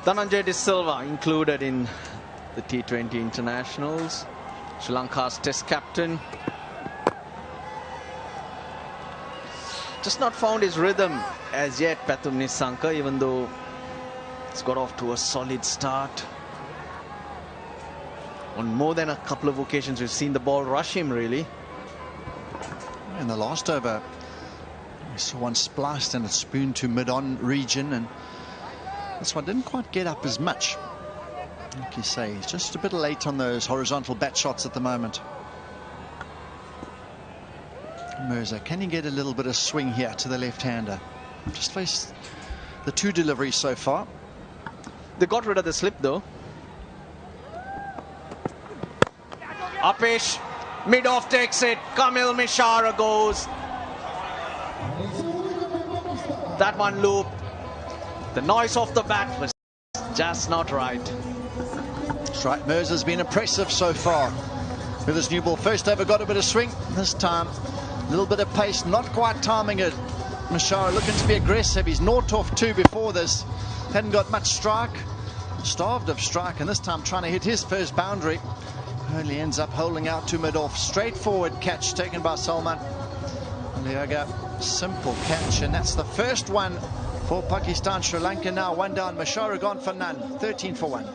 Dhananjay De Silva included in the T20 internationals. Sri Lanka's test captain. Just not found his rhythm as yet, Pathum Nissanka, even though it's got off to a solid start. On more than a couple of occasions, we've seen the ball rush him, really. In the last over, we saw one spliced and a spoon to mid-on region, and this one didn't quite get up as much. Like you say, he's just a bit late on those horizontal bat shots at the moment. Mirza, can he get a little bit of swing here to the left-hander? Just faced the two deliveries so far. They got rid of the slip, though. Upish, mid-off takes it. Kamil Mishara goes. That one looped. The noise off the bat was just not right. That's right, Mirza's been impressive so far with his new ball. First over got a bit of swing. This time, a little bit of pace, not quite timing it. Mishara looking to be aggressive. He's 0 off 2 before this. Hadn't got much strike. Starved of strike, and this time trying to hit his first boundary. Only ends up holding out to mid-off. Straightforward catch taken by Salman. And the Agha, simple catch, and that's the first one for Pakistan. Sri Lanka now 1 down. Mishara gone for none. 13 for 1.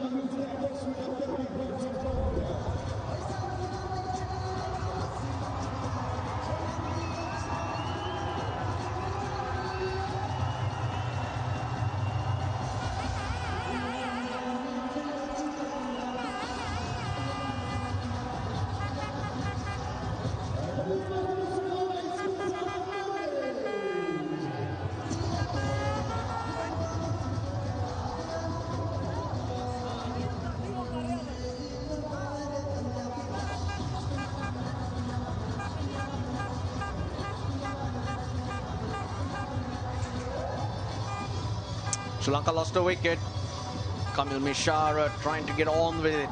Sri Lanka lost a wicket. Kamil Mishara trying to get on with it.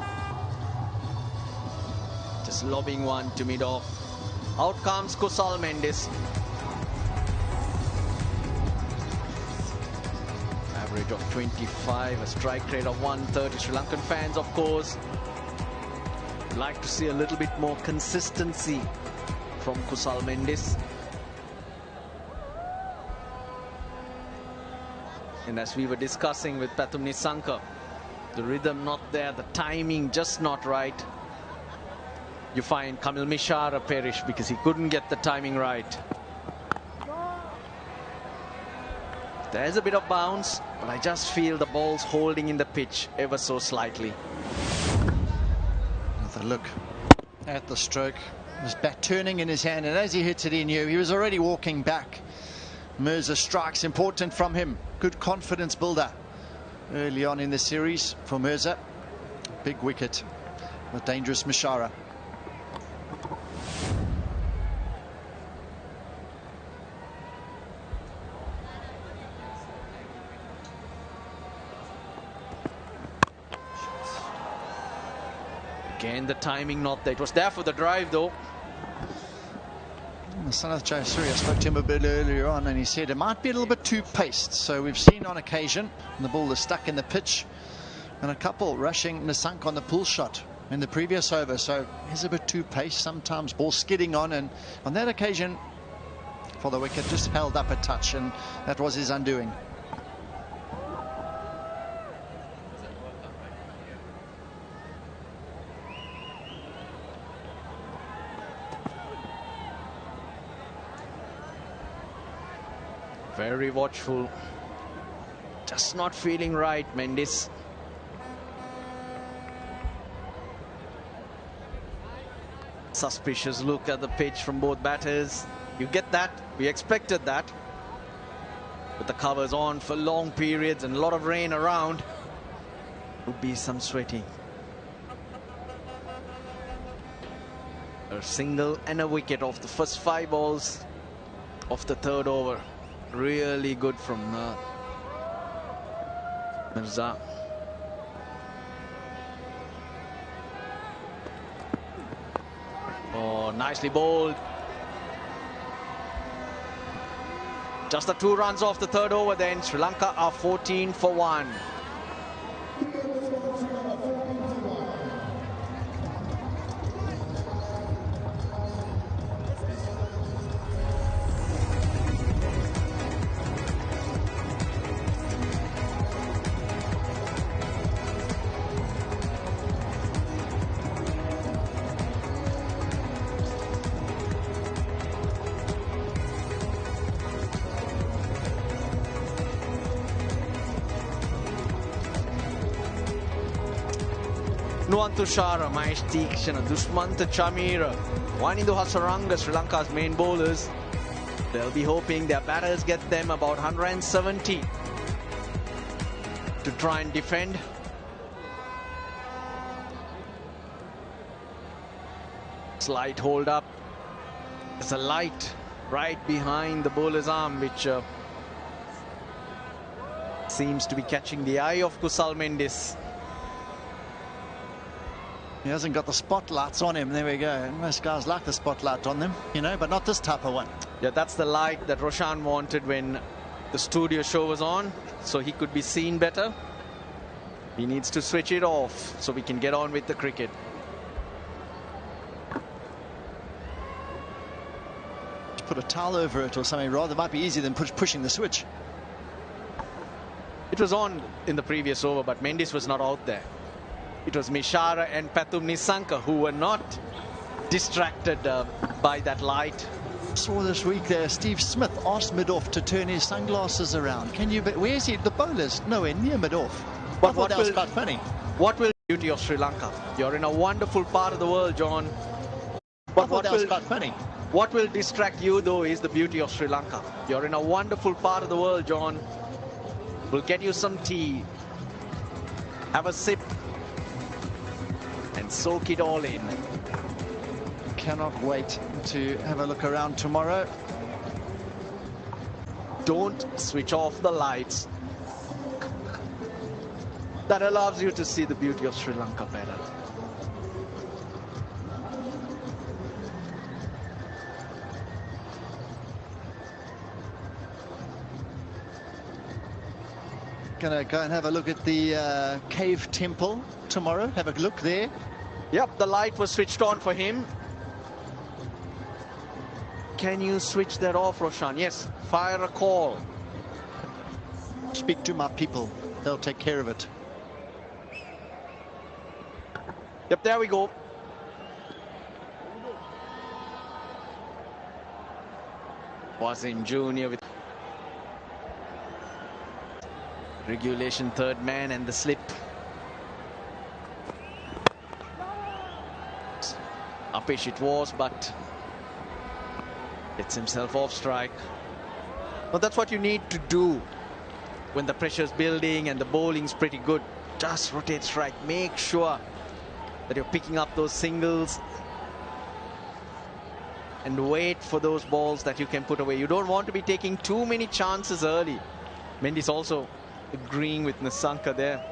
Just lobbing one to mid-off. Out comes Kusal Mendis. Average of 25, a strike rate of 130. Sri Lankan fans, of course, like to see a little bit more consistency from Kusal Mendis. And as we were discussing with Pathum Nissanka, the rhythm not there, the timing just not right. You find Kamil Mishara perish because he couldn't get the timing right. There's a bit of bounce, but I just feel the ball's holding in the pitch ever so slightly. Another look at the stroke. His bat turning in his hand, and as he hits it, he knew he was already walking back. Mirza strikes important from him. Good confidence builder early on in the series for Mirza. Big wicket. A dangerous Mishara. Again, the timing not there. It was there for the drive, though. The son of Jayasuri, I spoke to him a bit earlier on, and he said it might be a little bit too paced. So we've seen on occasion the ball is stuck in the pitch, and a couple rushing Nissanka on the pull shot in the previous over. So he's a bit too paced. Sometimes ball skidding on, and on that occasion, for the wicket, just held up a touch, and that was his undoing. Very watchful. Just not feeling right, Mendis. Suspicious look at the pitch from both batters. You get that. We expected that. With the covers on for long periods and a lot of rain around, would be some sweating. A single and a wicket off the first 5 balls of the 3rd over. Really good from Mirza. Oh, nicely bowled. Just the 2 runs off the 3rd over then. Sri Lanka are 14 for 1. Nuantushara, Mahesh Tikshana, Dushmanta Chamira, Wanindu Hasaranga, Sri Lanka's main bowlers. They'll be hoping their batters get them about 170 to try and defend. Slight hold up. There's a light right behind the bowler's arm, which seems to be catching the eye of Kusal Mendis. He hasn't got the spotlights on him. There we go. Most guys like the spotlight on them, you know, but not this type of one. Yeah, that's the light that Roshan wanted when the studio show was on, so he could be seen better. He needs to switch it off so we can get on with the cricket. Just put a towel over it or something rather. It might be easier than pushing the switch. It was on in the previous over, but Mendis was not out there. It was Mishara and Pathum Nissanka who were not distracted by that light. Saw this week there, Steve Smith asked mid-off to turn his sunglasses around. Can you? Where's he? The bowler's nowhere near mid-off. But what else? Quite funny. What will the beauty of Sri Lanka? You're in a wonderful part of the world, John. But what else? Quite funny. What will distract you, though, is the beauty of Sri Lanka. You're in a wonderful part of the world, John. We'll get you some tea. Have a sip. And soak it all in. Cannot wait to have a look around tomorrow. Don't switch off the lights. That allows you to see the beauty of Sri Lanka better. Gonna go and have a look at the cave temple tomorrow. Have a look there. Yep, the light was switched on for him. Can you switch that off, Roshan? Yes, fire a call. Speak to my people. They'll take care of it. Yep, there we go. Wasim Junior with regulation third man and the slip. Uppish it was, but gets himself off strike. Well, that's what you need to do when the pressure's building and the bowling's pretty good. Just rotate strike. Make sure that you're picking up those singles and wait for those balls that you can put away. You don't want to be taking too many chances early. Mendis also agreeing with Nissanka there.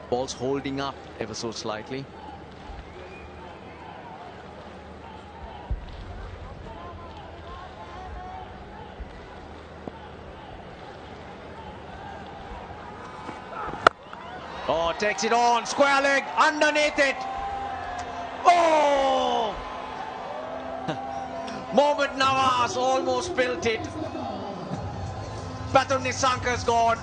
Ball's holding up ever so slightly. Oh, takes it on, square leg, underneath it. Oh! Mohammad Nawaz almost built it. Pathum Nissanka's gone.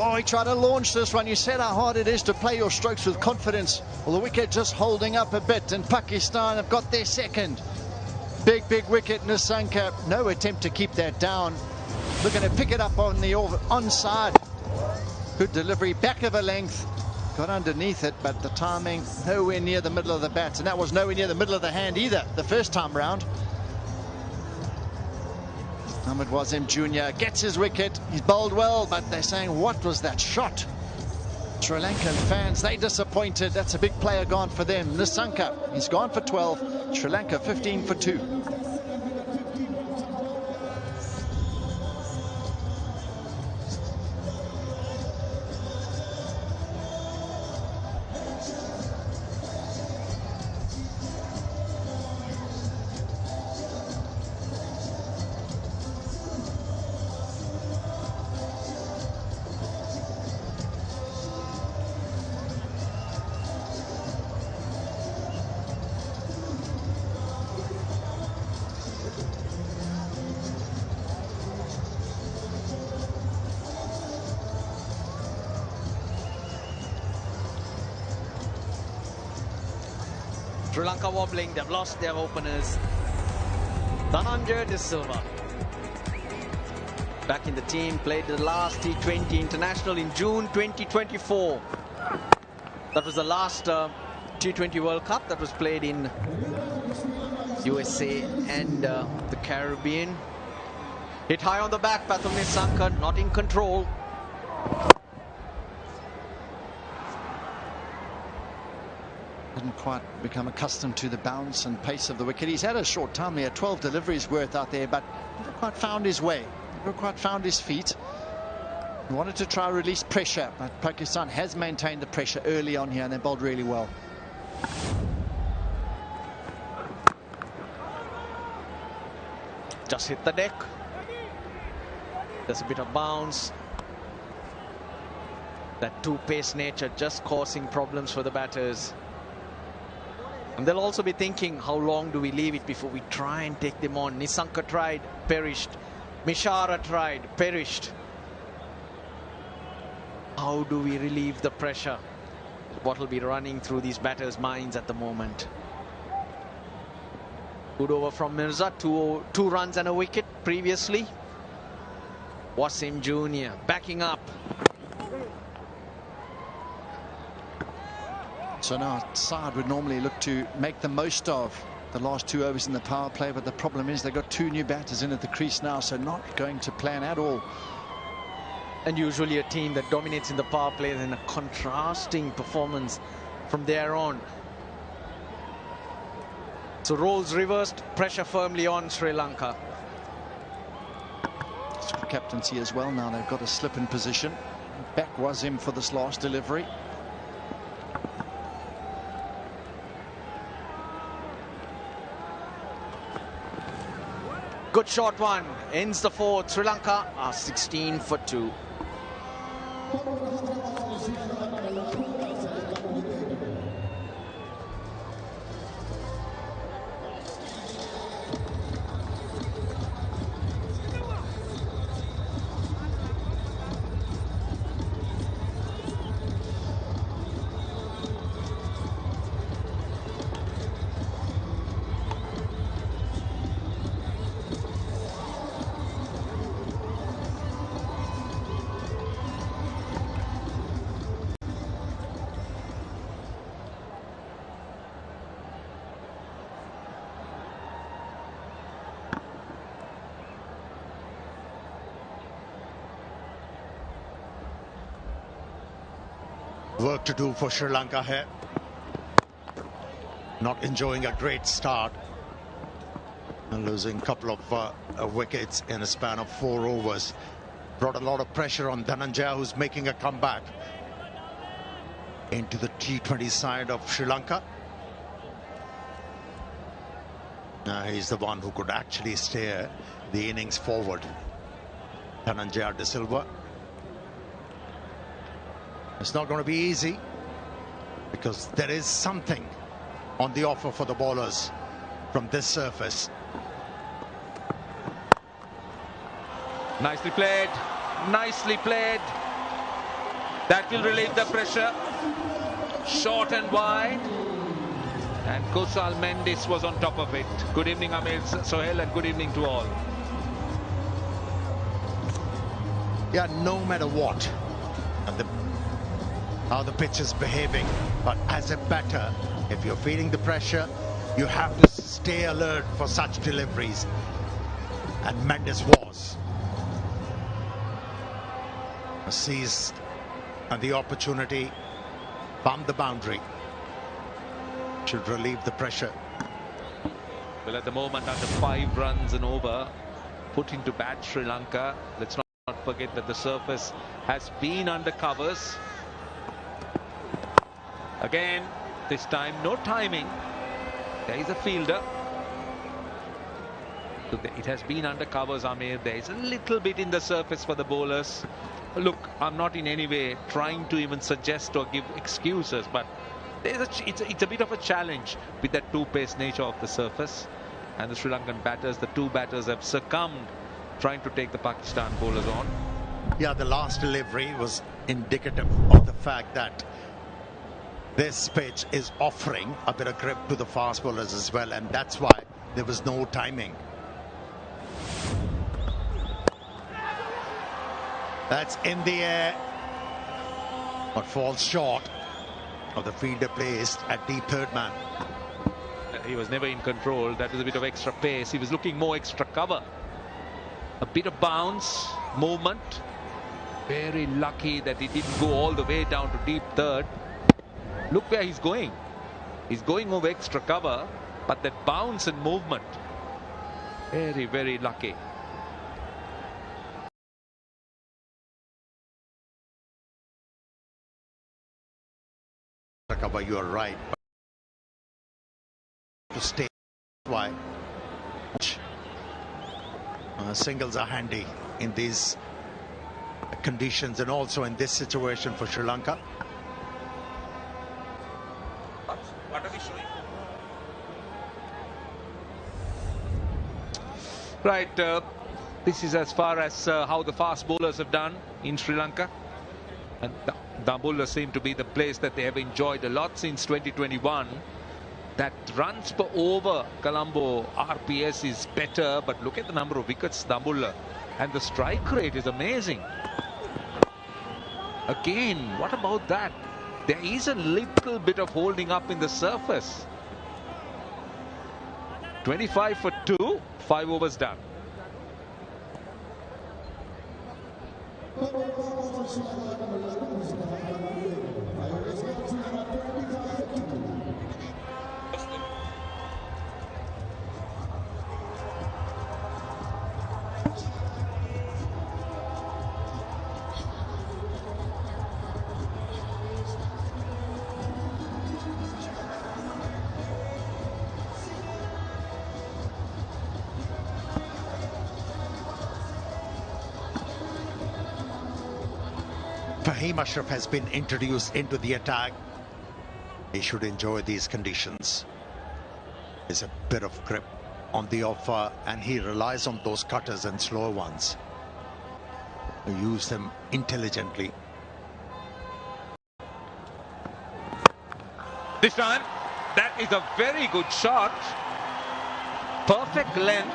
Oh, he tried to launch this one. You said how hard it is to play your strokes with confidence. Well, the wicket just holding up a bit, and Pakistan have got their second. Big wicket, Nissanka. No attempt to keep that down. Looking to pick it up on the onside. Good delivery, back of a length. Got underneath it, but the timing nowhere near the middle of the bat. And that was nowhere near the middle of the hand either, the first time round. Ahmad Wasim Jr. gets his wicket. He's bowled well, but they're saying, what was that shot? Sri Lankan fans, they disappointed. That's a big player gone for them. Nissanka, he's gone for 12. Sri Lanka 15 for 2. Sri Lanka wobbling, they've lost their openers. Dhananjay De Silva back in the team, played the last T20 international in June 2024. That was the last T20 World Cup that was played in USA and the Caribbean. Hit high on the back, Pathum Nissanka not in control. Didn't quite become accustomed to the bounce and pace of the wicket. He's had a short time there, 12 deliveries worth out there, but never quite found his way, never quite found his feet. He wanted to try release pressure, but Pakistan has maintained the pressure early on here and they bowled really well. Just hit the deck. There's a bit of bounce. That two-pace nature just causing problems for the batters. And they'll also be thinking, how long do we leave it before we try and take them on? Nissanka tried, perished. Mishara tried, perished. How do we relieve the pressure? What will be running through these batters' minds at the moment? Good over from Mirza, two runs and a wicket previously. Wasim Jr. backing up. So now Saad would normally look to make the most of the last 2 overs in the power play, but the problem is they've got 2 new batters in at the crease now, so not going to plan at all. And usually a team that dominates in the power play and a contrasting performance from there on. So roles reversed, pressure firmly on Sri Lanka. It's for captaincy as well now. They've got a slip in position. Back was him for this last delivery. Good short one. Ends the 4th. Sri Lanka are 16 for 2. Work to do for Sri Lanka here. Not enjoying a great start and losing a couple of wickets in a span of 4 overs. Brought a lot of pressure on Dhananjaya, who's making a comeback into the T20 side of Sri Lanka. Now he's the one who could actually steer the innings forward. Dhananjaya de Silva. It's not going to be easy because there is something on the offer for the bowlers from this surface. Nicely played, nicely played. That will relieve the pressure. Short and wide. And Kusal Mendis was on top of it. Good evening, Kamil, Sohail, and good evening to all. Yeah, no matter what, how the pitch is behaving, but as a batter, if you're feeling the pressure, you have to stay alert for such deliveries, and Mendis was. Seized and the opportunity, bumped the boundary. Should relieve the pressure. Well, at the moment, under 5 runs and over, put into bat Sri Lanka. Let's not forget that the surface has been under covers. Again, this time no timing. There is a fielder. It has been under covers, Amir. There is a little bit in the surface for the bowlers. Look, I'm not in any way trying to even suggest or give excuses, but it's a bit of a challenge with that two-pace nature of the surface. And the Sri Lankan batters, the 2 batters have succumbed trying to take the Pakistan bowlers on. Yeah, the last delivery was indicative of the fact that this pitch is offering a bit of grip to the fast bowlers as well, and that's why there was no timing. That's in the air, but falls short. of the fielder placed at the third man. He was never in control. That was a bit of extra pace. He was looking more extra cover. A bit of bounce, movement. Very lucky that he didn't go all the way down to deep third. Look where he's going. He's going over extra cover, but that bounce and movement. Very, very lucky. Cover, you are right. To stay, why singles are handy in these conditions and also in this situation for Sri Lanka. What are we showing? Right, this is as far as how the fast bowlers have done in Sri Lanka. And Dambulla seem to be the place that they have enjoyed a lot since 2021. That runs per over Colombo RPS is better, but look at the number of wickets Dambulla, and the strike rate is amazing. Again, what about that? There is a little bit of holding up in the surface. 25 for 2, 5 overs done. Faheem Ashraf has been introduced into the attack. He should enjoy these conditions. There's a bit of grip on the offer, and he relies on those cutters and slower ones. Use them intelligently. This time, that is a very good shot. Perfect length.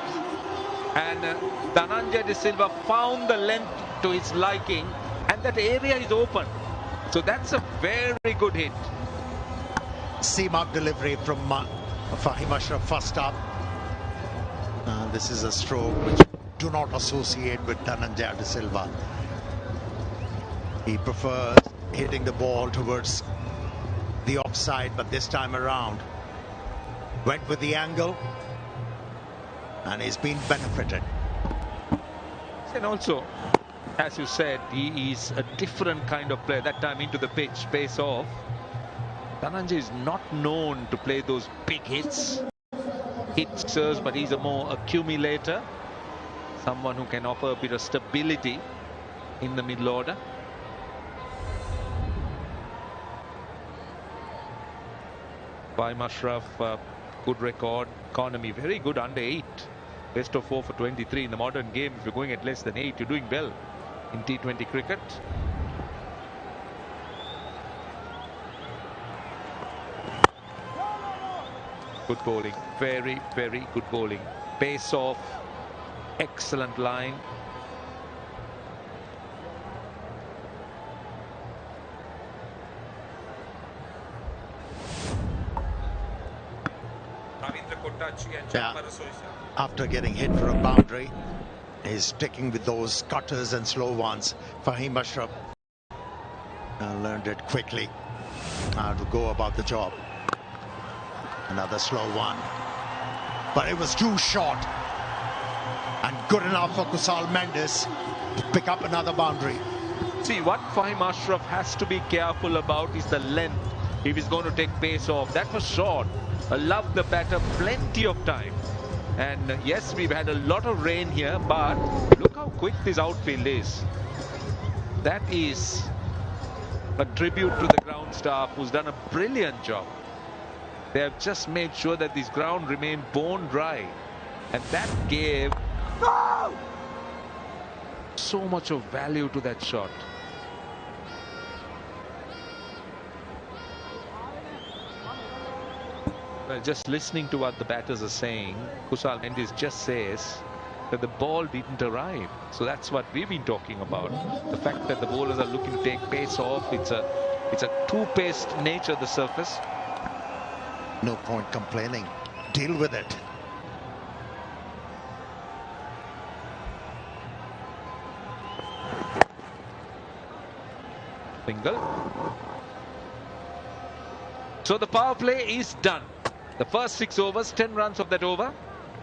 And Dhananjay De Silva found the length to his liking. And that area is open. So that's a very good hit. C-mark delivery from Faheem Ashraf first up. This is a stroke which do not associate with Dhananjay De Silva. He prefers hitting the ball towards the offside, but this time around went with the angle and he's been benefited. And also, as you said, he is a different kind of player. That time into the pitch, pace off. Dhananjay is not known to play those big hits. Hitsers, but he's a more accumulator. Someone who can offer a bit of stability in the middle order. Faheem Ashraf, good record. Economy, very good under 8. Best of 4 for 23 in the modern game. If you're going at less than 8, you're doing well in T20 cricket. Good bowling, very, very good bowling. Pace off, excellent line. Yeah. After getting hit for a boundary, he's sticking with those cutters and slow ones. Faheem Ashraf learned it quickly how to go about the job. Another slow one, but it was too short and good enough for Kusal Mendis to pick up another boundary. See, what Faheem Ashraf has to be careful about is the length if he's going to take pace off. That was short. Love the batter plenty of time. And yes, we've had a lot of rain here, but look how quick this outfield is. That is a tribute to the ground staff who's done a brilliant job. They have just made sure that this ground remained bone dry. And that gave so much of value to that shot. Well, just listening to what the batters are saying, Kusal Mendis just says that the ball didn't arrive. So that's what we've been talking about. The fact that the bowlers are looking to take pace off. It's a It's a two-paced nature, the surface. No point complaining. Deal with it. Single. So the power play is done. The first 6 overs, 10 runs of that over.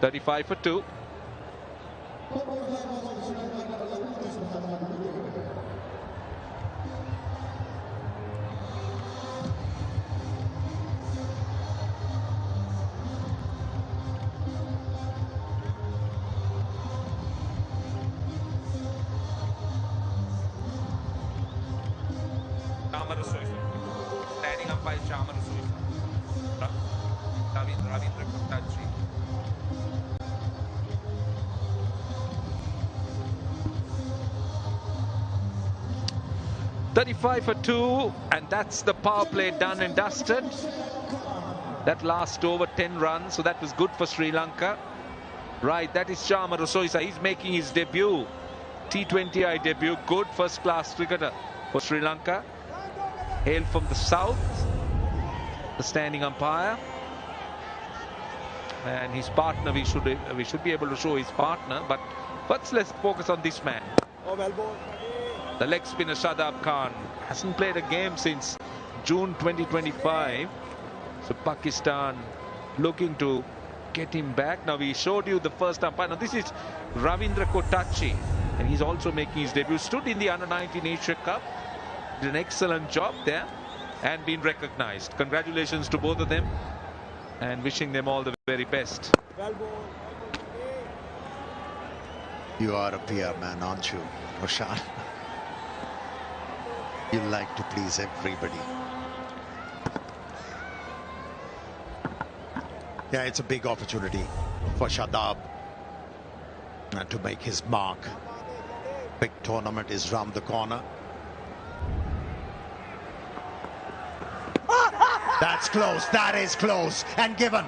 35 for 2. Standing up by Chamar Ravindra Kotachi. $35 for 2, and that's the power play done and dusted. That last over 10 runs, so that was good for Sri Lanka. Right, that is Chamar Soisa. He's making his debut, T20I debut. Good first-class cricketer for Sri Lanka. Hailed from the south, the standing umpire. And his partner, we should be able to show his partner, but first let's focus on this man. The leg spinner Shadab Khan hasn't played a game since June 2025. So Pakistan looking to get him back. Now we showed you the first umpire. Now this is Ravindra Kotachi, and he's also making his debut. Stood in the Under-19 Asia Cup. Did an excellent job there and been recognized. Congratulations to both of them and wishing them all the very best. You are a PR man, aren't you, Roshan? You like to please everybody. Yeah, it's a big opportunity for Shadab to make his mark. Big tournament is round the corner. That's close. That is close and given.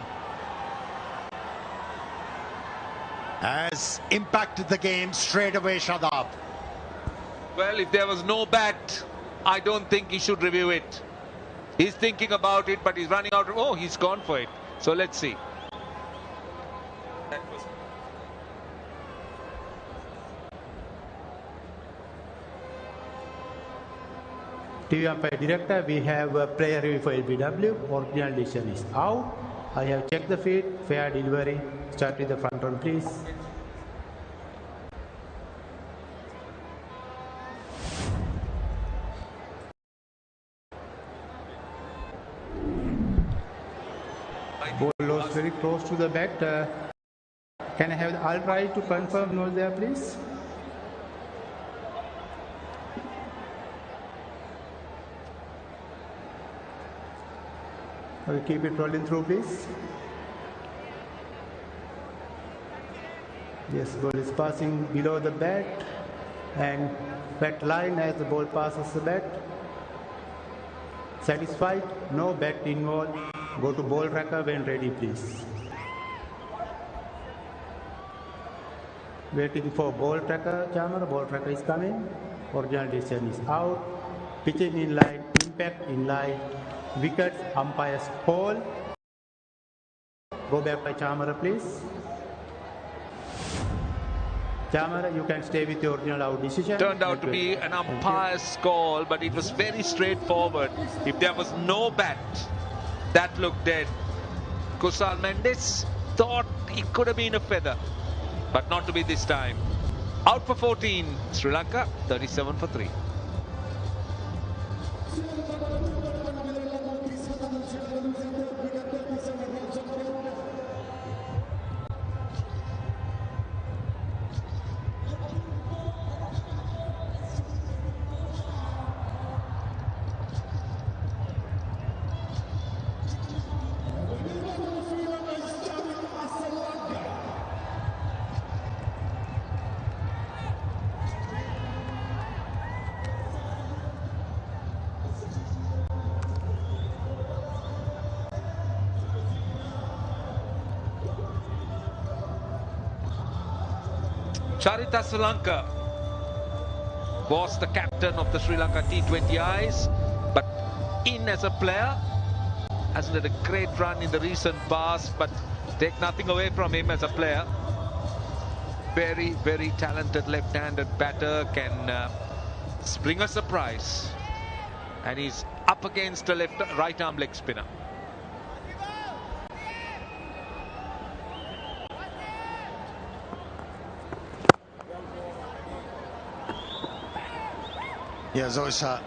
Has impacted the game straight away, Shadab. Well, if there was no bat, I don't think he should review it. He's thinking about it, but he's running out. Oh, he's gone for it. So let's see. TV umpire director, we have a player review for LBW. Original decision is out. I have checked the feed. Fair delivery. Start with the front run, please. Ball was very close to the bat. Can I have the ultra to confirm no there, please? Okay, keep it rolling through, please. Yes, ball is passing below the bat and bat line as the ball passes the bat. Satisfied? No bat involved. Go to ball tracker when ready, please. Waiting for ball tracker, Chamar. Ball tracker is coming. Original decision is out. Pitching in line, impact in line. Wickets, umpire's call. Go back by Chamara, please. Chamara, you can stay with your original out decision. Turned out to be an umpire's call, but it was very straightforward. If there was no bat, that looked dead. Kusal Mendis thought it could have been a feather, but not to be this time. Out for 14, Sri Lanka, 37 for 3. Charith Sri Lanka was the captain of the Sri Lanka T20Is, but in as a player. Hasn't had a great run in the recent past, but take nothing away from him as a player. Very, very talented left-handed batter, can bring a surprise. And he's up against a right-arm leg spinner. Yeah, Zoisa,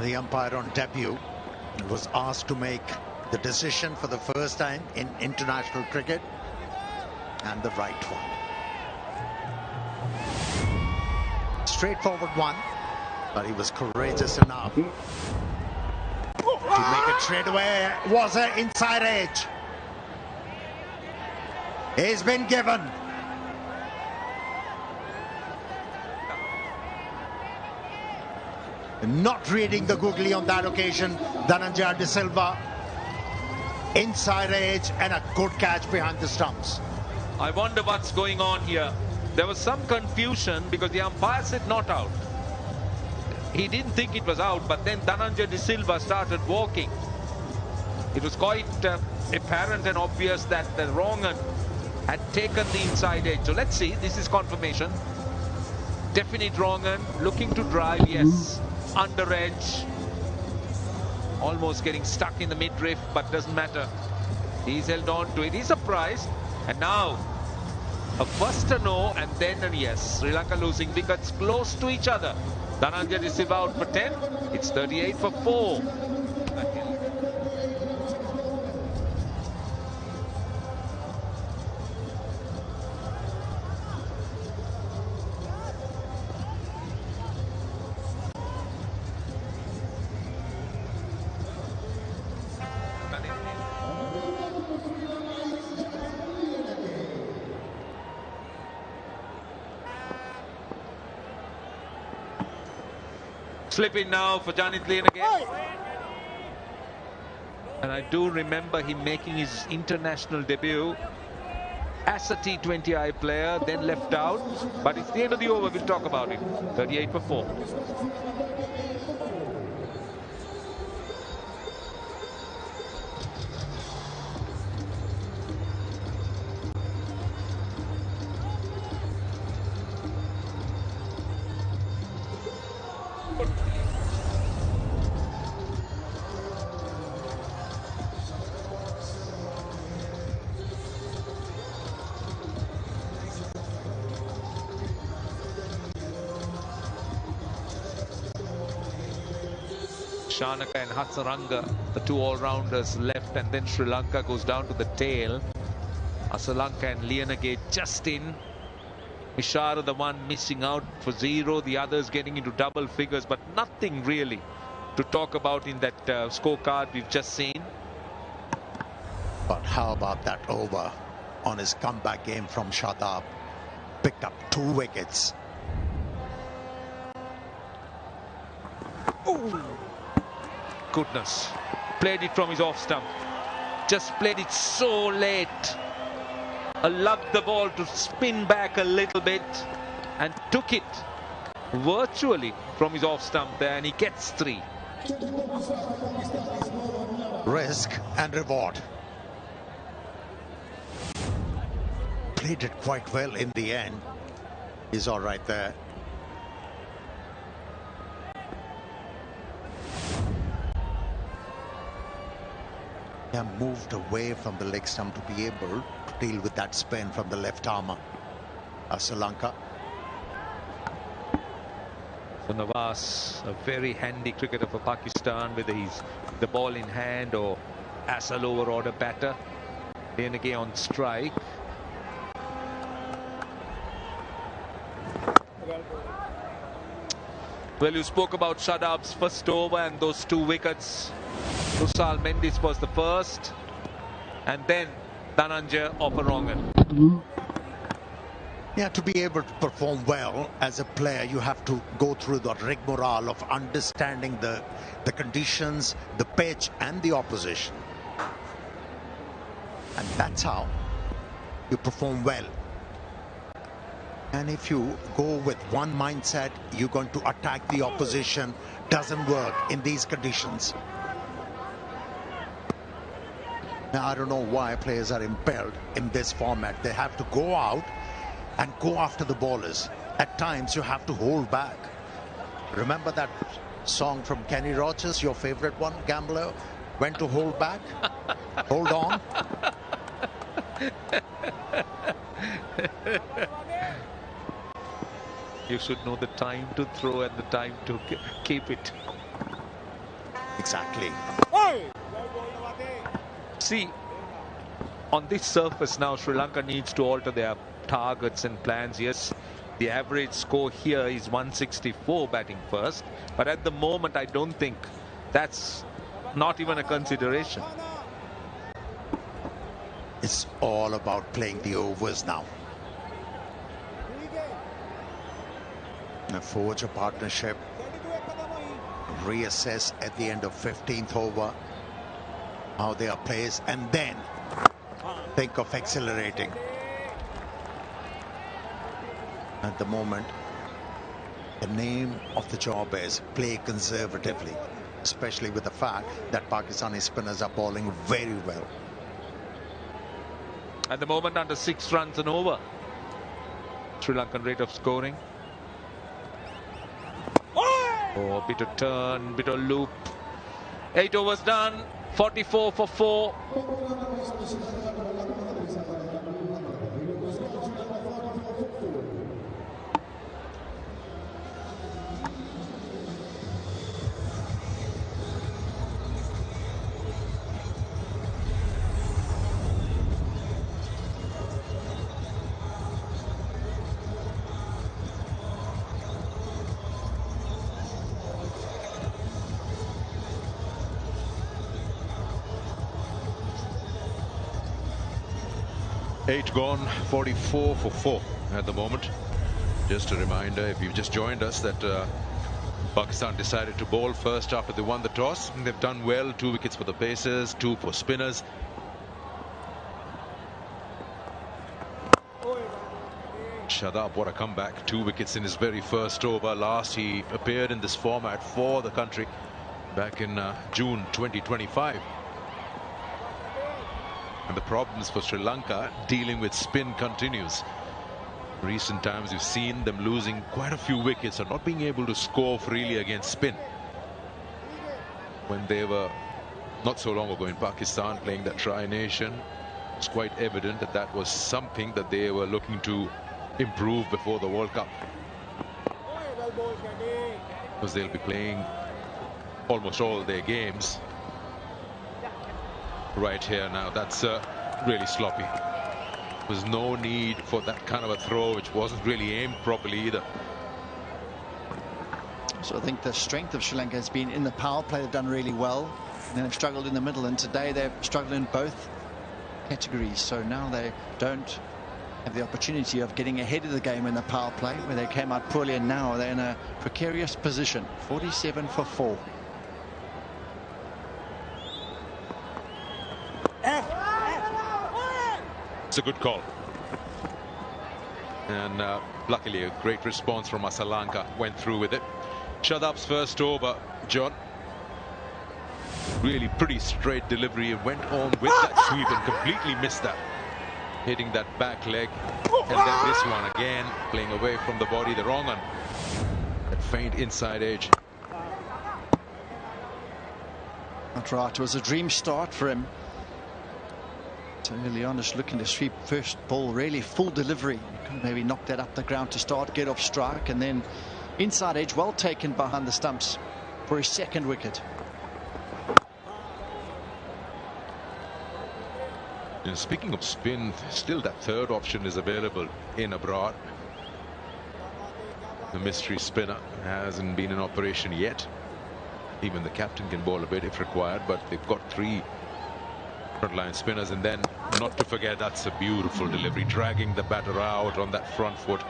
the umpire on debut, was asked to make the decision for the first time in international cricket, and the right one. Straightforward one, but he was courageous enough to make it straight away. Was an inside edge. He's been given. Not reading the googly on that occasion. Dhananjaya De Silva, inside edge, and a good catch behind the stumps. I wonder what's going on here. There was some confusion because the umpire said not out. He didn't think it was out, but then Dhananjaya De Silva started walking. It was quite apparent and obvious that the wrong un had taken the inside edge. So let's see, this is confirmation. Definite wrong un, looking to drive, yes. Under edge. Almost getting stuck in the midriff, but doesn't matter. He's held on to it. He's surprised. And now, a first a no and then a yes. Sri Lanka losing wickets close to each other. Dhananjaya De Silva out for 10. It's 38 for 4. Slip in now for Charith again. And I do remember him making his international debut as a T20I player, then left out. But it's the end of the over, we'll talk about it. 38 for 4. Shanaka and Hatsaranga, the two all-rounders left, and then Sri Lanka goes down to the tail. Asalanka and Lianage just in. Mishara, the one missing out for 0, the others getting into double figures, but nothing really to talk about in that scorecard we've just seen. But how about that over on his comeback game from Shadab? Picked up 2 wickets. Ooh. Goodness, played it from his off stump, just played it so late. Allowed the ball to spin back a little bit and took it virtually from his off stump there, and he gets 3. Risk and reward. Played it quite well in the end. He's all right there. Moved away from the leg stump to be able to deal with that spin from the left armour. Sri Lanka. So Nawaz, a very handy cricketer for Pakistan, whether he's the ball in hand or as a lower order batter. Then again on strike. Well, you spoke about Shadab's first over and those 2 wickets. Kusal Mendis was the first, and then Dhananjaya Operongan. Yeah, to be able to perform well as a player, you have to go through the rigmarole of understanding the conditions, the pitch, and the opposition. And that's how you perform well. And if you go with one mindset, you're going to attack the opposition, doesn't work in these conditions. Now, I don't know why players are impelled in this format. They have to go out and go after the bowlers. At times, you have to hold back. Remember that song from Kenny Rogers, your favorite one, Gambler? When to hold back? Hold on. You should know the time to throw and the time to keep it. Exactly. See, on this surface now, Sri Lanka needs to alter their targets and plans. Yes, the average score here is 164 batting first, but at the moment I don't think that's not even a consideration. It's all about playing the overs now. Forge a partnership, reassess at the end of 15th over how they are placed, and then think of accelerating. At the moment, the name of the job is play conservatively, especially with the fact that Pakistani spinners are bowling very well. At the moment, under 6 runs and over. Sri Lankan rate of scoring. Oh, bit of turn, bit of loop. 8 overs done. 44 for 4. Eight gone, 44 for 4 at the moment. Just a reminder, if you've just joined us, that Pakistan decided to bowl first after they won the toss. And they've done well. 2 wickets for the pacers, 2 for spinners. Shadab, what a comeback. 2 wickets in his very first over. Last he appeared in this format for the country back in June 2025. And the problems for Sri Lanka dealing with spin continues. Recent times you've seen them losing quite a few wickets and not being able to score freely against spin. When they were not so long ago in Pakistan playing that Tri-Nation, it's quite evident that that was something that they were looking to improve before the World Cup. Because they'll be playing almost all their games right here now. That's really sloppy. There's no need for that kind of a throw, which wasn't really aimed properly either. So I think the strength of Sri Lanka has been in the power play. They've done really well. And they've struggled in the middle, and today they've struggled in both categories. So now they don't have the opportunity of getting ahead of the game in the power play, where they came out poorly, and now they're in a precarious position. 47 for 4. It's a good call. And luckily a great response from Sri Lanka. Went through with it. Shadab's first over, John. Really pretty straight delivery, and went on with that sweep and completely missed that. Hitting that back leg. And then this one again, playing away from the body, the wrong one. That faint inside edge. That's right. It was a dream start for him. So early on, just looking to sweep first ball, really full delivery. Could maybe knock that up the ground to start, get off strike, and then inside edge, well taken behind the stumps for his second wicket. And speaking of spin, still that third option is available in Abrar. The mystery spinner hasn't been in operation yet. Even the captain can bowl a bit if required, but they've got 3 frontline spinners. And then, not to forget, that's a beautiful delivery, dragging the batter out on that front foot.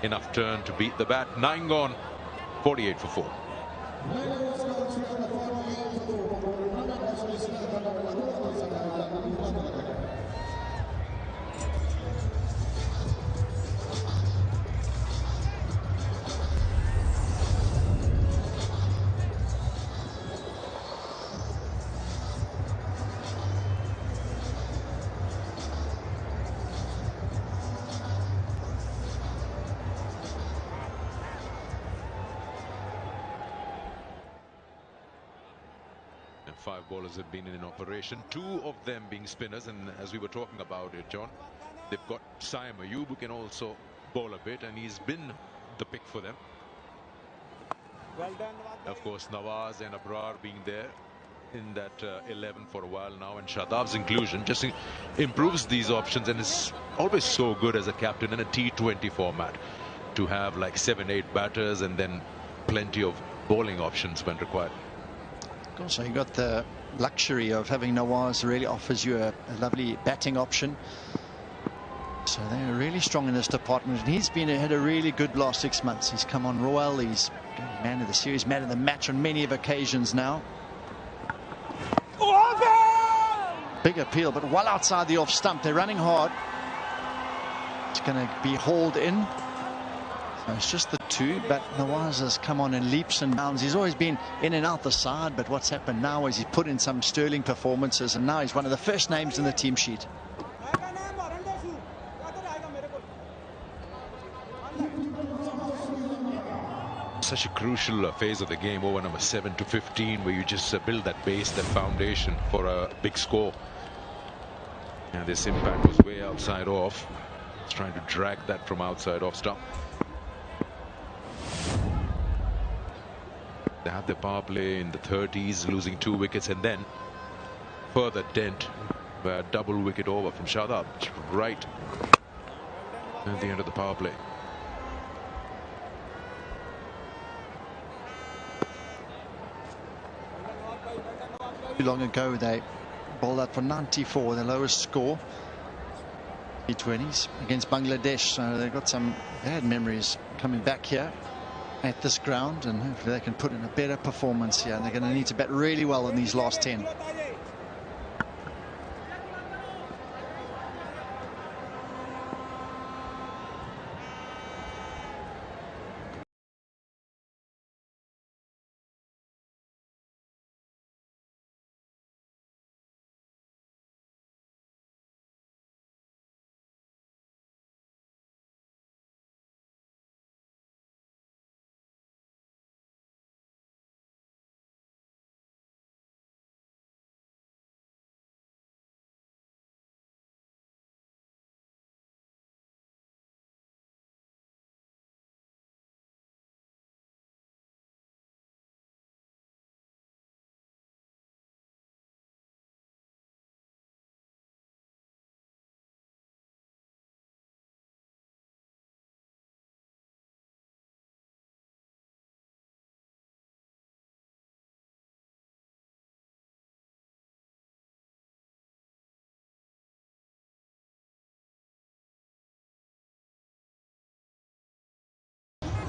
Enough turn to beat the bat. 9 gone, 48 for 4. And 5 bowlers have been in operation, 2 of them being spinners. And as we were talking about it, John, they've got Saim Ayub, who can also bowl a bit, and he's been the pick for them. Well done. Of course, Nawaz and Abrar being there in that 11 for a while now, and Shadab's inclusion just improves these options, and is always so good as a captain in a T20 format to have like 7-8 batters and then plenty of bowling options when required. Also, you got the luxury of having Nawaz, really offers you a lovely batting option. So they're really strong in this department, and he's had a really good last 6 months. He's come on royal. He's man of the series, man of the match on many of occasions now. Big appeal, but well outside the off stump. They're running hard. It's going to be hauled in. So it's just the 2, but Nawaz has come on in leaps and bounds. He's always been in and out the side, but what's happened now is he's put in some sterling performances, and now he's one of the first names in the team sheet. Such a crucial phase of the game, over number 7 to 15, where you just build that base, that foundation for a big score. And this impact was way outside off. He's trying to drag that from outside off stump. They have the power play in the 30s, losing 2 wickets, and then further dent, a double wicket over from Shadab, right at the end of the power play. Long ago they bowled out for 94, their lowest score, T20s against Bangladesh. So they've got some bad memories coming back here at this ground, and hopefully they can put in a better performance here. And they're going to need to bat really well in these last 10.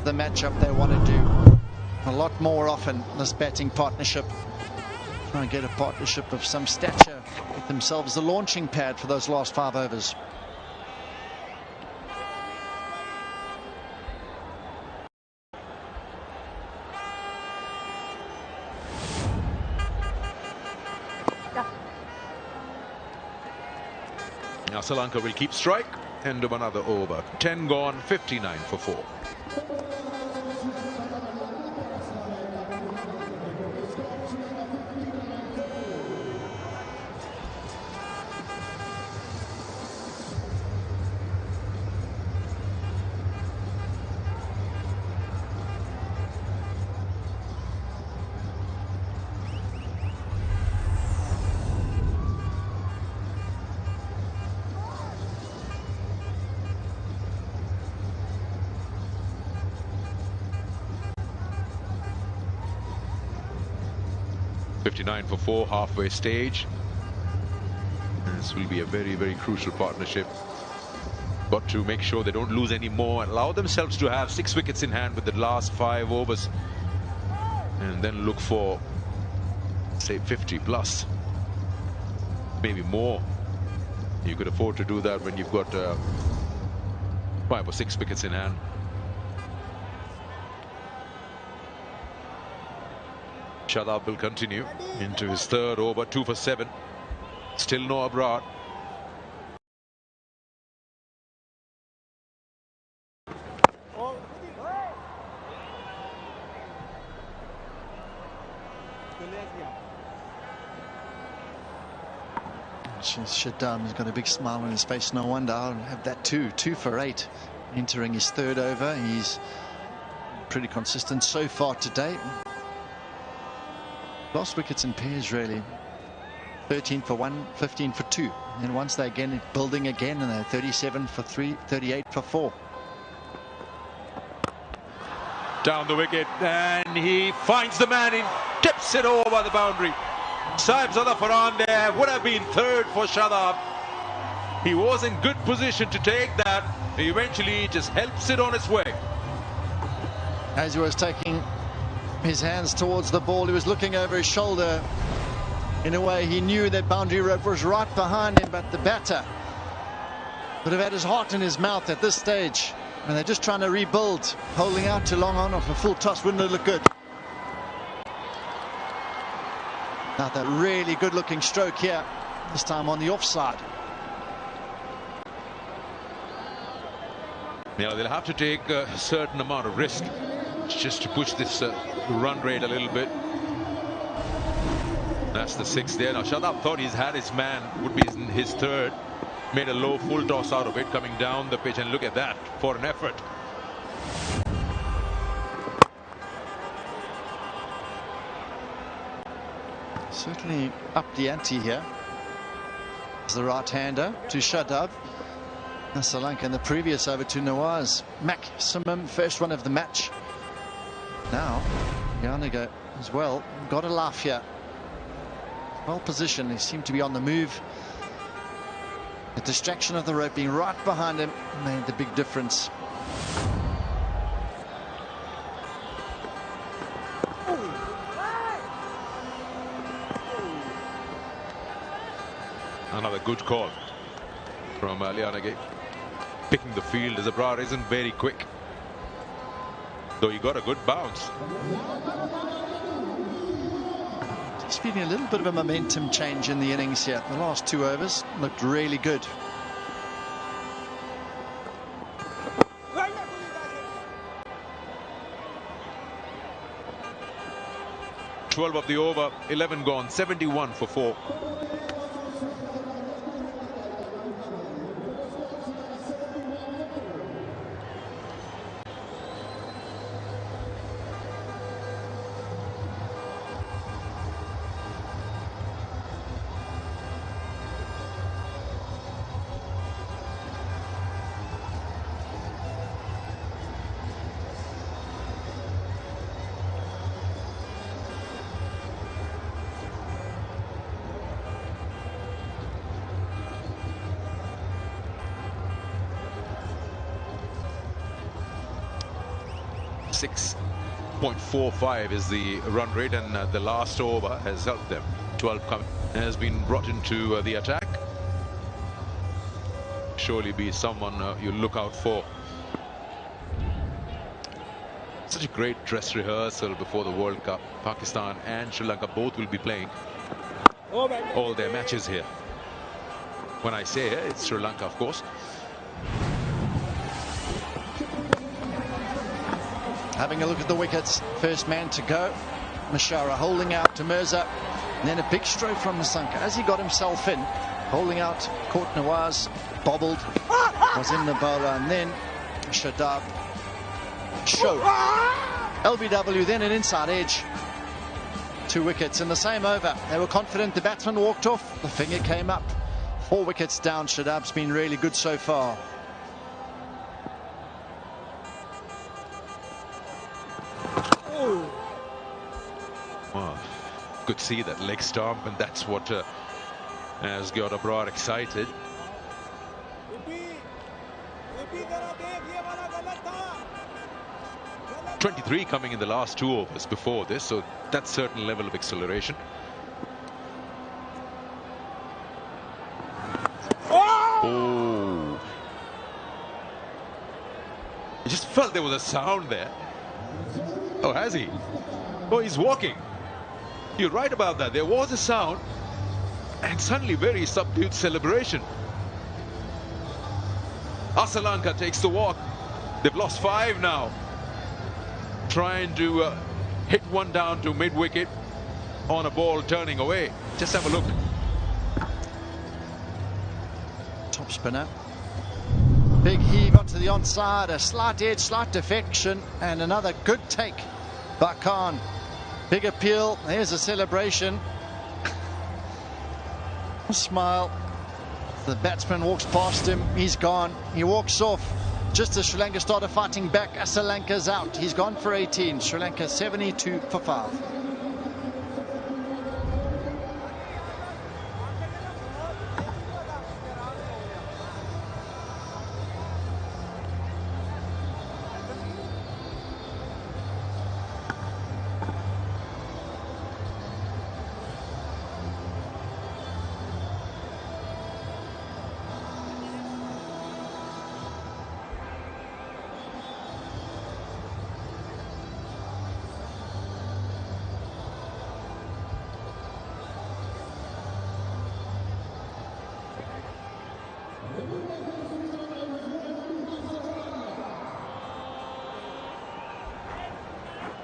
The matchup they want to do a lot more often, this batting partnership. Try and get a partnership of some stature, get themselves the launching pad for those last 5 overs. Now Sri Lanka will keep strike. End of another over. 10 gone, 59 for 4. For 4, halfway stage. This will be a very, very crucial partnership. Got to make sure they don't lose any more and allow themselves to have 6 wickets in hand with the last 5 overs, and then look for, say, 50 plus, maybe more. You could afford to do that when you've got 5 or 6 wickets in hand. Shadab will continue into his 3rd over, 2 for 7. Still no Abrar. Shadab has got a big smile on his face. No wonder. I'll have that too. 2 for 8. Entering his 3rd over. He's pretty consistent so far today. Lost wickets in pairs, really. 13 for 1, 15 for 2. And once they're again building again, and they're 37 for 3, 38 for 4. Down the wicket, and he finds the man in, tips it over the boundary. Sahibzada Farhan there would have been 3rd for Shadab. He was in good position to take that. Eventually, just helps it on its way. As he was taking his hands towards the ball, he was looking over his shoulder. In a way, he knew that boundary rope was right behind him, but the batter would have had his heart in his mouth at this stage. And they're just trying to rebuild. Holding out too long on off a full toss wouldn't have looked good. Now that really good looking stroke here, this time on the offside. Yeah, they'll have to take a certain amount of risk just to push this run rate a little bit. That's the 6th there. Now Shadab thought he's had his man, would be in his 3rd. Made a low full toss out of it, coming down the pitch, and look at that for an effort. Certainly up the ante here. It's the right-hander to Shadab. Sri Lanka in the previous over to Nawaz. Maximum first one of the match. Now Yanniga as well. Got a laugh here. Well positioned. He seemed to be on the move. The distraction of the rope being right behind him made the big difference. Another good call from Lianage. Picking the field as Abrar isn't very quick, though he got a good bounce. It's been a little bit of a momentum change in the innings here. The last 2 overs looked really good. "12 of the over, 11 gone, 71 for 4. .45 is the run rate, and the last over has helped them. 12 has been brought into the attack. Surely be someone you look out for. Such a great dress rehearsal before the World Cup. Pakistan and Sri Lanka both will be playing all their matches here. When I say it's Sri Lanka, of course. Having a look at the wickets. First man to go. Mishara holding out to Mirza. And then a big stroke from Nissanka as he got himself in. Holding out, caught Nawaz, bobbled, was in the bowler, and then Shadab. Show. LBW, then an inside edge. 2 wickets in the same over. They were confident. The batsman walked off. The finger came up. 4 wickets down. Shadab's been really good so far. Well, could see that leg stomp, and that's what has got Abrar excited. 23 coming in the last 2 overs before this, so that's certain level of acceleration. Oh! I just felt there was a sound there. Oh, has he? Oh, he's walking. You're right about that. There was a sound, and suddenly very subdued celebration. Sri Lanka takes the walk. They've lost 5 now. Trying to hit one down to mid-wicket on a ball turning away. Just have a look. top spinner. Big heave onto the onside, a slight edge, slight defection, and another good take by Khan. Big appeal, here's a celebration. A smile. The batsman walks past him, he's gone. He walks off just as Sri Lanka started fighting back. Sri Lanka's out, he's gone for 18. Sri Lanka 72 for 5.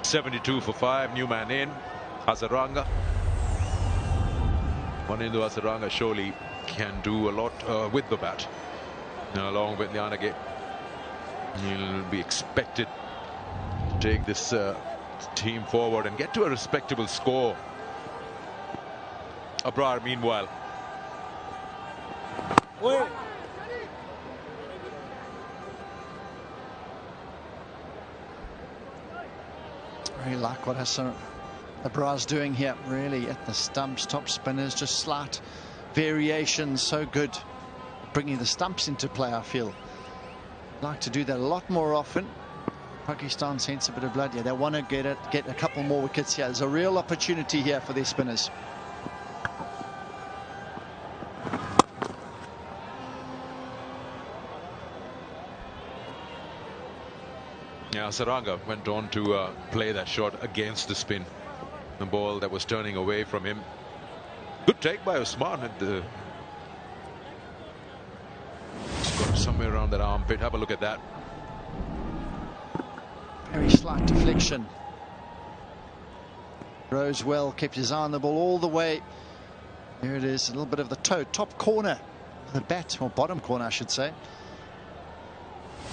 .72 for 5, new man in, Hazaranga. One into Hazaranga surely can do a lot with the bat. Along with Yanagi, he'll be expected to take this team forward and get to a respectable score. Abrar, meanwhile. Really like what Abrar's doing here, really at the stumps, top spinners, just slight variations, so good. Bringing the stumps into play, I feel. Like to do that a lot more often. Pakistan sends a bit of blood. Yeah, they want to get a couple more wickets here. There's a real opportunity here for their spinners. Yeah, Saranga went on to play that shot against the spin. The ball that was turning away from him. Good take by Usman at the... It's got somewhere around that armpit. Have a look at that. Very slight deflection. Rose well, kept his eye on the ball all the way. Here it is, a little bit of the toe, top corner of the bat, or bottom corner, I should say.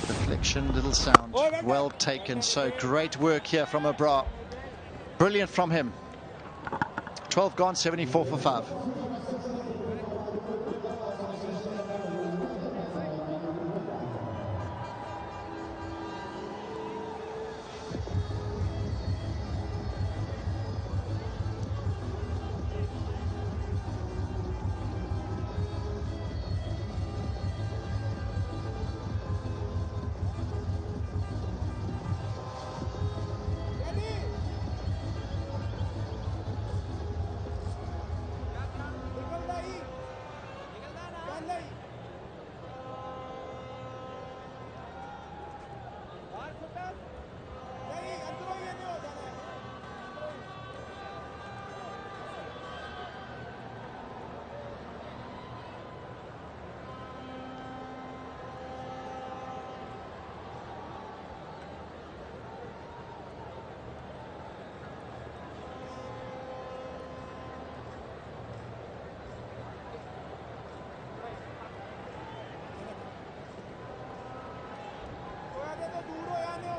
Deflection, little sound, well taken. So great work here from Abrar. Brilliant from him. 12 gone, 74 for 5.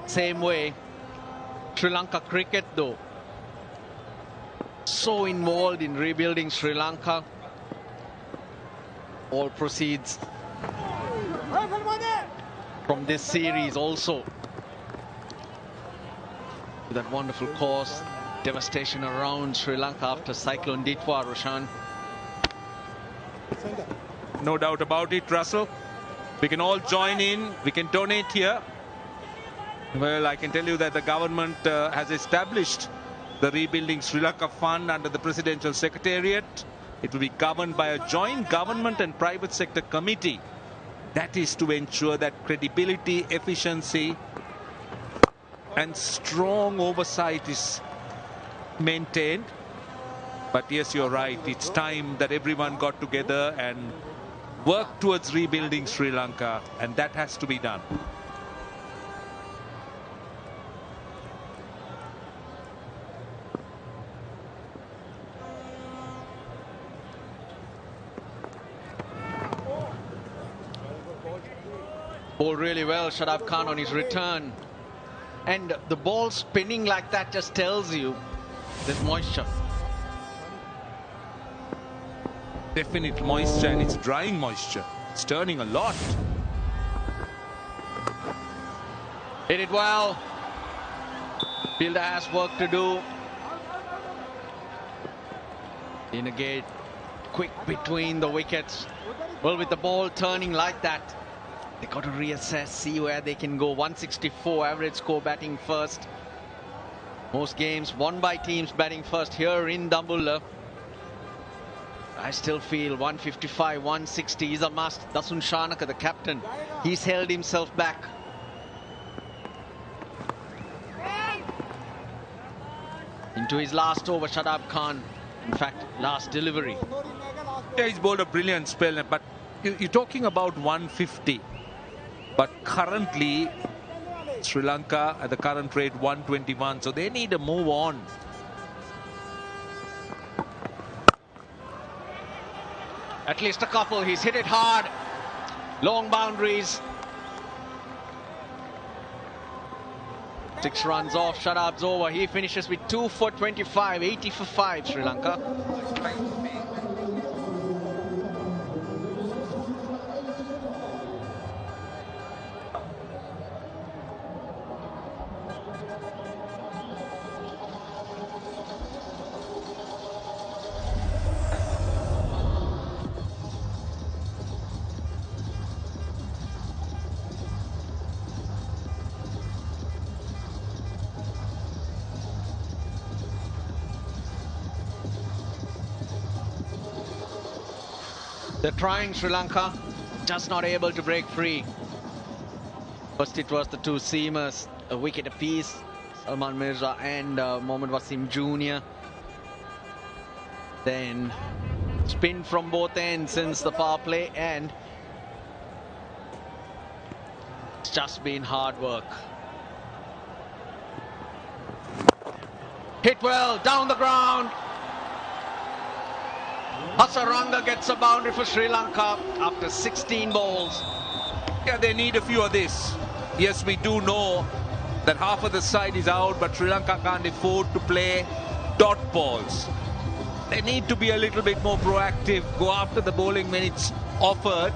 Same way, Sri Lanka cricket though, so involved in rebuilding Sri Lanka. All proceeds from this series also. That wonderful course, devastation around Sri Lanka after Cyclone Ditwa, Roshan. No doubt about it, Russell. We can all join in, we can donate here. Well, I can tell you that the government has established the Rebuilding Sri Lanka Fund under the Presidential Secretariat. It will be governed by a joint government and private sector committee. That is to ensure that credibility, efficiency and strong oversight is maintained. But yes, you're right. It's time that everyone got together and worked towards rebuilding Sri Lanka, and that has to be done. Bowled really well, Shadab Khan on his return. And the ball spinning like that just tells you there's moisture. Definite moisture, and it's drying moisture. It's turning a lot. Hit it well. Fielder has work to do. In a gate, quick between the wickets. Well, with the ball turning like that, they got to reassess, see where they can go. 164 average score batting first. Most games won by teams batting first here in Dambulla. I still feel 155, 160 is a must. Dasun Shanaka, the captain, he's held himself back. Into his last over, Shadab Khan. In fact, last delivery. Yeah, he's bowled a brilliant spell, but you're talking about 150. But currently, Sri Lanka at the current rate 121, so they need to move on. At least a couple. He's hit it hard. Long boundaries. 6 runs off. Shadab's over. He finishes with 2 for 25. 80 for 5, Sri Lanka. They're trying, Sri Lanka, just not able to break free. First it was the two seamers, a wicket apiece, Salman Mirza and Mohammad Wasim Jr. Then spin from both ends since the power play, and it's just been hard work. Hit well, down the ground. Hasaranga gets a boundary for Sri Lanka after 16 balls. Yeah, they need a few of this. Yes, we do know that half of the side is out, but Sri Lanka can't afford to play dot balls. They need to be a little bit more proactive, go after the bowling when it's offered,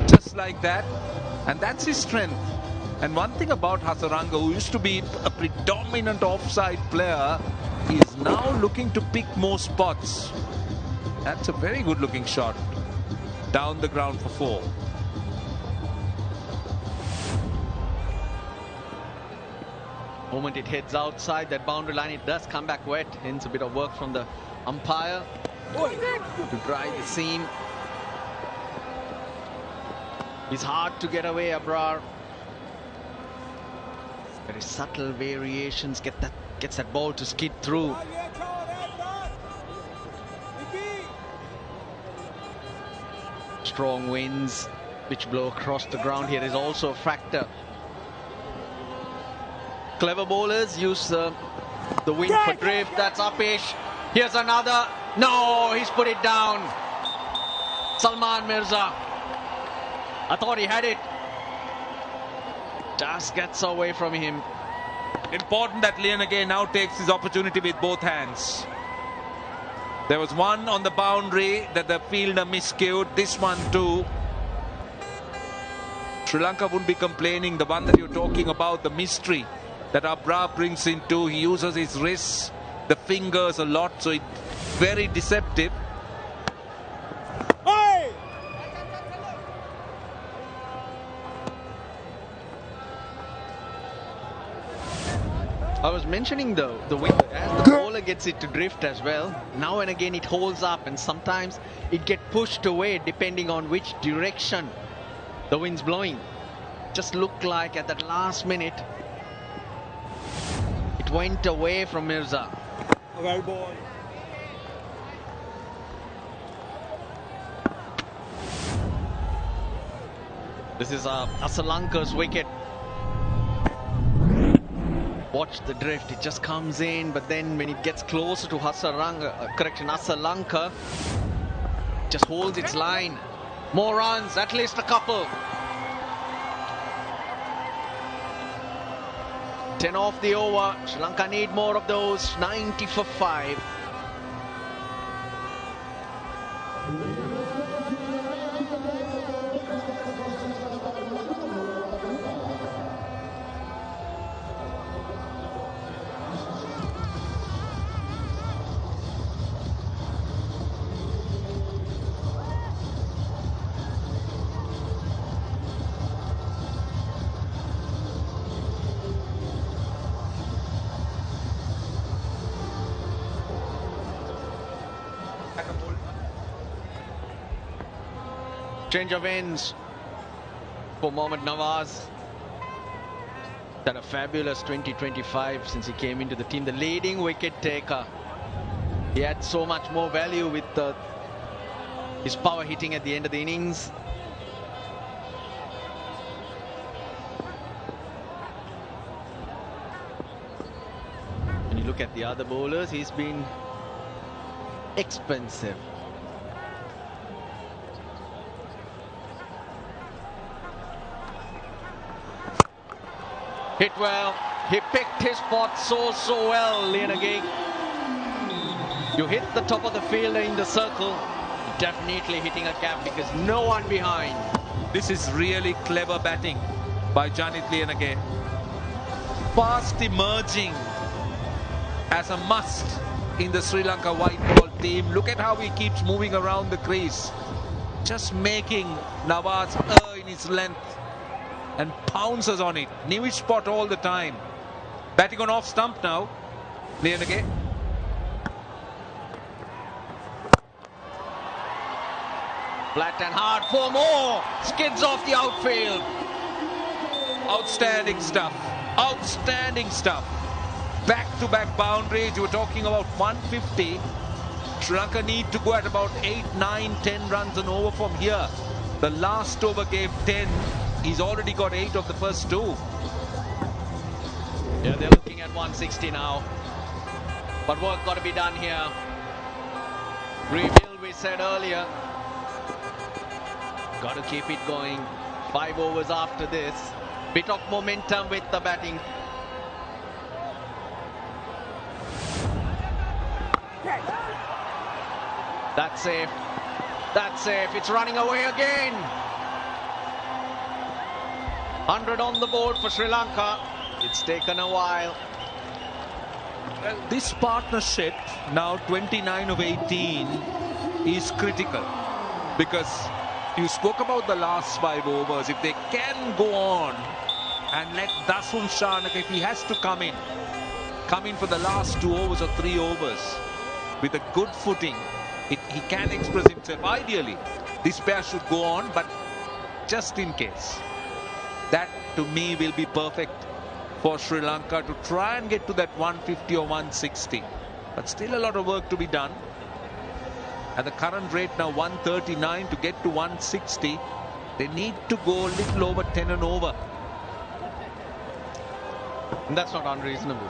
just like that. And that's his strength. And one thing about Hasaranga, who used to be a predominant offside player, he is now looking to pick more spots. That's a very good looking shot. Down the ground for 4. Moment it heads outside that boundary line, it does come back wet. Hence a bit of work from the umpire to dry the seam. It's hard to get away, Abrar. Very subtle variations gets that ball to skid through. Strong winds which blow across the ground here is also a factor. Clever bowlers use the wind for drift. That's upish. Here's another. No, he's put it down. Salman Mirza. I thought he had it. Just gets away from him. Important that Lianage now takes his opportunity with both hands. There was one on the boundary that the fielder miscued. This one too. Sri Lanka wouldn't be complaining. The one that you're talking about, the mystery that Abrar brings into. He uses his wrists, the fingers a lot, so it's very deceptive. Hey! I was mentioning the wind as the bowler gets it to drift as well. Now and again it holds up, and sometimes it gets pushed away depending on which direction the wind's blowing. Just looked like at that last minute it went away from Mirza. Well ball. This is Sri Lanka's wicket. Watch the drift, it just comes in, but then when it gets closer to Sri Lanka, just holds its line. More runs, at least a couple. 10 off the over. Sri Lanka need more of those. 90 for 5. Change of ends for Mohammad Nawaz. Had a fabulous 2025 since he came into the team. The leading wicket taker. He had so much more value with his power hitting at the end of the innings. When you look at the other bowlers, he's been expensive. Hit well. He picked his spot so well, Lanka. You hit the top of the field in the circle, definitely hitting a gap because no one behind. This is really clever batting by Janit Lanka. Fast emerging as a must in the Sri Lanka white ball team. Look at how he keeps moving around the crease, just making Nawaz err in his length and pounces on it. Newish spot all the time. Batting on off stump now. Lanka. Flat and hard for more. Skids off the outfield. Outstanding stuff. Outstanding stuff. Back-to-back boundaries. You were talking about 150. Sri Lanka need to go at about 8, 9, 10 runs and over from here. The last over gave 10. He's already got 8 of the first 2. Yeah, they're looking at 160 now. But work got to be done here. Rebuild, we said earlier. Got to keep it going. 5 overs after this. Bit of momentum with the batting. That's safe. That's safe. It's running away again. 100 on the board for Sri Lanka. It's taken a while. Well, this partnership, now 29 of 18, is critical. Because you spoke about the last 5 overs. If they can go on and let Dasum Shah, if he has to come in for the last 2 overs or 3 overs with a good footing, he can express himself. Ideally, this pair should go on, but just in case. That, to me, will be perfect for Sri Lanka to try and get to that 150 or 160. But still a lot of work to be done. At the current rate now, 139 to get to 160. They need to go a little over 10 and over. And that's not unreasonable.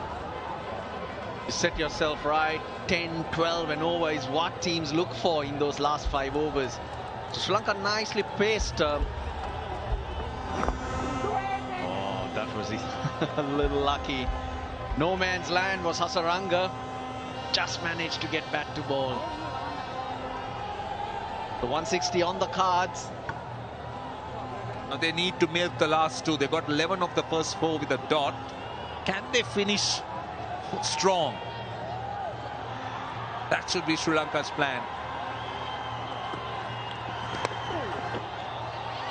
You set yourself right. 10, 12 and over is what teams look for in those last 5 overs. So Sri Lanka nicely paced. That was a little lucky. No man's land was Hasaranga. Just managed to get back to ball. The 160 on the cards. Now they need to milk the last 2. They got 11 of the first 4 with a dot. Can they finish strong? That should be Sri Lanka's plan.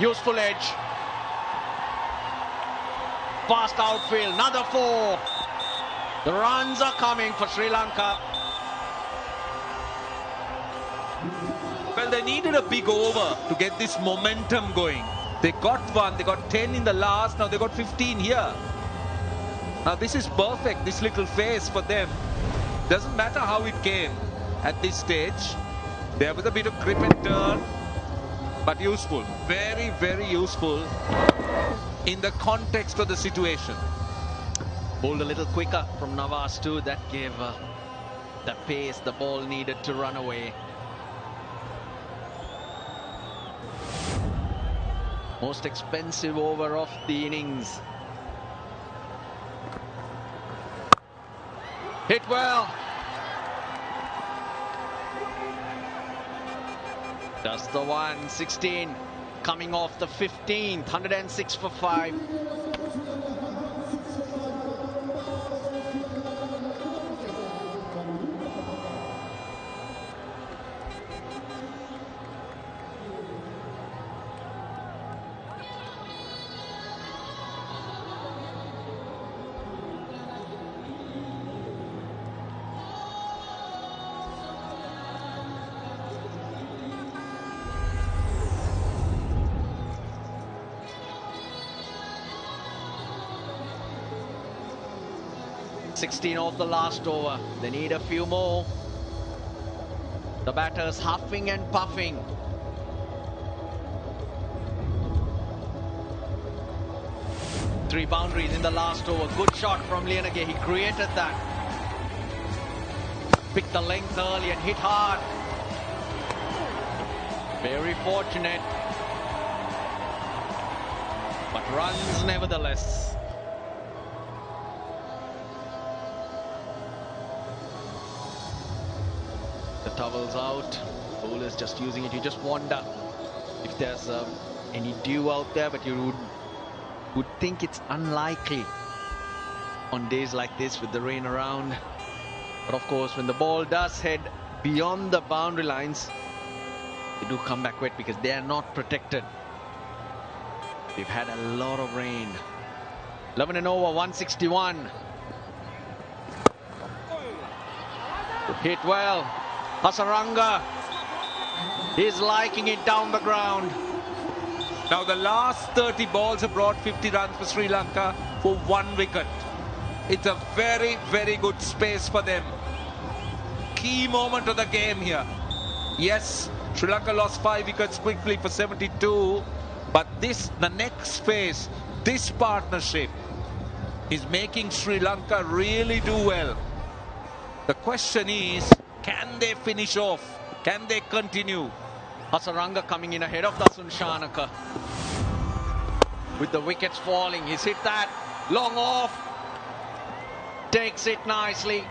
Useful edge. Fast outfield, another 4. The runs are coming for Sri Lanka. Well, they needed a big over to get this momentum going. They got 1, they got 10 in the last, now they got 15 here. Now this is perfect, this little phase for them. Doesn't matter how it came at this stage. There was a bit of grip and turn, but useful. Very, very useful in the context of the situation. Bowled a little quicker from Nawaz too. That gave the pace the ball needed to run away. Most expensive over of the innings. Hit well. That's the 116 coming off the 15th. 106 for 5. Off the last over. They need a few more. The batters huffing and puffing. Three boundaries in the last over. Good shot from Lienage. He created that. Picked the length early and hit hard. Very fortunate. But runs nevertheless. The towel's out. Bowler's just using it. You just wonder if there's any dew out there, but you would think it's unlikely on days like this with the rain around. But of course, when the ball does head beyond the boundary lines, they do come back wet because they are not protected. They've had a lot of rain. 11 and over, 161. Hit well. Hasaranga is liking it down the ground. Now the last 30 balls have brought 50 runs for Sri Lanka for 1 wicket. It's a very, very good space for them. Key moment of the game here. Yes, Sri Lanka lost 5 wickets quickly for 72, but the next phase, this partnership is making Sri Lanka really do well. The question is, can they finish off? Can they continue? Hasaranga coming in ahead of Dasun Shanaka. With the wickets falling, he's hit that. Long off. Takes it nicely.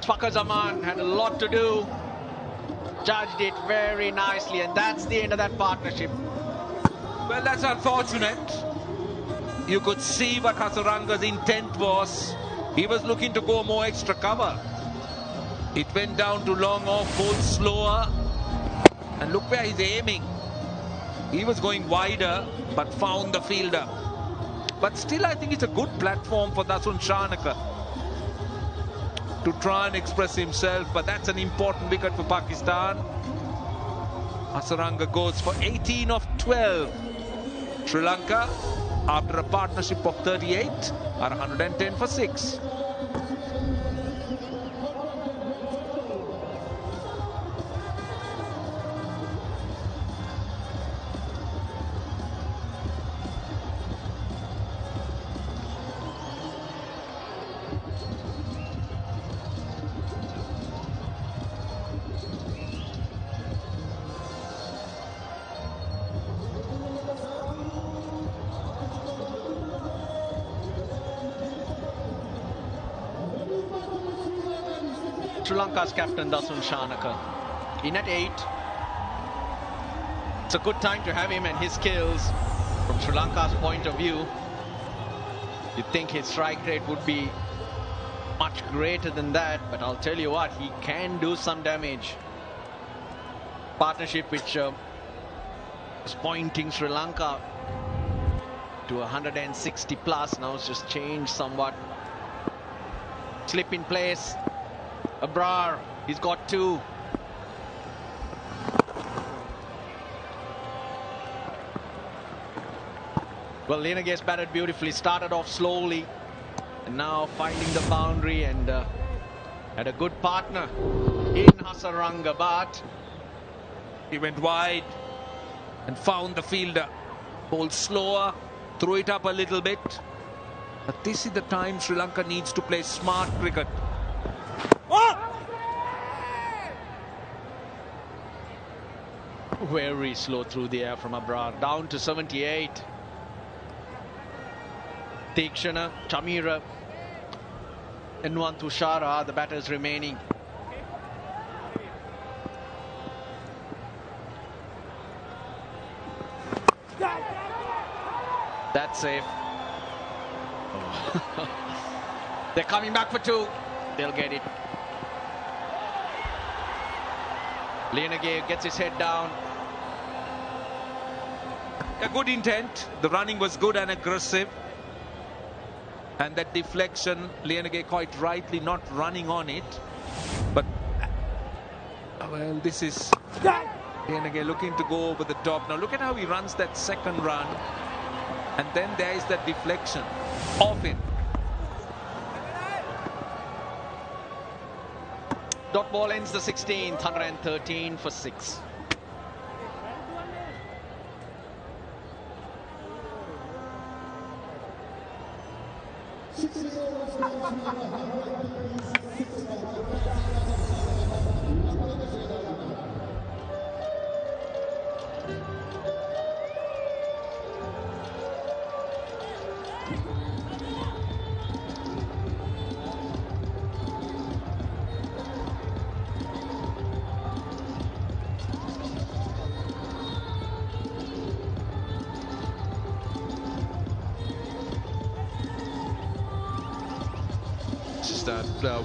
Fakhar Zaman had a lot to do. Judged it very nicely, and that's the end of that partnership. Well, that's unfortunate. You could see what Hasaranga's intent was. He was looking to go more extra cover. It went down to long off, ball slower. And look where he's aiming. He was going wider, but found the fielder. But still, I think it's a good platform for Dasun Shanaka to try and express himself. But that's an important wicket for Pakistan. Hasaranga goes for 18 of 12. Sri Lanka, after a partnership of 38, are 110 for 6. Sri Lanka's captain Dasun Shanaka in at 8. It's a good time to have him and his skills from Sri Lanka's point of view. You'd think his strike rate would be much greater than that, but I'll tell you what, he can do some damage. Partnership which was pointing Sri Lanka to 160 plus, now it's just changed somewhat. Slip in place. Abrar, he's got 2. Well, Lienage batted beautifully, started off slowly, and now finding the boundary, and had a good partner in Hasaranga, but he went wide and found the fielder. Ball slower, threw it up a little bit. But this is the time Sri Lanka needs to play smart cricket. Very slow through the air from Abrar, down to 78. Tikshana, Chamira N1 to Mishara, the batters remaining. That's safe. Oh. They're coming back for 2. They'll get it. Agha gets his head down. A good intent. The running was good and aggressive. And that deflection, Agha quite rightly not running on it. But, well, this is Agha looking to go over the top. Now look at how he runs that second run. And then there is that deflection off it. Dot ball ends the 16th, 113 for 6.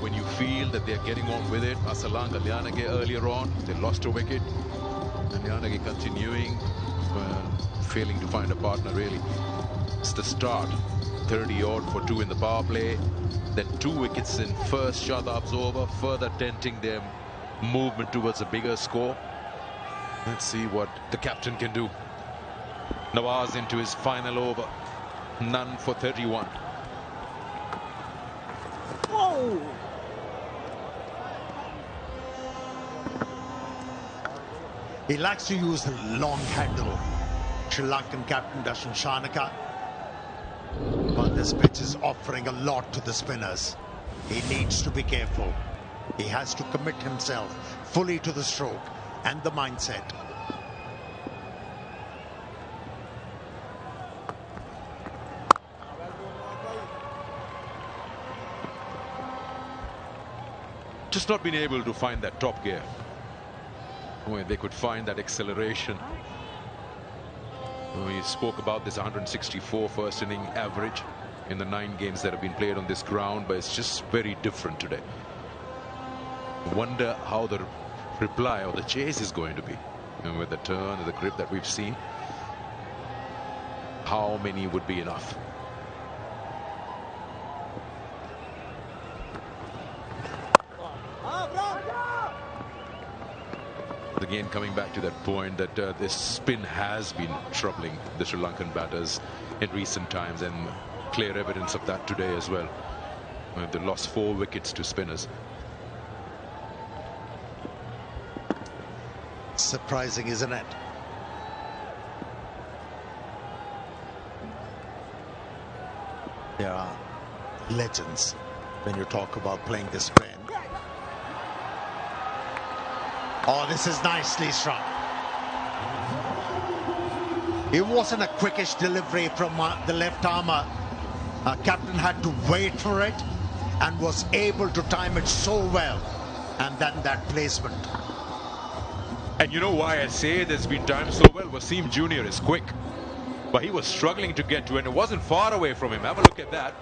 When you feel that they're getting on with it, Lanka, Agha earlier on, they lost a wicket. And Agha continuing, failing to find a partner really. It's the start, 30-odd for 2 in the power play. Then 2 wickets in first Shadab's over, further denting their movement towards a bigger score. Let's see what the captain can do. Nawaz into his final over, none for 31. He likes to use the long handle. Sri Lankan captain Dashan Shanaka. But this pitch is offering a lot to the spinners. He needs to be careful. He has to commit himself fully to the stroke and the mindset. Just not been able to find that top gear where they could find that acceleration. We spoke about this 164 first inning average in the 9 games that have been played on this ground, but it's just very different today. Wonder how the reply or the chase is going to be, and with the turn and the grip that we've seen, how many would be enough? Again, coming back to that point that this spin has been troubling the Sri Lankan batters in recent times, and clear evidence of that today as well. They lost 4 wickets to spinners. Surprising, isn't it? There are legends when you talk about playing the spin. Oh, this is nicely struck. It wasn't a quickish delivery from the left armour. Captain had to wait for it and was able to time it so well. And then that placement. And you know why I say it's been timed so well? Wasim Jr. is quick, but he was struggling to get to it. And it wasn't far away from him. Have a look at that.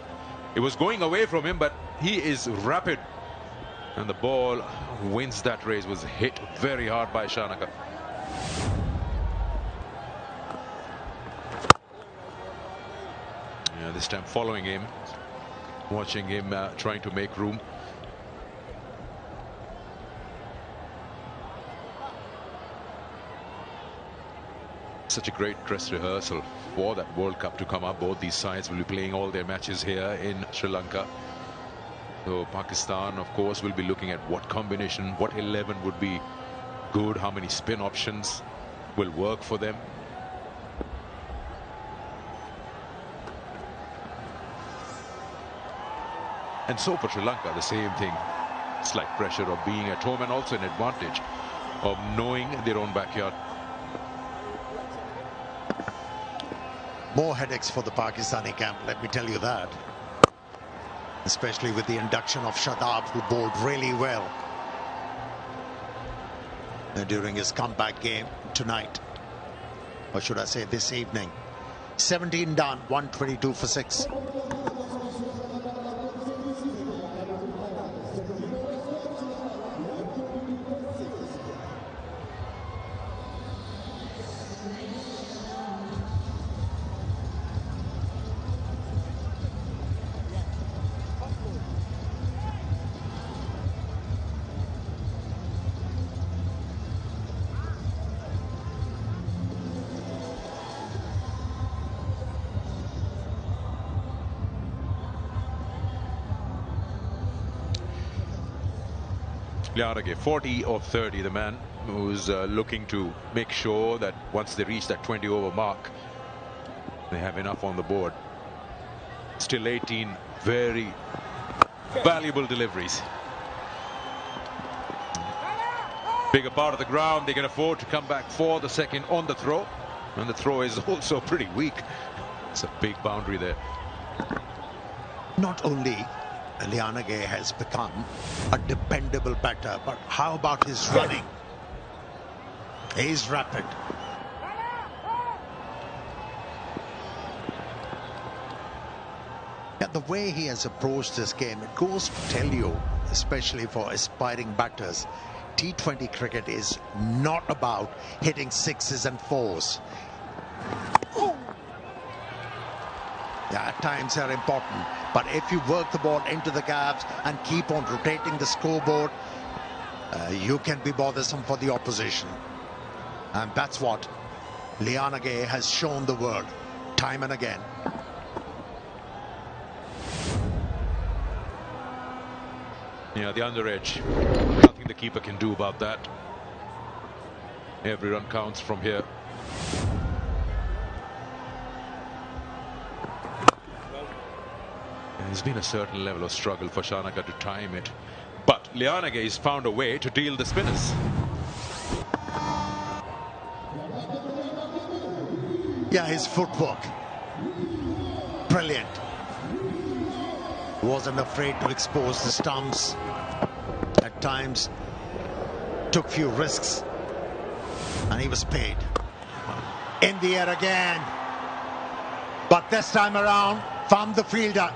It was going away from him, but he is rapid. And the ball wins that race, was hit very hard by Shanaka. Yeah, this time following him, watching him trying to make room. Such a great dress rehearsal for that World Cup to come up. Both these sides will be playing all their matches here in Sri Lanka. So Pakistan, of course, will be looking at what combination, what 11 would be good, how many spin options will work for them. And so for Sri Lanka, the same thing. Slight pressure of being at home, and also an advantage of knowing their own backyard. More headaches for the Pakistani camp, let me tell you that. especially with the induction of Shadab, who bowled really well during his comeback game tonight, or should I say this evening. 17 done, 122 for 6. Lianage, 40 of 30, the man who's looking to make sure that once they reach that 20 over mark, they have enough on the board. Still 18 very valuable deliveries. Bigger part of the ground, they can afford to come back for the second on the throw, and the throw is also pretty weak. It's a big boundary there. Not only Lianage has become a dependable batter, but how about his running? He's rapid. Yeah, the way he has approached this game, it goes to tell you, especially for aspiring batters, T20 cricket is not about hitting 6s and 4s. Yeah, at times they're important, but if you work the ball into the gaps and keep on rotating the scoreboard, you can be bothersome for the opposition. And that's what Lianage has shown the world time and again. Yeah, the under edge. Nothing the keeper can do about that. Every run counts from here. There's been a certain level of struggle for Shanaka to time it, but Lianage has found a way to deal the spinners. Yeah, his footwork, brilliant. Wasn't afraid to expose the stumps. At times took few risks, and he was paid. In the air again, but this time around found the fielder.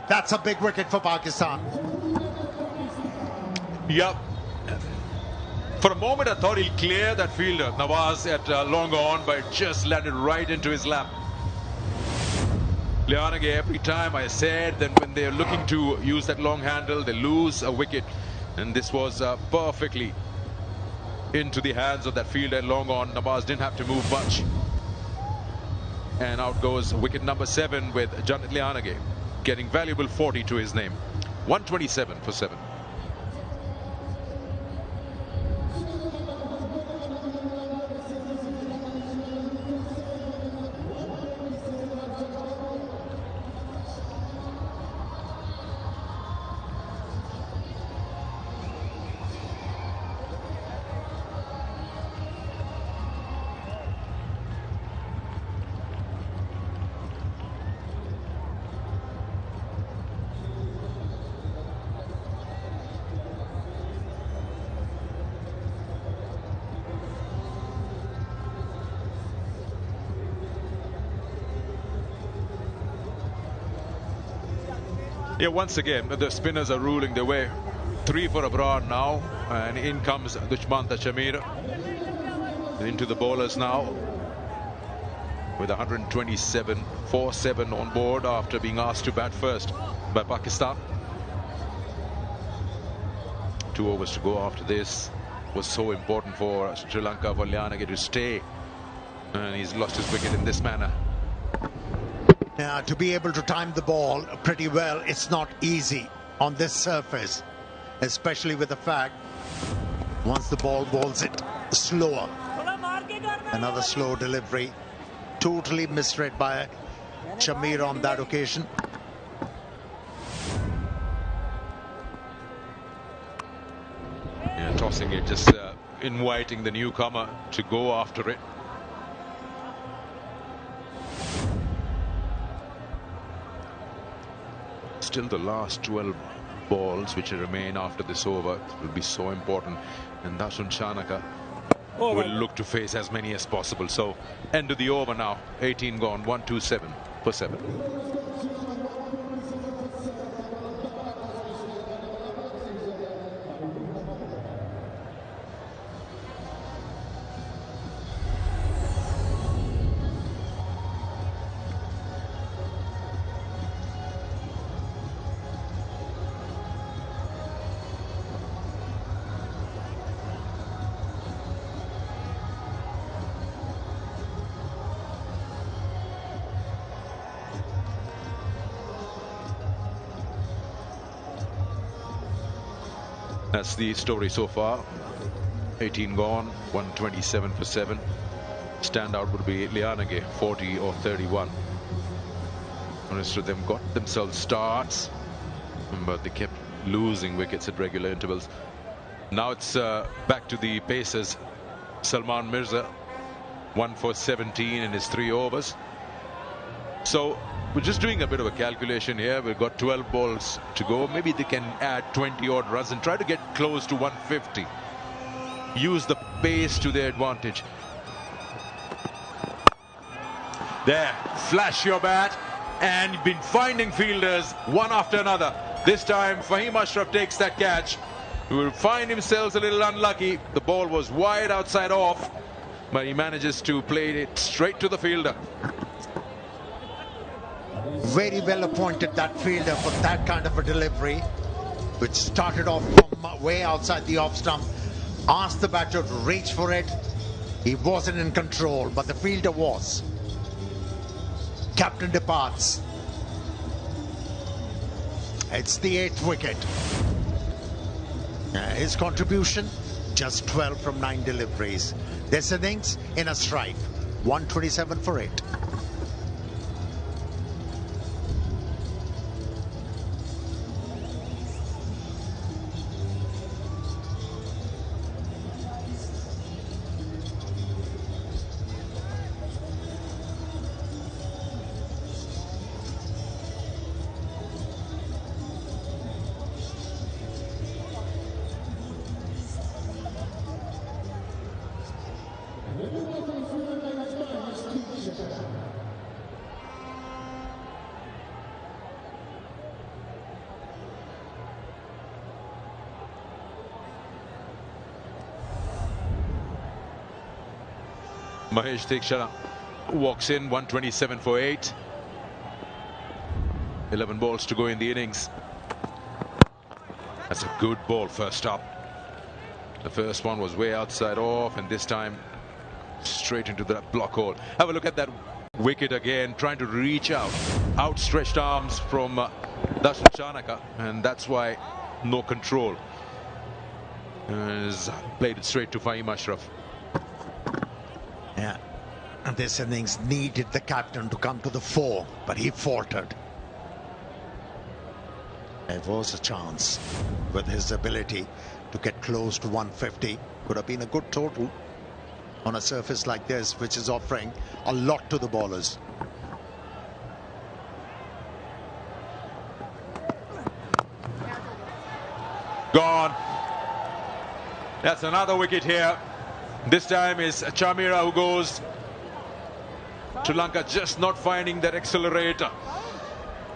That's a big wicket for Pakistan. Yep. For a moment I thought he'll clear that fielder, Nawaz, at long on, but it just landed right into his lap. Lianage, every time I said that when they're looking to use that long handle, they lose a wicket. And this was perfectly into the hands of that fielder at long on. Nawaz didn't have to move much. And out goes wicket number 7 with Janit Lianage, getting valuable 40 to his name. 127 for 7. Yeah, once again, the spinners are ruling the way. 3 for Abrar now, and in comes Dushman Shamir. Into the bowlers now, with 127 4-7 on board after being asked to bat first by Pakistan. 2 overs to go after this. Was so important for Sri Lanka, for Lianage to stay, and he's lost his wicket in this manner. To be able to time the ball pretty well, it's not easy on this surface, especially with the fact once the ball bowls it slower. Another slow delivery, totally misread by Shamir on that occasion. Yeah, tossing it, just inviting the newcomer to go after it. still the last 12 balls which remain after this over will be so important, and Dasun Chanaka will look to face as many as possible. So end of the over now, 18 gone, 127 for 7. That's the story so far. 18 gone, 127 for 7. Standout would be Lianage, 40 or 31. The rest of them got themselves starts, but they kept losing wickets at regular intervals. Now it's back to the Pacers. Salman Mirza, 1 for 17 in his 3 overs. So we're just doing a bit of a calculation here. We've got 12 balls to go. Maybe they can add 20 odd runs and try to get close to 150. Use the pace to their advantage. There, flash your bat, and been finding fielders one after another. This time Faheem Ashraf takes that catch. He will find himself a little unlucky. The ball was wide outside off, but he manages to play it straight to the fielder. Very well appointed, that fielder, for that kind of a delivery, which started off from way outside the off stump. Asked the batter to reach for it. He wasn't in control, but the fielder was. Captain departs. It's the 8th wicket. His contribution, just 12 from 9 deliveries. This innings in a strike, 127 for 8. Mahesh Dikshana walks in, 127 for 8. 11 balls to go in the innings. That's a good ball first up. The first one was way outside off, and this time straight into that block hole. Have a look at that wicket again, trying to reach out. Outstretched arms from Dasun Chanaka, and that's why no control. Has played it straight to Faheem Ashraf. Yeah, and this innings needed the captain to come to the fore, but he faltered. There was a chance with his ability to get close to 150. Could have been a good total on a surface like this, which is offering a lot to the bowlers. Gone. That's another wicket here. This time is Chamira who goes. Sri Lanka just not finding that accelerator.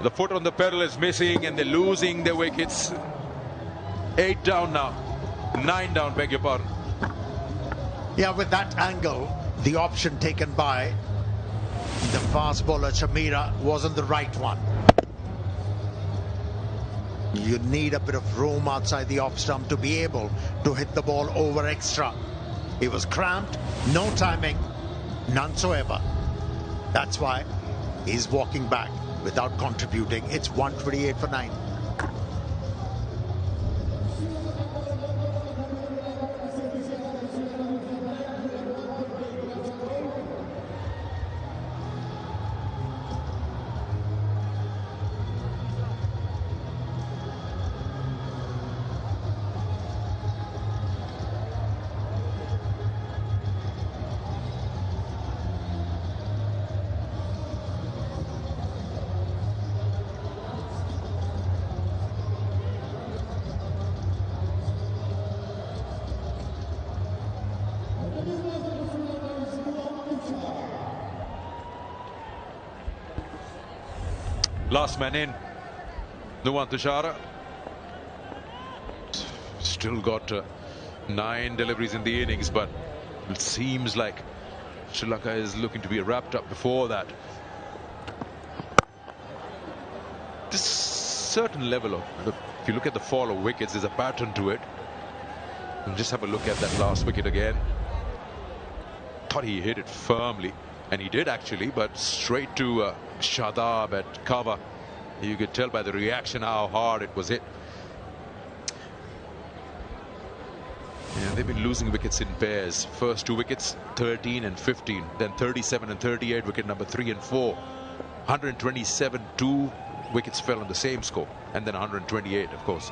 The foot on the pedal is missing, and they're losing their wickets. 8 down now. 9 down, beg your pardon. Yeah, with that angle, the option taken by the fast bowler Chamira wasn't the right one. You need a bit of room outside the off stump to be able to hit the ball over extra. He was cramped, no timing, none so ever. That's why he's walking back without contributing. It's 128 for 9. Last man in. Mishara. Still got 9 deliveries in the innings, but it seems like Sri Lanka is looking to be wrapped up before that. This certain level of, if you look at the fall of wickets, there's a pattern to it. And just have a look at that last wicket again. Thought he hit it firmly, and he did actually, but straight to Shadab at cover. You could tell by the reaction how hard it was hit. Yeah, they've been losing wickets in pairs. First 2 wickets, 13 and 15. Then 37 and 38, wicket number 3 and 4. 127, 2 wickets fell on the same score. And then 128, of course.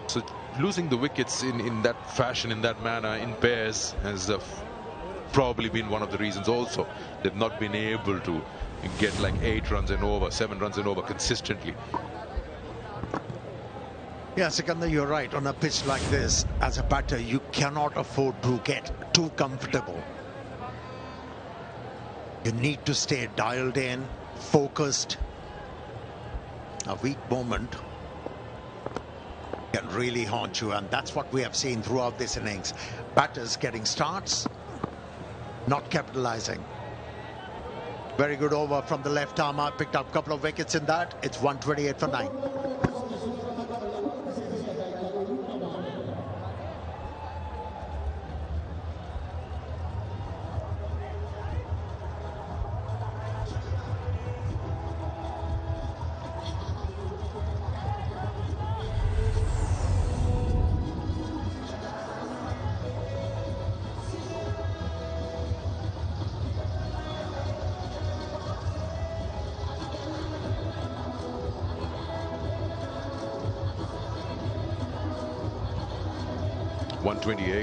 So losing the wickets in that fashion, in that manner, in pairs, has probably been one of the reasons also. They've not been able to get like 8 runs and over, 7 runs and over consistently. Yeah, Sikandar, you're right. On a pitch like this, as a batter, you cannot afford to get too comfortable. You need to stay dialed in, focused. A weak moment can really haunt you, and that's what we have seen throughout this innings. Batters getting starts, not capitalizing. Very good over from the left armer, picked up a couple of wickets in that. It's 128 for 9.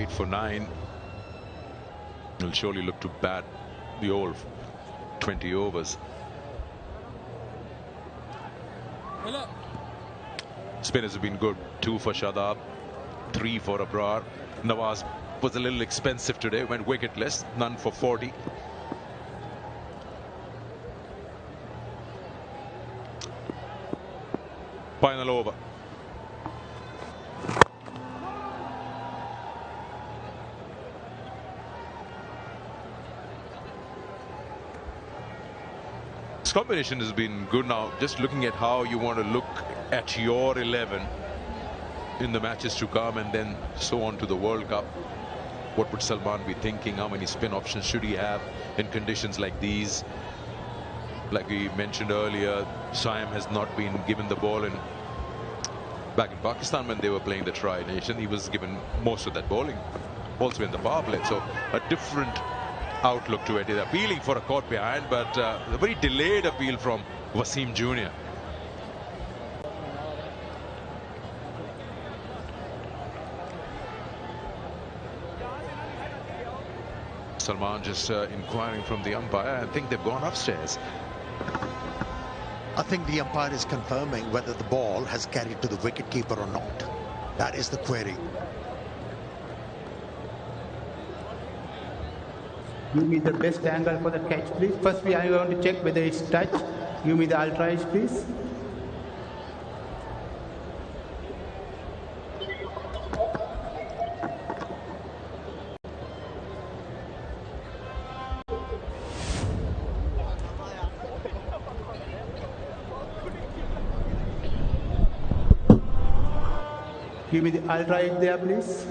For 9. He'll surely look to bat the old 20 overs. Spinners have been good. 2 for Shadab, 3 for Abrar. Nawaz was a little expensive today, went wicketless, none for 40. Final over. Combination has been good. Now just looking at how you want to look at your 11 in the matches to come, and then so on to the World Cup. What would Salman be thinking? How many spin options should he have in conditions like these? Like we mentioned earlier, Saim has not been given the ball, and back in Pakistan when they were playing the Tri-Nation, he was given most of that bowling, also in the power play. So a different outlook to it. Is appealing for a caught behind, but a very delayed appeal from Wasim Jr. Salman just inquiring from the umpire. I think they've gone upstairs. I think the umpire is confirming whether the ball has carried to the wicketkeeper or not. That is the query. Give me the best angle for the catch, please. First, I want to check whether it's touch. Give me the ultra edge, please. Give me the ultra edge there, please.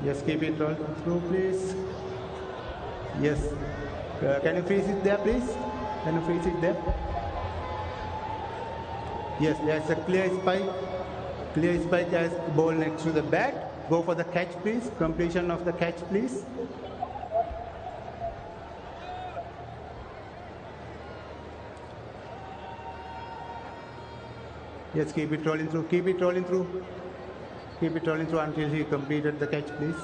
Yes, keep it roll through, please. Yes. Can you freeze it there, please? Can you freeze it there? Yes, there's a clear spike. Clear spike has the ball next to the bat. Go for the catch, please. Completion of the catch, please. Yes, keep it rolling through. Keep it rolling through. Keep it rolling through until he completed the catch, please.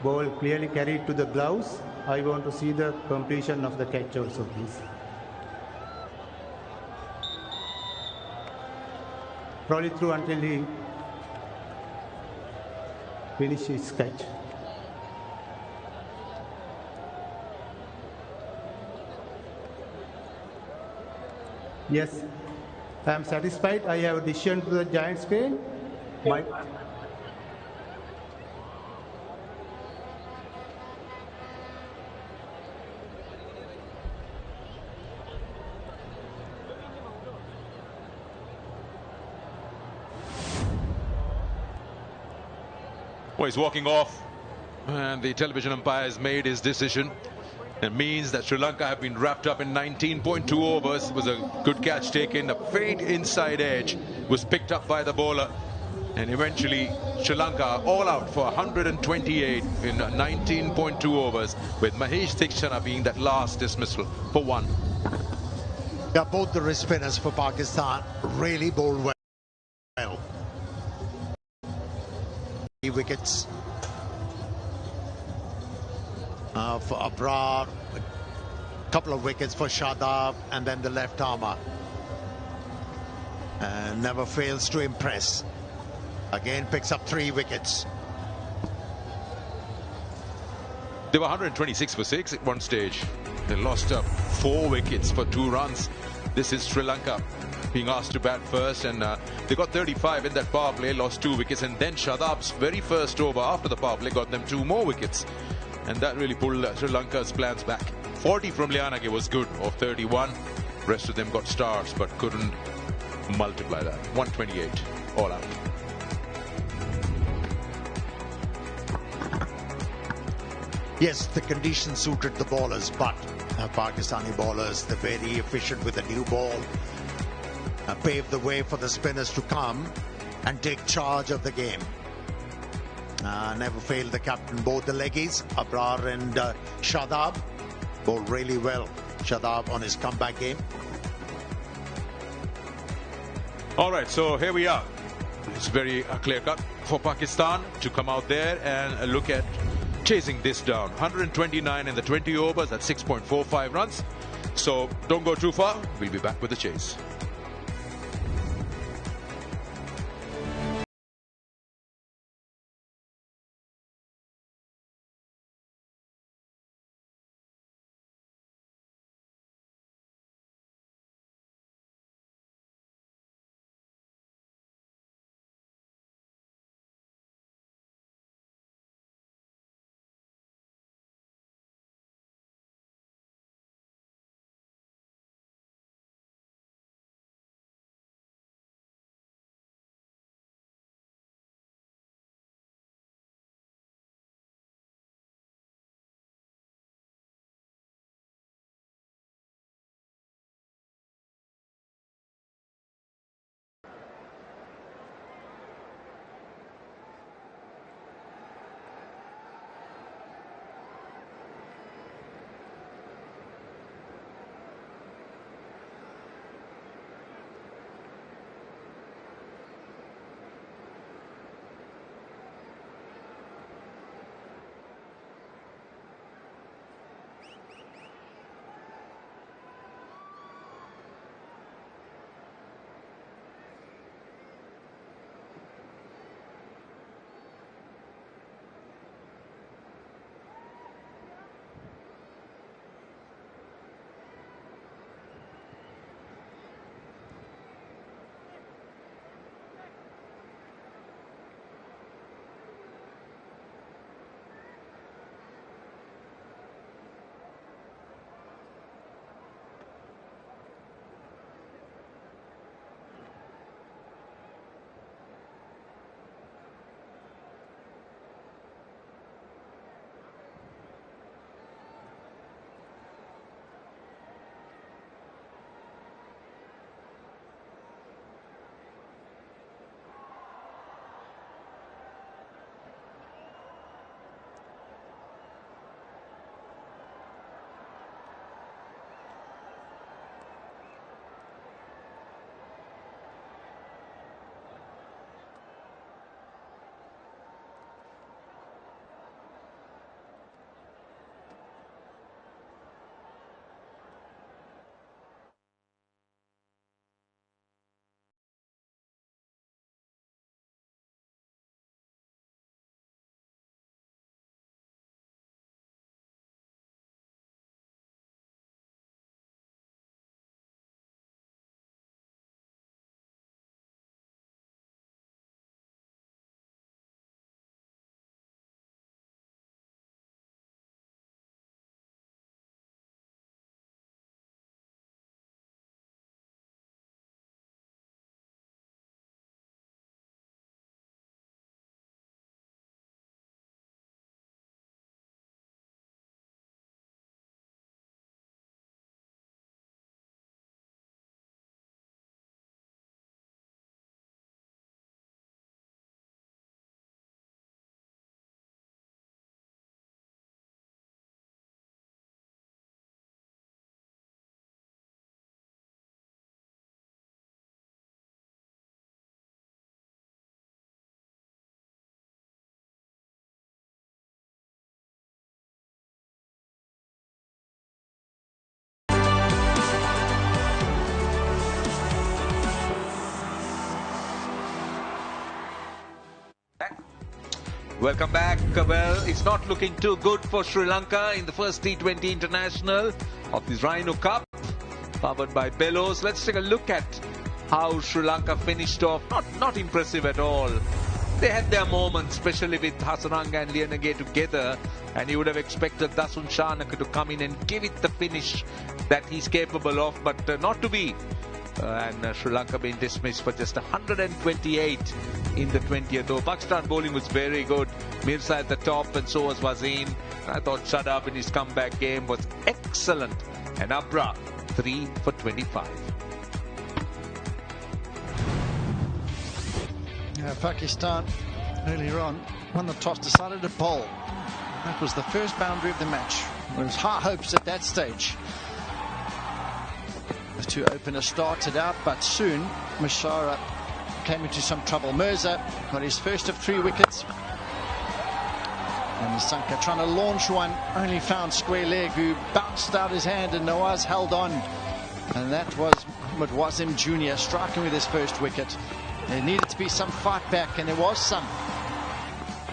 Ball clearly carried to the gloves. I want to see the completion of the catch also, please. Roll it through until he finish his catch. Yes, I am satisfied. I have decision to the giant screen. My Well, he's walking off, and the television umpire has made his decision. It means that Sri Lanka have been wrapped up in 19.2 overs. It was a good catch taken. A faint inside edge was picked up by the bowler. And eventually, Sri Lanka all out for 128 in 19.2 overs, with Mahesh Theekshana being that last dismissal for one. Yeah, both the wrist spinners for Pakistan really bowled well. 3 wickets for Abrar, a couple of wickets for Shadab, and then the left armour. Never fails to impress. Again picks up 3 wickets. They were 126 for 6 at one stage. They lost 4 wickets for 2 runs. This is Sri Lanka being asked to bat first, and they got 35 in that power play, lost 2 wickets, and then Shadab's very first over after the power play got them 2 more wickets, and that really pulled Sri Lanka's plans back. 40 from Lianage was good, of 31. Rest of them got stars but couldn't multiply that. 128 all out. Yes, the conditions suited the bowlers, but Pakistani bowlers, they're very efficient with the new ball. Pave the way for the spinners to come and take charge of the game. Never failed the captain, both the leggies, Abrar and Shadab, bowled really well. Shadab on his comeback game. All right, so here we are. It's very clear cut for Pakistan to come out there and look at chasing this down. 129 in the 20 overs at 6.45 runs. So don't go too far. We'll be back with the chase. Welcome back. Well, it's not looking too good for Sri Lanka in the first T20 international of this Rhino Cup, powered by Bellows. Let's take a look at how Sri Lanka finished off. Not impressive at all. They had their moments, especially with Hasaranga and Lianage together, and you would have expected Dasun Shanaka to come in and give it the finish that he's capable of, but not to be. And Sri Lanka being dismissed for just 128 in the 20th over. Pakistan bowling was very good. Mirza at the top, and so was Wasim. I thought Shadab in his comeback game was excellent. And Abrar, 3 for 25. Yeah, Pakistan earlier on won the toss, decided to bowl. That was the first boundary of the match. There was high hopes at that stage. The two openers started out, but soon Mishara came into some trouble. Mirza got his first of 3 wickets. And Nissanka trying to launch one, only found square leg, who bounced out his hand, and Nawaz held on. And that was Mohammad Wasim Jr. striking with his first wicket. There needed to be some fight back, and there was some.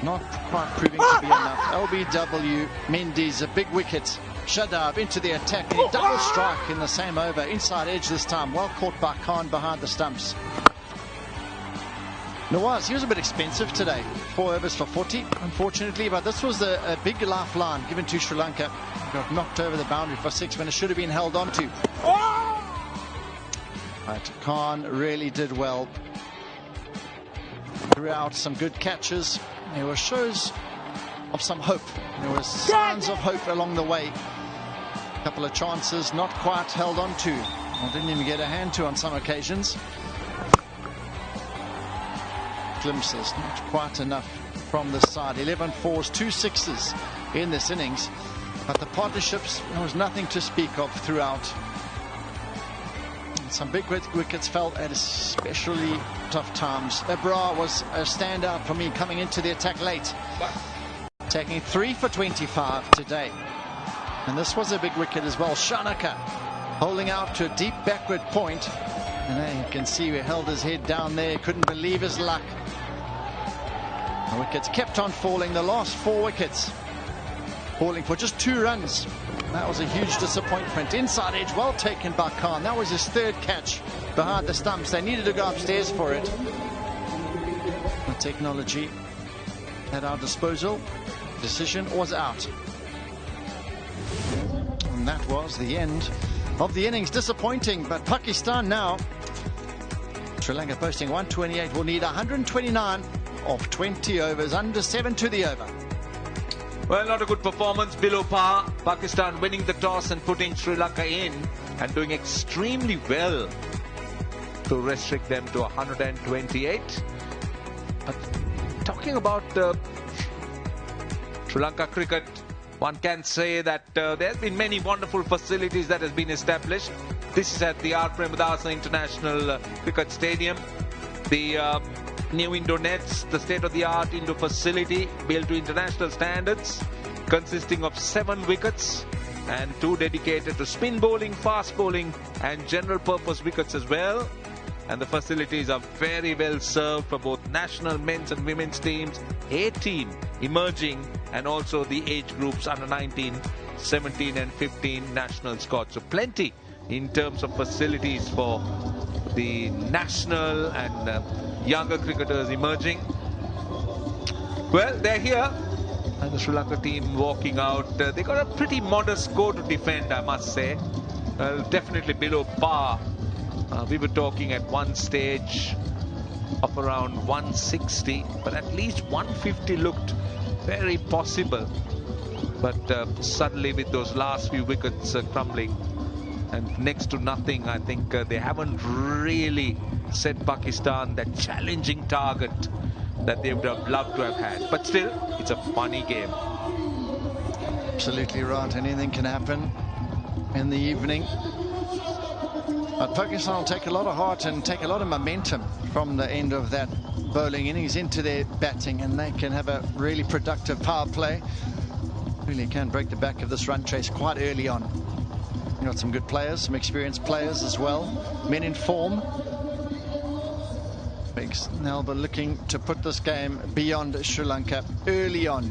Not quite proving to be enough. LBW, Mendis, a big wicket. Shadab into the attack, and he double strike in the same over. Inside edge this time, well caught by Khan behind the stumps. Nawaz, he was a bit expensive today. 4 overs for 40, unfortunately, but this was a big lifeline given to Sri Lanka. Got knocked over the boundary for 6 when it should have been held on to. But Khan really did well. Threw out some good catches. There were shows of some hope. There were signs of hope along the way. A couple of chances not quite held on to, or didn't even get a hand to on some occasions. Glimpses, not quite enough from this side. 11 fours, 2 sixes in this innings, but the partnerships, there was nothing to speak of throughout. Some big wickets fell at especially tough times. Abrar was a standout for me coming into the attack late, taking 3 for 25 today. And this was a big wicket as well. Shanaka holding out to a deep backward point, and there you can see he held his head down there, couldn't believe his luck. The wickets kept on falling. The last 4 wickets falling for just 2 runs. That was a huge disappointment. Inside edge, well taken by Khan. That was his 3rd catch behind the stumps. They needed to go upstairs for it. The technology at our disposal. Decision was out. And that was the end of the innings. Disappointing, but Pakistan now, Sri Lanka posting 128, will need 129 of 20 overs, under 7 to the over. Well, not a good performance, below par. Pakistan winning the toss and putting Sri Lanka in, and doing extremely well to restrict them to 128. But talking about Sri Lanka cricket, one can say that there have been many wonderful facilities that has been established. This is at the R. Premadasa International Cricket Stadium. The new indoor nets, the state-of-the-art indoor facility built to international standards, consisting of 7 wickets and 2 dedicated to spin bowling, fast bowling and general purpose wickets as well. And the facilities are very well served for both national men's and women's teams, A team, emerging, and also the age groups under 19, 17 and 15 national squads. So plenty in terms of facilities for the national and younger cricketers emerging. Well, they're here, and the Sri Lanka team walking out. They got a pretty modest score to defend, I must say. Definitely below par. We were talking at one stage of around 160, but at least 150 looked very possible. But suddenly, with those last few wickets crumbling and next to nothing, I think they haven't really set Pakistan that challenging target that they would have loved to have had. But still, it's a funny game. Absolutely right. Anything can happen in the evening. But Pakistan will take a lot of heart and take a lot of momentum from the end of that bowling innings into their batting, and they can have a really productive power play. Really can break the back of this run chase quite early on. You've got some good players, some experienced players as well, men in form. Nelba looking to put this game beyond Sri Lanka early on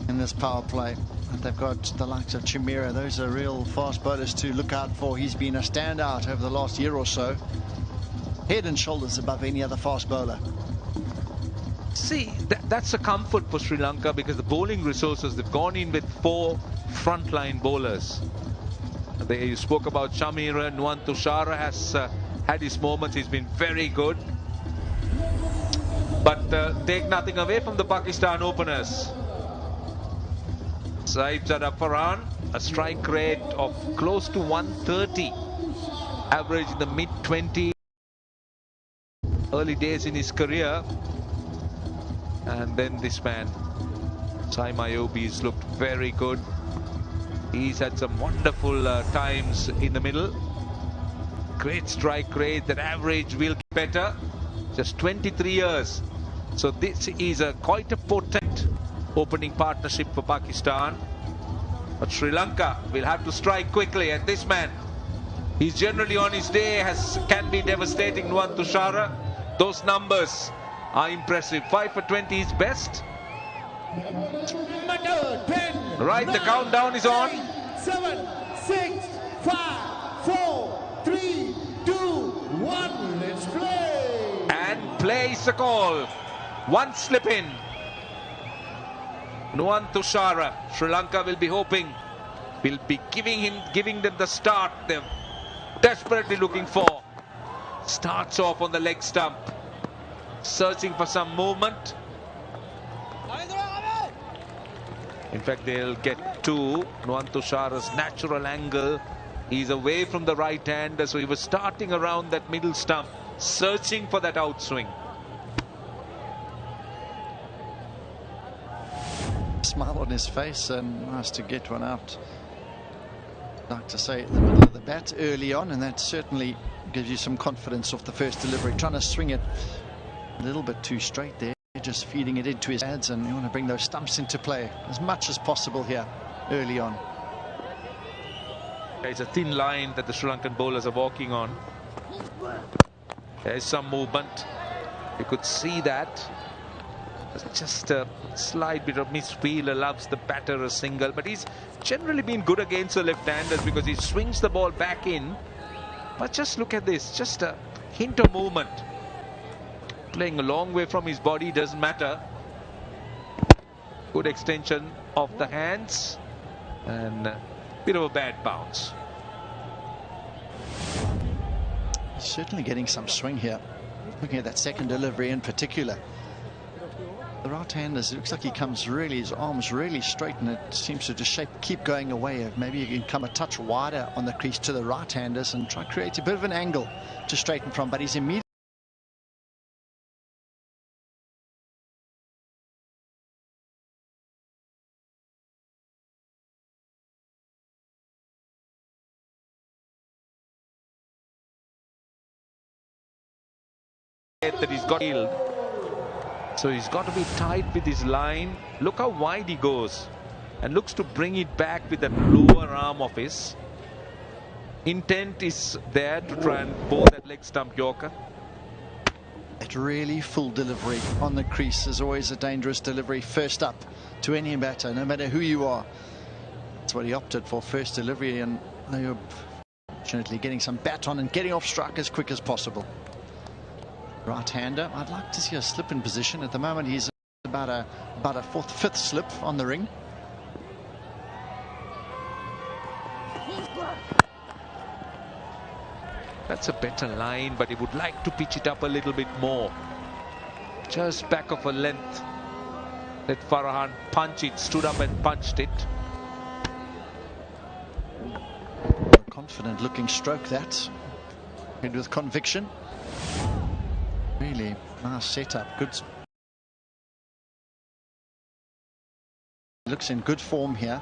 in this power play. They've got the likes of Chimera. Those are real fast bowlers to look out for. He's been a standout over the last year or so. Head and shoulders above any other fast bowler. See, that's a comfort for Sri Lanka because the bowling resources, they've gone in with 4 frontline bowlers. You spoke about Shamira. Tushara has had his moments. He's been very good. But take nothing away from the Pakistan openers. Sahibzada Farhan, a strike rate of close to 130, average in the mid-20s, early days in his career. And then this man, Saim Ayub, he's looked very good. He's had some wonderful times in the middle. Great strike rate, that average will get better. Just 23 years. So this is quite a potent opening partnership for Pakistan. But Sri Lanka will have to strike quickly. And this man, he's generally on his day, can be devastating. Tushara, those numbers are impressive. 5 for 20 is best. Right, the countdown is on. 7, 6, 5, 4, 3, 2, 1. Let's play. And play is the call. One slip in. Tushara. Sri Lanka will be hoping, will be giving them the start they're desperately looking for. Starts off on the leg stump, searching for some movement. In fact, they'll get to Tushara's natural angle. He's away from the right hand, so he was starting around that middle stump, searching for that outswing. Smile on his face, and nice to get one out. I'd like to say in the middle of the bat early on, and that certainly gives you some confidence off the first delivery. Trying to swing it a little bit too straight there, just feeding it into his pads, and you want to bring those stumps into play as much as possible here early on. It's a thin line that the Sri Lankan bowlers are walking on. There's some movement. You could see that. Just a slight bit of misfeel allows the batter a single, but he's generally been good against the left-handers because he swings the ball back in. But just look at this, just a hint of movement. Playing a long way from his body, doesn't matter. Good extension of the hands and a bit of a bad bounce. Certainly getting some swing here. Looking at that second delivery in particular. The right-handers, it looks like he comes really, his arms really straight, and it seems to just keep going away. Maybe you can come a touch wider on the crease to the right-handers and try to create a bit of an angle to straighten from, but he's immediately that he's got healed. So he's got to be tight with his line. Look how wide he goes, and looks to bring it back with that lower arm of his. Intent is there to try and bowl that leg stump Yorker. That really full delivery on the crease is always a dangerous delivery first up to any batter, no matter who you are. That's what he opted for, first delivery, and Ayub fortunately getting some bat on and getting off strike as quick as possible. Right-hander, I'd like to see a slip in position. At the moment he's about a fifth slip on the ring. That's a better line, but he would like to pitch it up a little bit more. Just back of a length. Let Farhan punch it, stood up and punched it. Confident looking stroke that. Hit with conviction. Really nice setup. Good. Looks in good form here.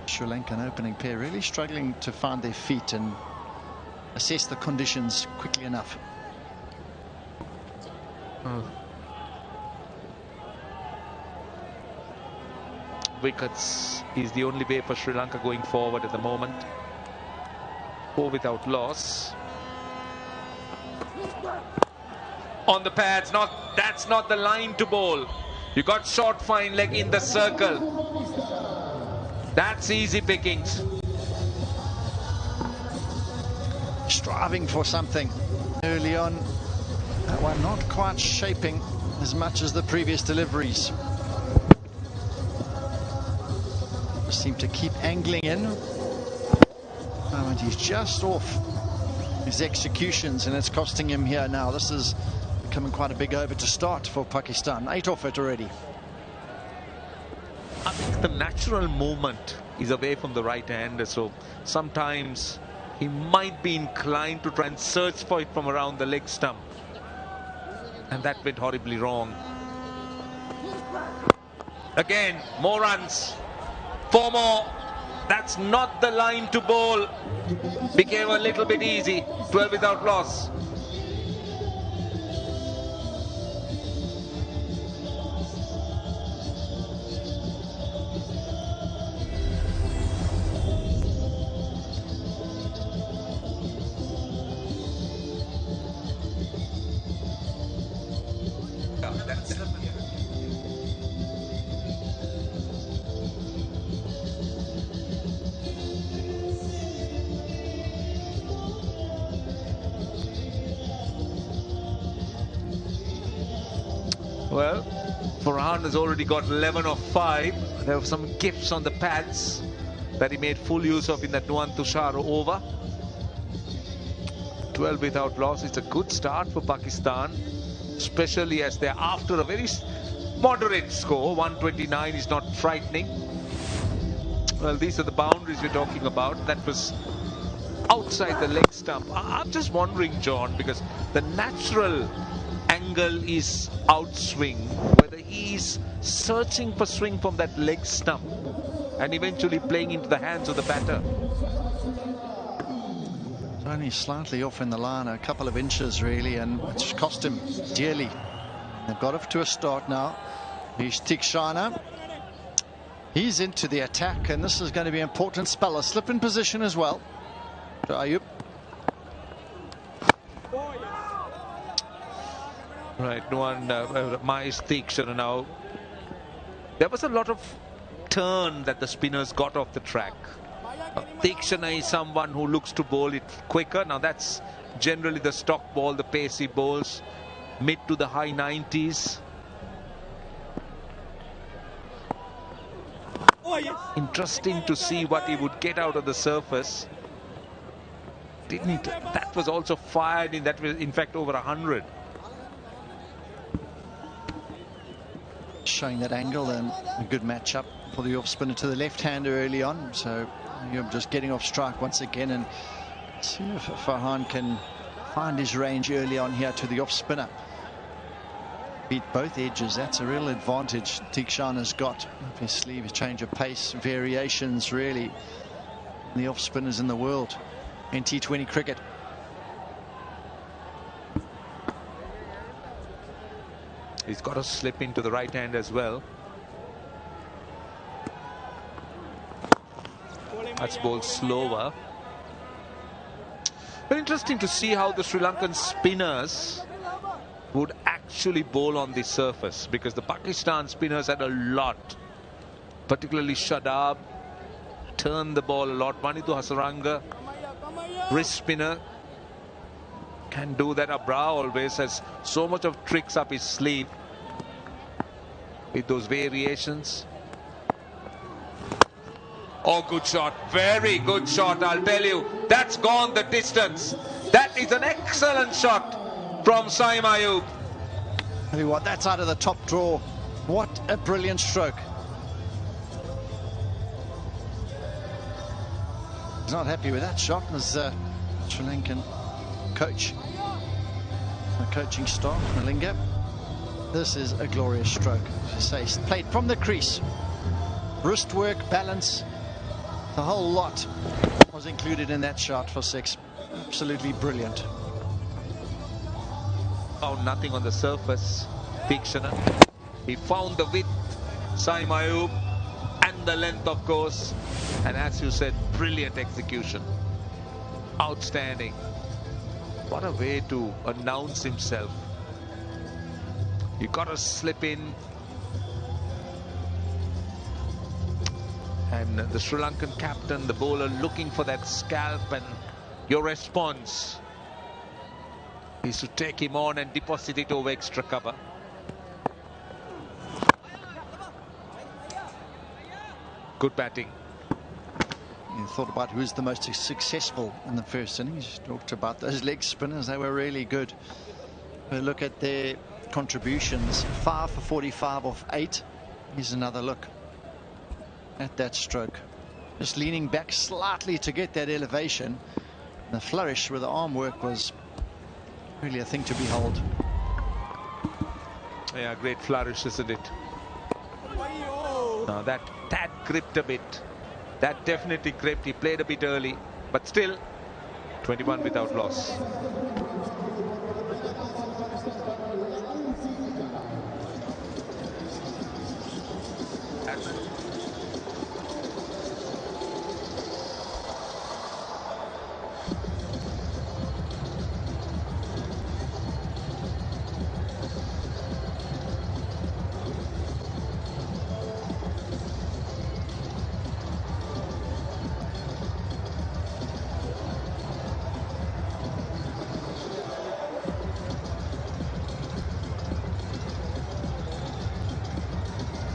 Sri Lankan opening pair really struggling to find their feet and assess the conditions quickly enough. Wickets is the only way for Sri Lanka going forward at the moment. 4 without loss. on the pads. That's not the line to bowl. You got short fine leg in the circle. That's easy pickings. Striving for something early on. That one not quite shaping as much as the previous deliveries. Seem to keep angling in. And he's just off his executions, and it's costing him here now. This is becoming quite a big over to start for Pakistan. 8 off it already. I think the natural movement is away from the right hander, so sometimes he might be inclined to try and search for it from around the leg stump, and that went horribly wrong. Again, more runs. 4 more. That's not the line to bowl. Became a little bit easy. 12 without loss. Well, Farhan has already got 11 of 5. There were some gifts on the pads that he made full use of in that Nuwan Tushar over. 12 without loss. It's a good start for Pakistan, especially as they're after a very moderate score. 129 is not frightening. Well, these are the boundaries we're talking about. That was outside the leg stump. I'm just wondering, John, because the natural angle is outswing, whether he's searching for swing from that leg stump and eventually playing into the hands of the batter. Only slightly off in the line, a couple of inches really, and it's cost him dearly. They've got off to a start now. Here's Tikshana. He's into the attack, and this is going to be an important spell. A slip in position as well to Ayub. Right, Mais Tikshana now. There was a lot of turn that the spinners got off the track. Tikshana is someone who looks to bowl it quicker. Now that's generally the stock ball, the pacey bowls, mid to the high 90s. Interesting to see what he would get out of the surface. That was also fired in, that was in fact over 100. Showing that angle, and a good matchup for the off spinner to the left-hander early on. So you're just getting off strike once again, and see if Farhan can find his range early on here to the off spinner. Beat both edges. That's a real advantage Tikshana's got. Obviously, a change of pace, variations really. The off spinners in the world in T20 cricket. He's got to slip into the right hand as well. That's bowled slower. Very interesting to see how the Sri Lankan spinners would actually bowl on this surface, because the Pakistan spinners had a lot, particularly Shadab, turned the ball a lot. Manitu Hasaranga, wrist spinner, can do that. Abrar always has so much of tricks up his sleeve with those variations. Oh, good shot. Very good shot, I'll tell you. That's gone the distance. That is an excellent shot from Saim Ayub. Tell you what, that's out of the top draw. What a brilliant stroke. He's not happy with that shot as Sri Lankan coach, the coaching staff, Malinga. This is a glorious stroke. As I say, played from the crease. Wrist work, balance, the whole lot was included in that shot for 6. Absolutely brilliant. Found nothing on the surface. Tikshana. He found the width, Saim Ayub, and the length, of course. And as you said, brilliant execution. Outstanding. What a way to announce himself You got to slip in. And the Sri Lankan captain, the bowler, looking for that scalp, and your response is to take him on and deposit it over extra cover. Good batting. You thought about who's the most successful in the first innings. You talked about those leg spinners. They were really good. But look at their contributions. 5 for 45 off 8. Here's another look at that stroke. Just leaning back slightly to get that elevation. The flourish with the arm work was really a thing to behold. Yeah, great flourish, isn't it? Now that gripped a bit. That definitely gripped. He played a bit early, but still 21 without loss. Ahmad.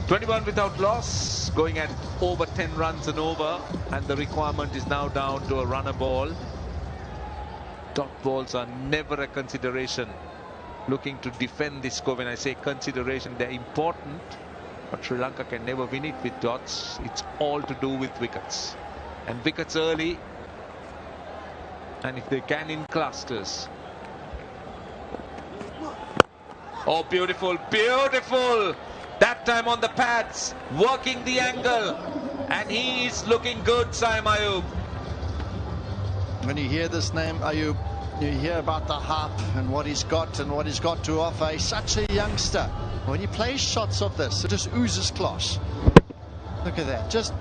21 without loss, going at over 10 runs and over, and the requirement is now down to a runner ball. Dot balls are never a consideration. Looking to defend this score. When I say consideration, they're important, but Sri Lanka can never win it with dots. It's all to do with wickets, and wickets early, and if they can in clusters. Oh, beautiful, beautiful. That time on the pads, working the angle, and he is looking good, Saim Ayub. When you hear this name, Ayub, you hear about the hype and what he's got to offer. He's such a youngster. When he plays shots of this, it just oozes class. Look at that. Just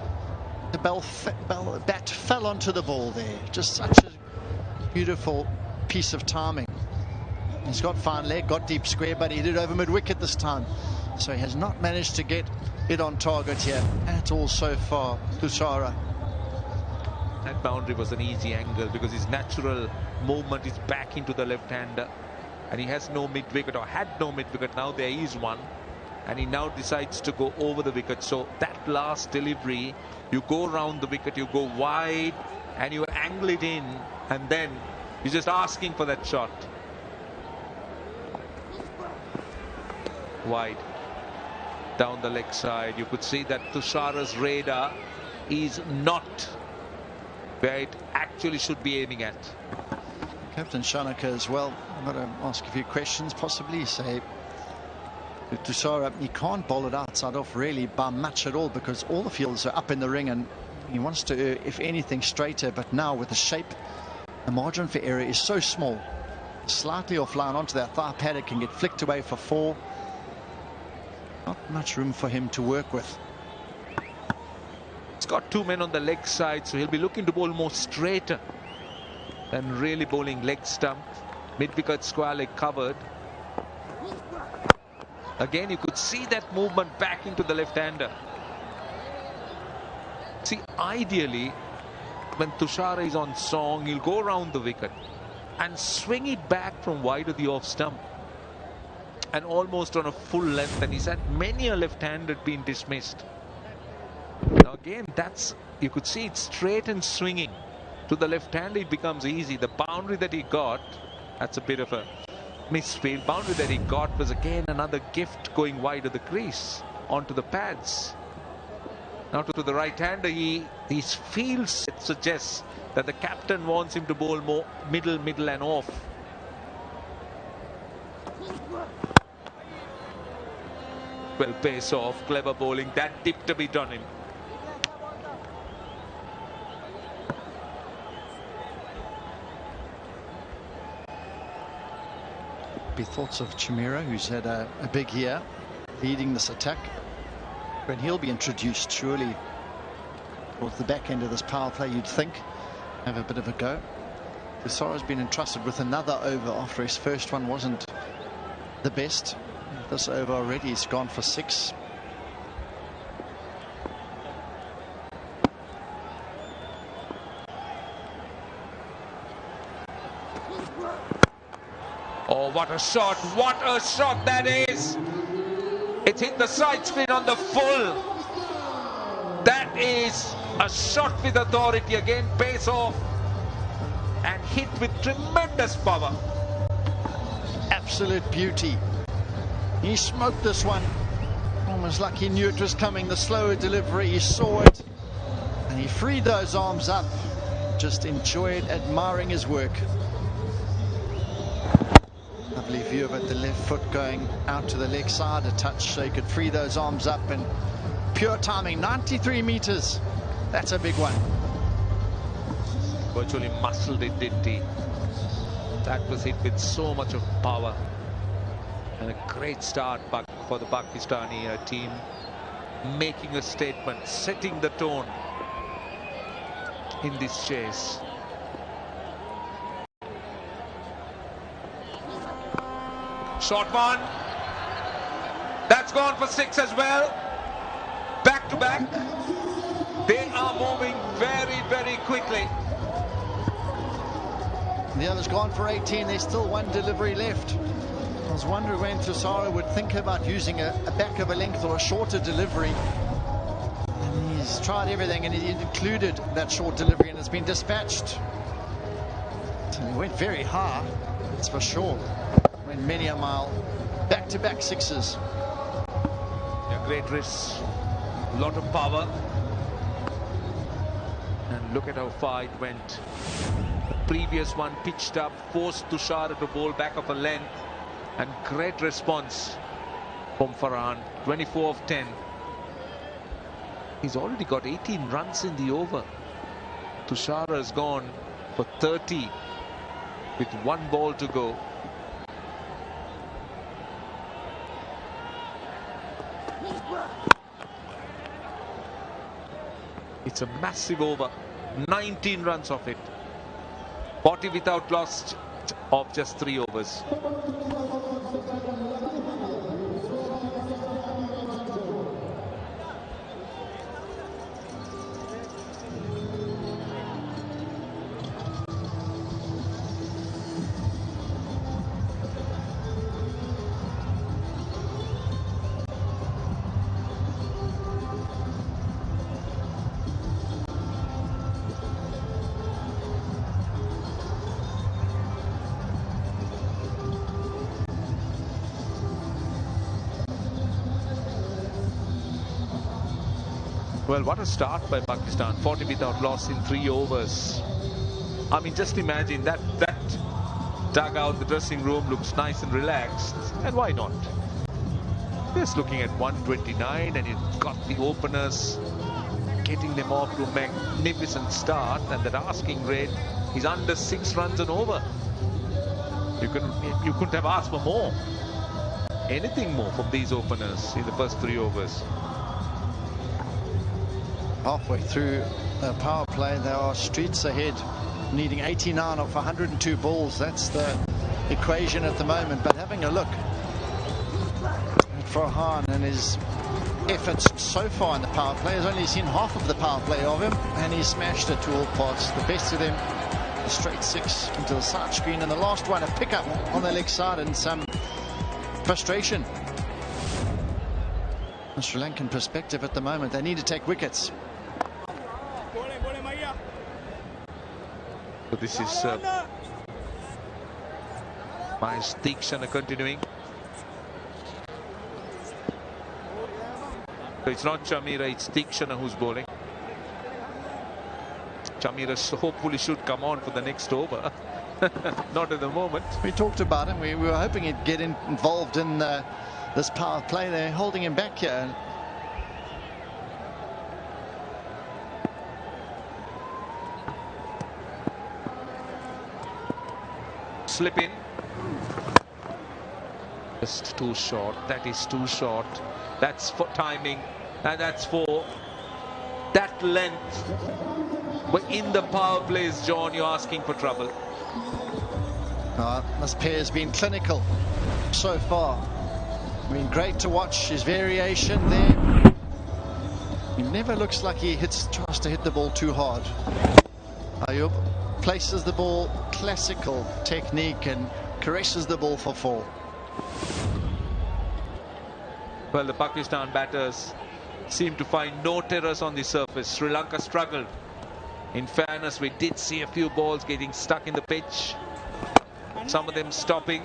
the bat fell onto the ball there. Just such a beautiful piece of timing. He's got fine leg, got deep square, but he did over mid-wicket this time. So he has not managed to get it on target here at all so far, Mishara. That boundary was an easy angle because his natural movement is back into the left-hander, and he has no mid-wicket, or had no mid-wicket. Now there is one, and he now decides to go over the wicket. So that last delivery, you go around the wicket, you go wide, and you angle it in, and then you're just asking for that shot. Wide. Down the leg side, you could see that Tushara's radar is not where it actually should be aiming at. Captain Shanaka as well. I'm going to ask a few questions, possibly. Say, Tushara, he can't bowl it outside off really by much at all, because all the fields are up in the ring, and he wants to, if anything, straighter. But now with the shape, the margin for error is so small. Slightly offline onto that thigh pad, it can get flicked away for 4. Not much room for him to work with. He's got 2 men on the leg side, so he'll be looking to bowl more straighter than really bowling leg stump. Mid-wicket square leg covered. Again, you could see that movement back into the left-hander. See, ideally, when Tushara is on song, he'll go around the wicket and swing it back from wide of the off stump, and almost on a full length, and he's had many a left-handed been dismissed. Now again, that's, you could see it straight and swinging to the left-hander. It becomes easy. The boundary that he got, that's a bit of a misfield. Boundary that he got was again another gift, going wide of the crease onto the pads. Now to the right-hander, his field suggests that the captain wants him to bowl more middle and off. Well, pace off, clever bowling. That dipped a bit on him. Be thoughts of Chimera, who's had a big year leading this attack. When he'll be introduced, surely towards the back end of this power play, you'd think, have a bit of a go. Kusal has been entrusted with another over after his first one wasn't the best. This over already, he's gone for 6. Oh, what a shot! What a shot that is! It hit the side spin on the full. That is a shot with authority. Again, pace off and hit with tremendous power. Absolute beauty. He smoked this one. Almost like he knew it was coming. The slower delivery, he saw it. And he freed those arms up. Just enjoyed admiring his work. Lovely view of it, the left foot going out to the leg side a touch so he could free those arms up, and pure timing, 93 meters. That's a big one. Virtually muscled it, didn't he? That was hit with so much of power. And a great start for the Pakistani team, making a statement, setting the tone in this chase. Short one. That's gone for 6 as well. Back to back. They are moving very, very quickly. The other's gone for 18. There's still one delivery left. I was wondering when Mishara would think about using a back of a length or a shorter delivery. And he's tried everything, and he included that short delivery, and it's been dispatched. So he went very high, that's for sure. Went many a mile. Back-to-back 6s. Yeah, great risk. A lot of power. And look at how far it went. The previous one pitched up, forced Tushar to bowl back of a length. And great response from Farhan. 24 of 10. He's already got 18 runs in the over. Tushar has gone for 30 with 1 ball to go. It's a massive over. 19 runs of it. 40 without loss of just 3 overs. Well, what a start by Pakistan. 40 without loss in 3 overs. I mean, just imagine that dugout, the dressing room looks nice and relaxed. And why not? Just looking at 129, and you've got the openers getting them off to a magnificent start. And that asking rate is under 6 runs and over. You couldn't have asked for more. Anything more from these openers in the first 3 overs. Halfway through the power play, they are streets ahead, needing 89 off 102 balls. That's the equation at the moment. But having a look at Farhan and his efforts so far in the power play, has only seen half of the power play of him, and he smashed it to all parts. The best of them, a straight 6 into the side screen, and the last one a pickup on the leg side and some frustration. The Sri Lankan perspective at the moment, they need to take wickets. So this is nice Tikshana continuing. So it's not Chamira, it's Tikshana who's bowling. Chamira hopefully should come on for the next over. Not at the moment. We talked about him. We were hoping he'd get involved in this power play. They're holding him back here. Slip in. Just too short. That is too short. That's for timing, and that's for that length. But in the power plays, John, you're asking for trouble. This pair has been clinical so far. I mean, great to watch his variation there. He never looks like he tries to hit the ball too hard. Ayub places the ball, classical technique, and caresses the ball for 4. Well, the Pakistan batters seem to find no terrors on the surface. Sri Lanka struggled. In fairness, we did see a few balls getting stuck in the pitch. Some of them stopping.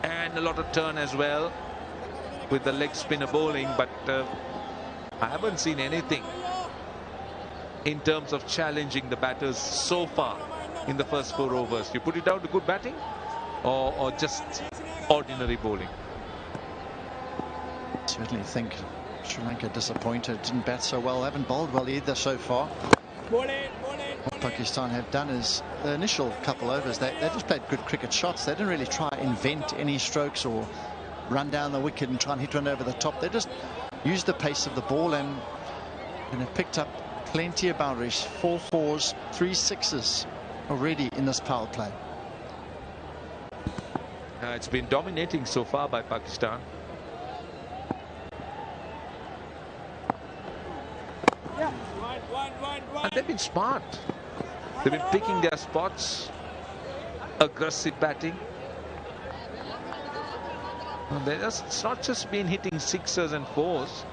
And a lot of turn as well with the leg spinner bowling. But I haven't seen anything in terms of challenging the batters so far in the first 4 overs. You put it down to good batting or just ordinary bowling? Certainly think Sri Lanka disappointed, didn't bat so well, haven't bowled well either so far. What Pakistan have done is the initial couple overs, they just played good cricket shots. They didn't really try invent any strokes or run down the wicket and try and hit one over the top. They just used the pace of the ball and have picked up plenty of boundaries. 4 4s, 3 6s already in this power play. It's been dominating so far by Pakistan. And they've been smart. They've been picking their spots. Aggressive batting. It's not just been hitting 6s and 4s.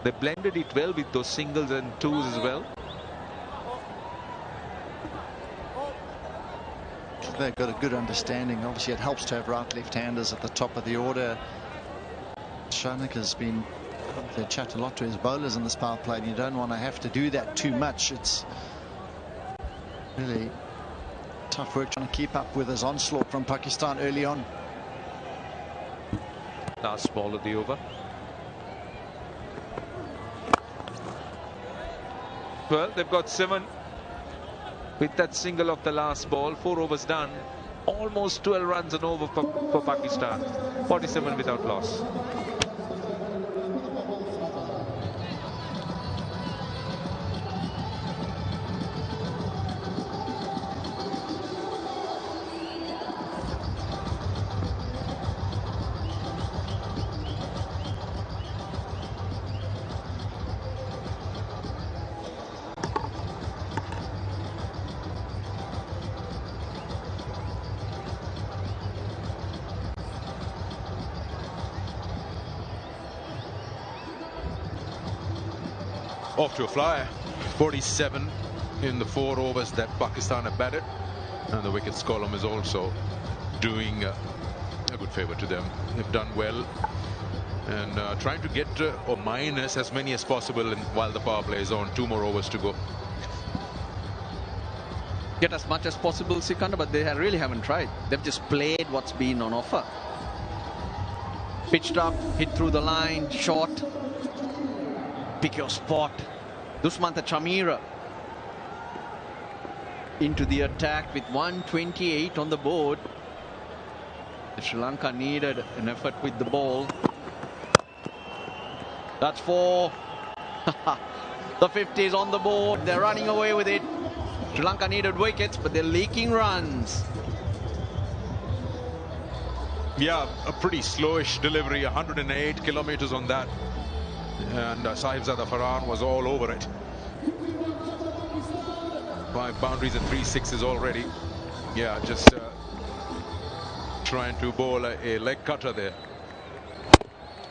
They blended it well with those singles and 2s as well. They've got a good understanding. Obviously, it helps to have right left-handers at the top of the order. Shanak has been, they chat a lot to his bowlers in this power play, and you don't want to have to do that too much. It's really tough work trying to keep up with his onslaught from Pakistan early on. Last ball of the over. Well, they've got 7 with that single of the last ball. 4 overs done. Almost 12 runs and over for Pakistan. 47 without loss. Off to a flyer. 47 in the 4 overs that Pakistan have batted, and the wickets column is also doing a good favour to them. They've done well and trying to get or minus as many as possible while the power play is on. 2 more overs to go. Get as much as possible, Sikanda, but they really haven't tried. They've just played what's been on offer. Pitched up, hit through the line, short. Pick your spot. Usman Chamira into the attack with 128 on the board. Sri Lanka needed an effort with the ball. That's 4. The 50 is on the board. They're running away with it. Sri Lanka needed wickets, but they're leaking runs. Yeah, a pretty slowish delivery. 108 kilometers on that. And Sahibzada Farhan was all over it. 5 boundaries and 3 6s already. Yeah, just trying to bowl a leg cutter there.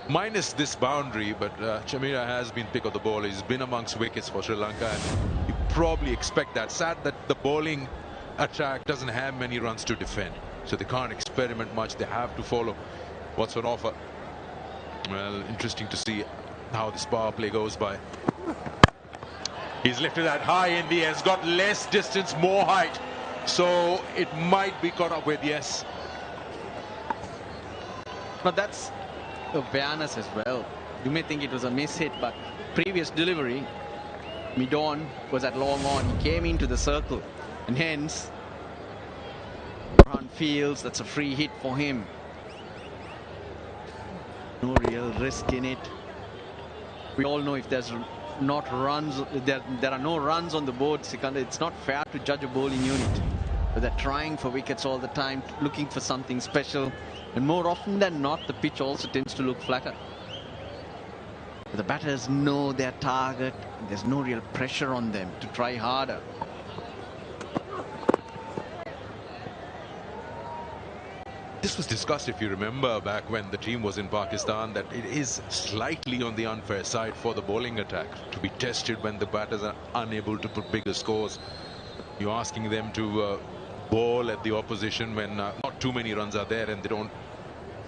Minus this boundary, but Chamira has been pick of the ball. He's been amongst wickets for Sri Lanka, and you probably expect that. Sad that the bowling attack doesn't have many runs to defend, so they can't experiment much. They have to follow what's on offer. Well, interesting to see how this power play goes by. He's lifted that high in the air. Has got less distance, more height, so it might be caught up with. Yes, but that's awareness as well. You may think it was a miss hit, but previous delivery, mid-on was at long on. He came into the circle, and hence Farhan feels that's a free hit for him. No real risk in it. We all know if there's not runs, there are no runs on the board, Sikanda, it's not fair to judge a bowling unit. But they're trying for wickets all the time, looking for something special. And more often than not, the pitch also tends to look flatter. The batters know their target. There's no real pressure on them to try harder. This was discussed, if you remember, back when the team was in Pakistan, that it is slightly on the unfair side for the bowling attack to be tested when the batters are unable to put bigger scores. You're asking them to bowl at the opposition when not too many runs are there and they don't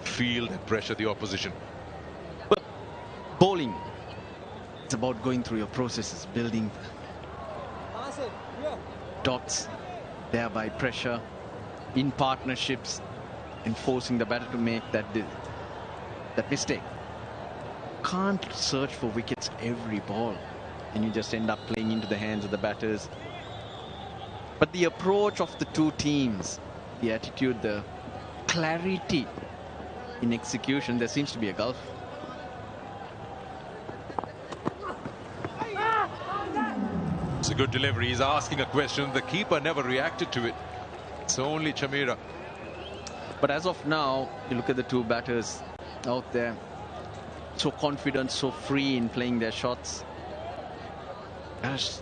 feel that pressure the opposition. But bowling, it's about going through your processes, building dots, thereby pressure in partnerships, and forcing the batter to make that mistake. Can't search for wickets every ball, and you just end up playing into the hands of the batters. But the approach of the two teams, the attitude, the clarity in execution, there seems to be a gulf. It's a good delivery. He's asking a question. The keeper never reacted to it. It's only Chamira. But as of now, you look at the two batters out there, so confident, so free in playing their shots. As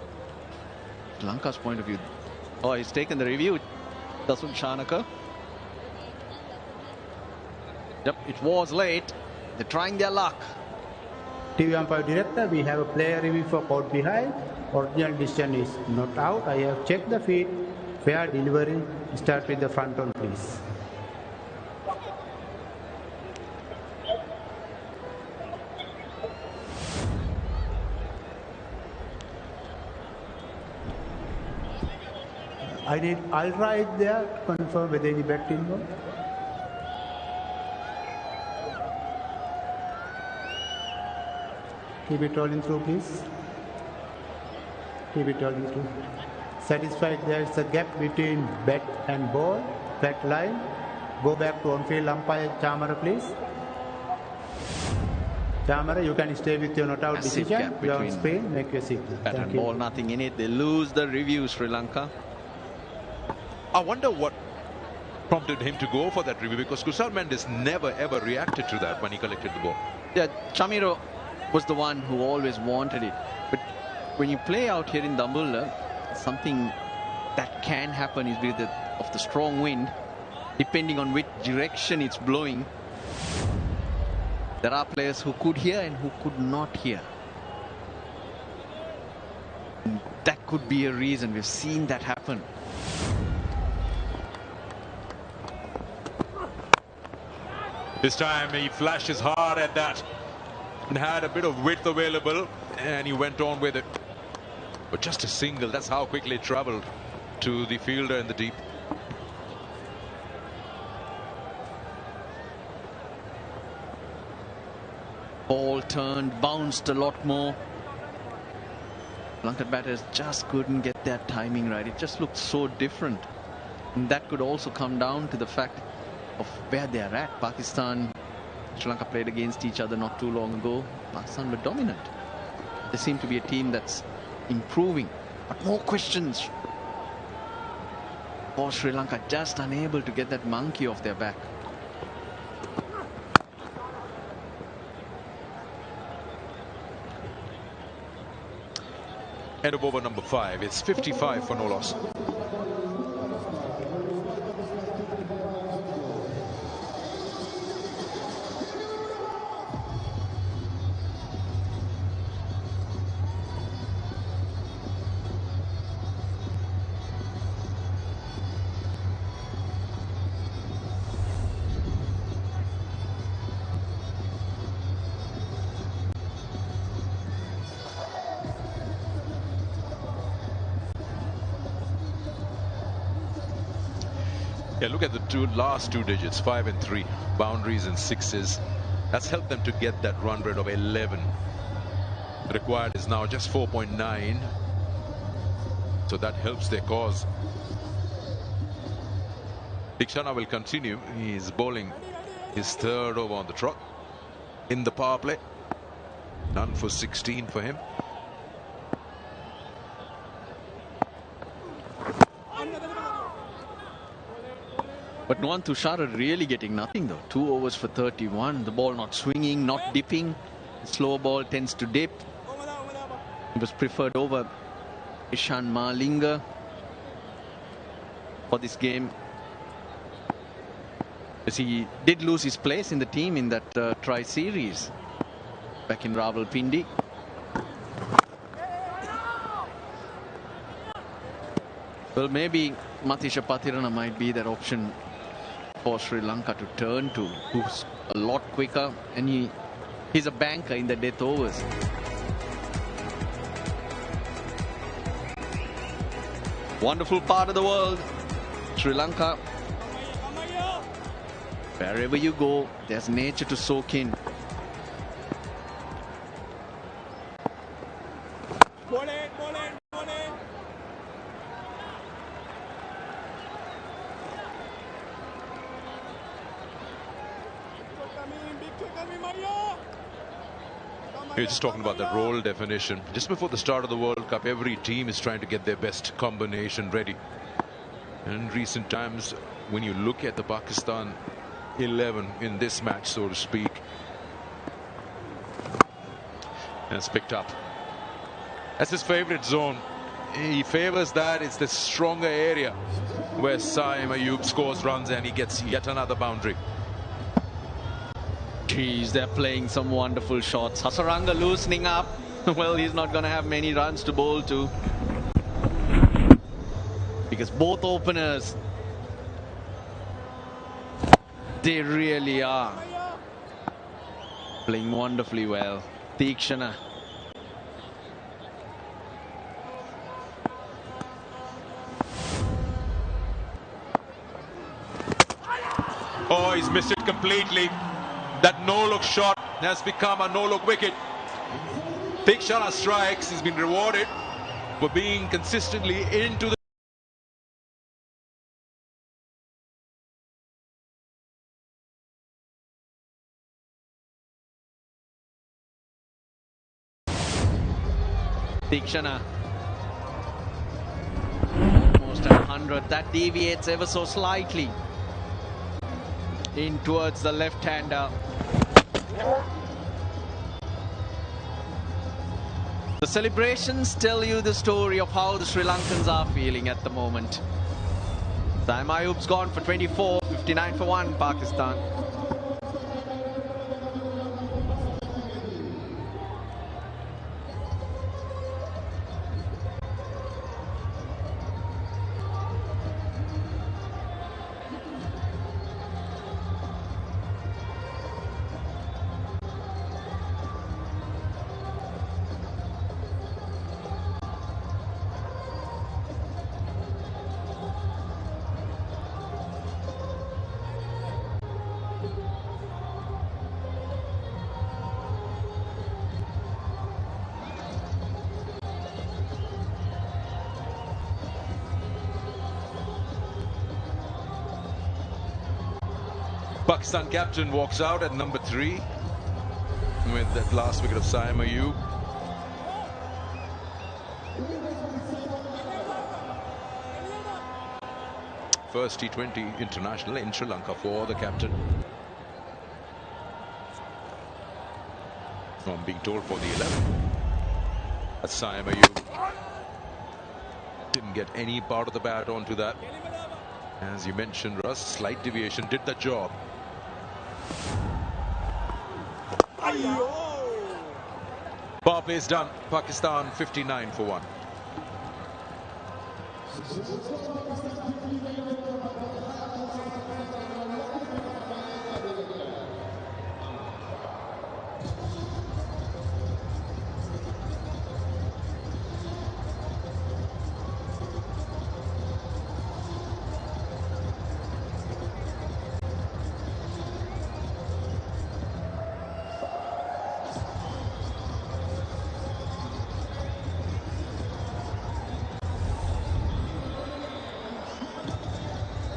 Sri Lanka's point of view. Oh, he's taken the review. Doesn't Shanaka? Yep, it was late. They're trying their luck. TV umpire director, we have a player review for caught behind. Original decision is not out. I have checked the feed. Fair delivery. Start with the front on, please. I'll write there to confirm whether any bat involved. Keep it rolling through, please. Keep it rolling through. Satisfied there is a gap between bat and ball. Flat line. Go back to on-field umpire Chamara, please. Chamara, you can stay with your not out decision. You're on screen. Make your signal. Bat and ball, nothing in it. They lose the review, Sri Lanka. I wonder what prompted him to go for that review, because Kusal Mendis never ever reacted to that when he collected the ball. Yeah, Chamira was the one who always wanted it. But when you play out here in Dambulla, something that can happen is with of the strong wind, depending on which direction it's blowing. There are players who could hear and who could not hear. And that could be a reason. We've seen that happen. This time he flashes hard at that and had a bit of width available, and he went on with it. But just a single, that's how quickly it travelled to the fielder in the deep. Ball turned, bounced a lot more. Lankan batters just couldn't get their timing right. It just looked so different. And that could also come down to the fact of where they are at. Pakistan, Sri Lanka played against each other not too long ago. Pakistan were dominant. They seem to be a team that's improving. But more questions for Sri Lanka, just unable to get that monkey off their back. End of over number 5. It's 55 for no loss. Yeah, look at the last two digits, 5 and 3, boundaries and sixes. That's helped them to get that run rate of 11. The required is now just 4.9. So that helps their cause. Dikshana will continue. He's bowling his third over on the trot in the power play. None for 16 for him. But Nuwan Tushara really getting nothing though. 2 overs for 31. The ball not swinging, not dipping. The slow ball tends to dip. He was preferred over Ishan Malinga for this game, because he did lose his place in the team in that tri-series back in Rawalpindi. Well, maybe Matisha Pathirana might be that option for Sri Lanka to turn to, who's a lot quicker, and he's a banker in the death overs. Wonderful part of the world, Sri Lanka. Wherever you go, there's nature to soak in. You're just talking about the role definition. Just before the start of the World Cup, every team is trying to get their best combination ready. And in recent times, when you look at the Pakistan 11 in this match, so to speak, and it's picked up. That's his favorite zone. He favors that. It's the stronger area where Saim Ayub scores runs and he gets yet another boundary. Geez, they're playing some wonderful shots. Hasaranga loosening up. Well, he's not going to have many runs to bowl to, because both openers, they really are playing wonderfully well. Tikshana. Oh, he's missed it completely. That no-look shot has become a no-look wicket. Tikshana strikes. He's been rewarded for being consistently into the... Tikshana. Almost at 100. That deviates ever so slightly in towards the left-hander. The celebrations tell you the story of how the Sri Lankans are feeling at the moment. Saim Ayub's gone for 24, 59 for 1, Pakistan. Pakistan captain walks out at number 3 with that last wicket of Saim Ayub. First T20 international in Sri Lanka for the captain. I'm being told for the 11. That's Saim Ayub. Didn't get any part of the bat onto that. As you mentioned, Russ, slight deviation did the job. Power play is done. Pakistan 59 for 1.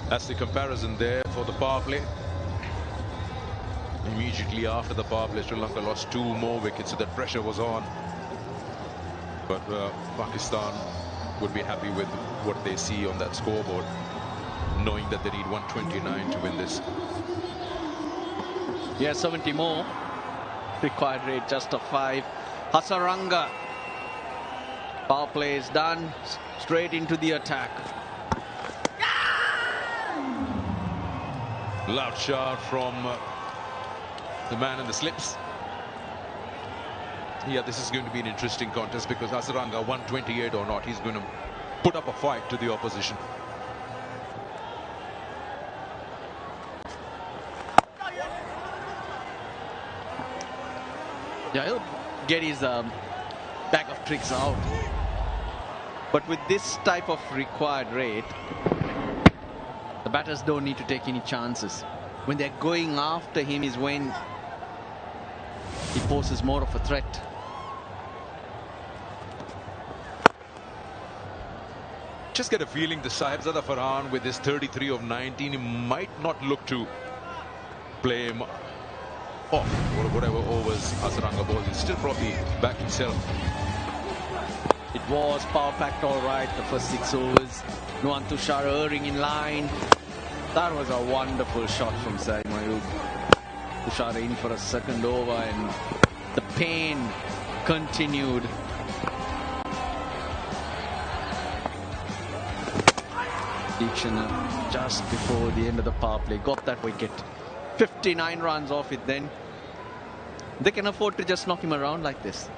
That's the comparison there for the power play. Immediately after the power play, Sri Lanka lost 2 more wickets, so that pressure was on. But Pakistan would be happy with what they see on that scoreboard. knowing that they need 129 to win this. Yeah, 70 more. Required rate just a 5. Hasaranga. Power play is done. Straight into the attack. Loud shout from the man in the slips. Yeah, this is going to be an interesting contest because Hasaranga, 128 or not, he's going to put up a fight to the opposition. Yeah, he'll get his bag of tricks out. But with this type of required rate, the batters don't need to take any chances. When they're going after him is when he poses more of a threat. Just get a feeling the Sahibzada Farhan with his 33 of 19, he might not look to play him off or whatever overs Hasaranga balls. He's still probably back himself. It was power packed all right, the first 6 overs. No Tushar erring in line. That was a wonderful shot from Saim Ayub. Tushar in for a second over and the pain continued. Deekshana just before the end of the power play got that wicket. 59 runs off it then. They can afford to just knock him around like this.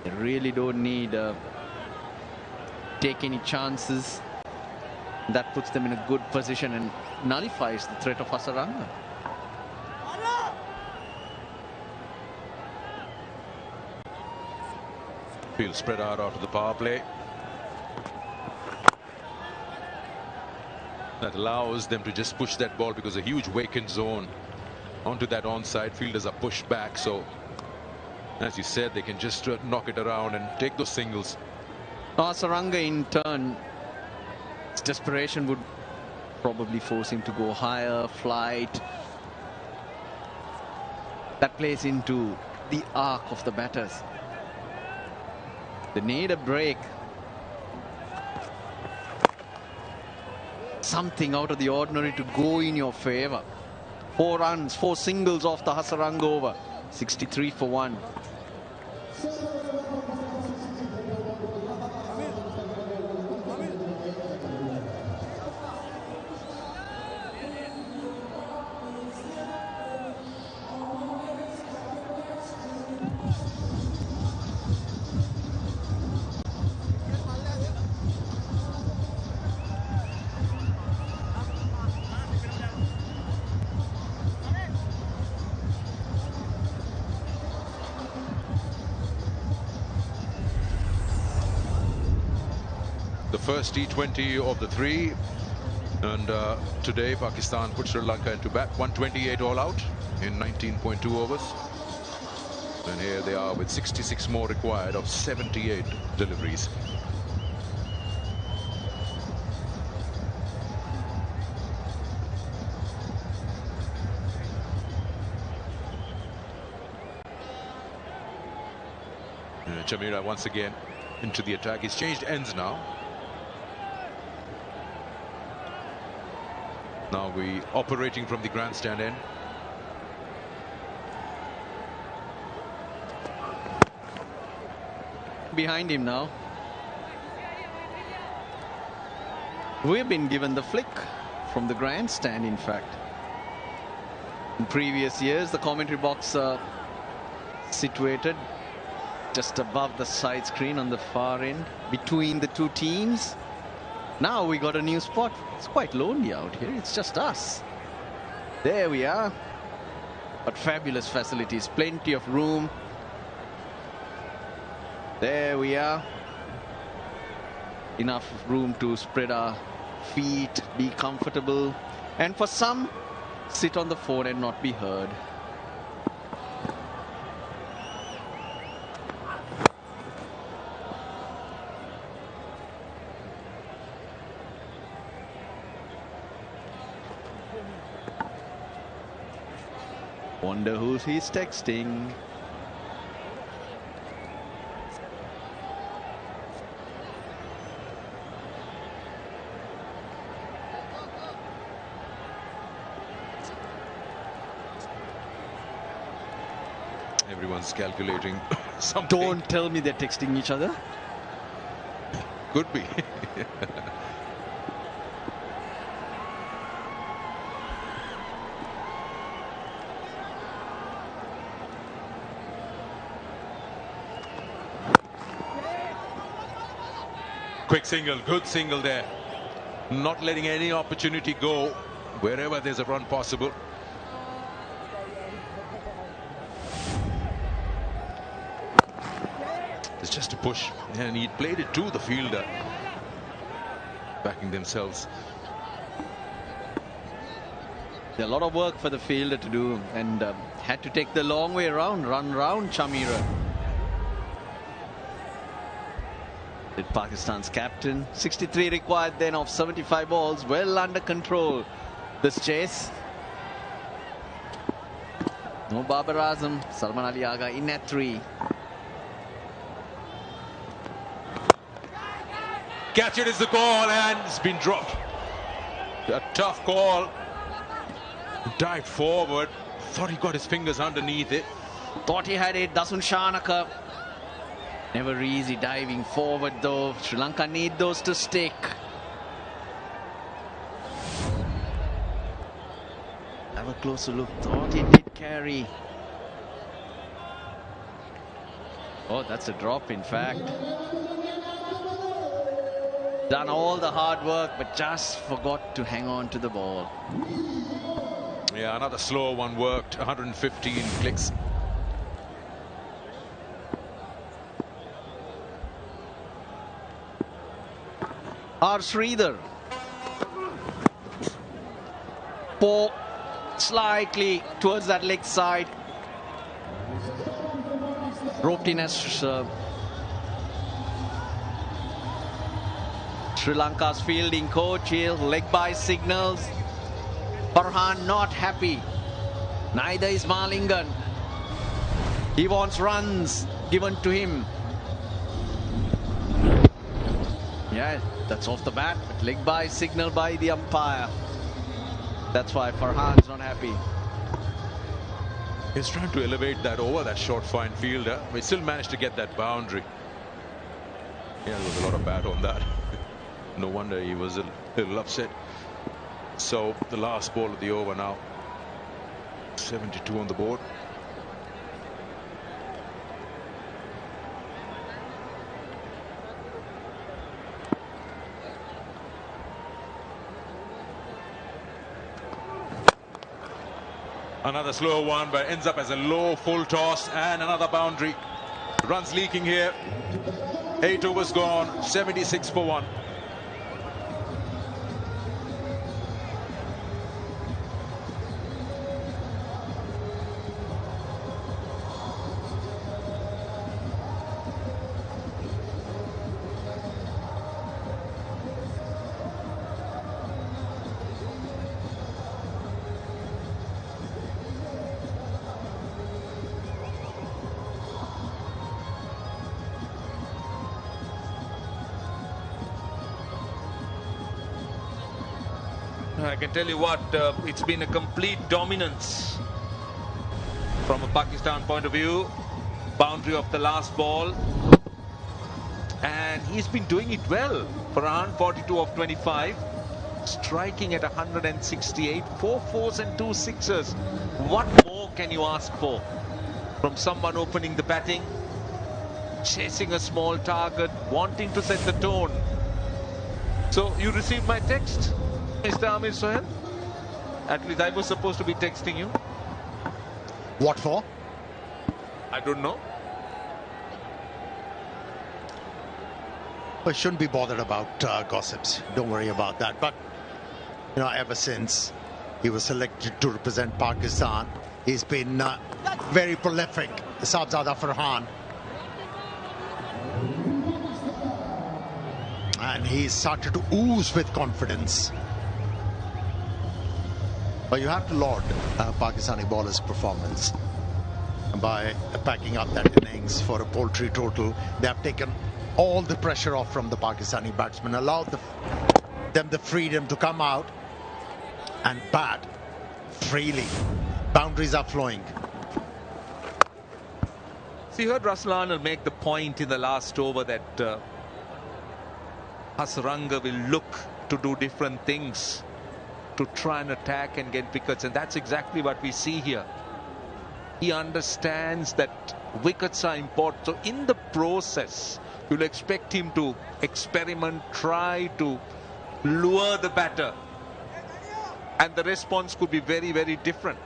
They really don't need take any chances. That puts them in a good position and nullifies the threat of Hasaranga. Field spread out after the power play. That allows them to just push that ball because a huge vacant zone onto that onside. Fielders are pushed back, so as you said, they can just knock it around and take those singles. Hasaranga in turn, his desperation would probably force him to go higher, flight. That plays into the arc of the batters. They need a break. Something out of the ordinary to go in your favor. 4 runs, 4 singles off the Hasaranga over. 63 for 1. First T20 of the 3, and today Pakistan put Sri Lanka into bat. 128 all out in 19.2 overs, and here they are with 66 more required of 78 deliveries. Jamira once again into the attack. He's changed ends now. Now we operating from the grandstand end. Behind him now. We've been given the flick from the grandstand, in fact. In previous years, the commentary box situated just above the side screen on the far end, between the 2 teams. Now we got a new spot. It's quite lonely out here. It's just us. There we are. But fabulous facilities. Plenty of room. There we are. Enough room to spread our feet, be comfortable. And for some, sit on the phone and not be heard. Wonder who he's texting. Everyone's calculating something. Don't tell me they're texting each other. Could be. Quick single, good single there. Not letting any opportunity go wherever there's a run possible. It's just a push, and he played it to the fielder, backing themselves. A lot of work for the fielder to do, and had to take the long way around, run round Chamira. Did Pakistan's captain. 63 required then of 75 balls. Well under control, this chase. No Babar Azam. Salman Ali Agha in at 3. Catch it is the call, and it's been dropped. A tough call. Dived forward. Thought he got his fingers underneath it. Thought he had it. Dasun Shanaka. Never easy diving forward though. Sri Lanka need those to stick. Have a closer look. Thought he did carry. Oh, that's a drop in fact. Done all the hard work, but just forgot to hang on to the ball. Yeah, another slow one worked. 115 clicks. Sridhar. Poke slightly towards that leg side. Roped in as Sri Lanka's fielding coach here. Leg by signals. Farhan not happy. Neither is Malingan. He wants runs given to him. Yeah, that's off the bat, but leg by signal by the umpire. That's why Farhan's not happy. He's trying to elevate that over that short fine fielder. We still managed to get that boundary. Yeah, there was a lot of bat on that. No wonder he was a little upset. So the last ball of the over now. 72 on the board. Another slow one, but ends up as a low full toss and another boundary. Runs leaking here. 8 overs gone. 76 for 1. I can tell you what, it's been a complete dominance from a Pakistan point of view. Boundary of the last ball. And he's been doing it well. Farhan, 42 of 25. Striking at 168. 4 fours and 2 sixes. What more can you ask for from someone opening the batting? Chasing a small target. Wanting to set the tone. So, you received my text, Mr. Amir Sohail? At least I was supposed to be texting you. What for? I don't know. I shouldn't be bothered about gossips. Don't worry about that. But, you know, ever since he was selected to represent Pakistan, he's been very prolific. Sahibzada Farhan. And he's started to ooze with confidence. But you have to laud Pakistani bowler's performance. By packing up that innings for a paltry total, they have taken all the pressure off from the Pakistani batsmen, allowed them the freedom to come out and bat freely. Boundaries are flowing. So you heard Ruslan will make the point in the last over that Hasaranga will look to do different things to try and attack and get wickets, and that's exactly what we see here. He understands that wickets are important, so in the process you'll expect him to experiment, try to lure the batter, and the response could be very, very different.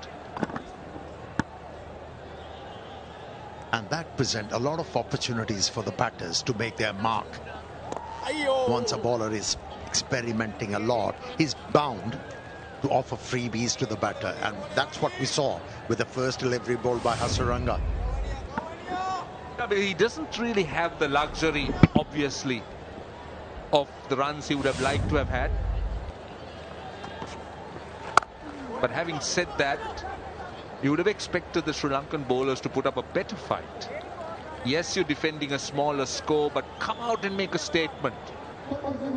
And that presents a lot of opportunities for the batters to make their mark. Once a bowler is experimenting a lot, he's bound to offer freebies to the batter, and that's what we saw with the first delivery bowled by Hasaranga. He doesn't really have the luxury, obviously, of the runs he would have liked to have had. But having said that, you would have expected the Sri Lankan bowlers to put up a better fight. Yes, you're defending a smaller score, but come out and make a statement.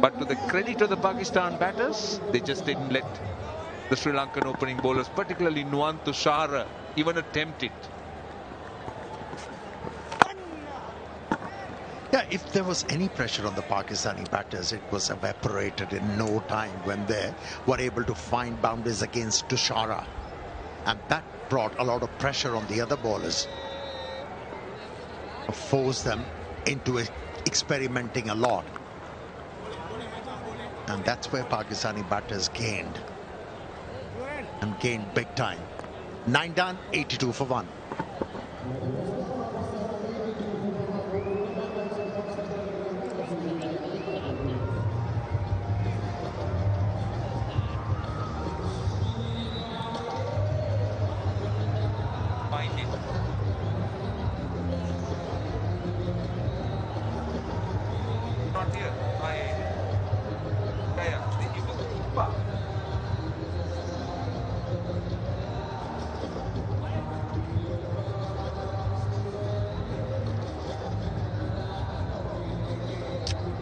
But to the credit of the Pakistan batters, they just didn't let the Sri Lankan opening bowlers, particularly Nuwantu Shara, even attempt it. Yeah, if there was any pressure on the Pakistani batters, it was evaporated in no time when they were able to find boundaries against Tushara. And that brought a lot of pressure on the other bowlers, forced them into experimenting a lot. And that's where Pakistani batters gained, and gained big time. 9 done, 82 for 1.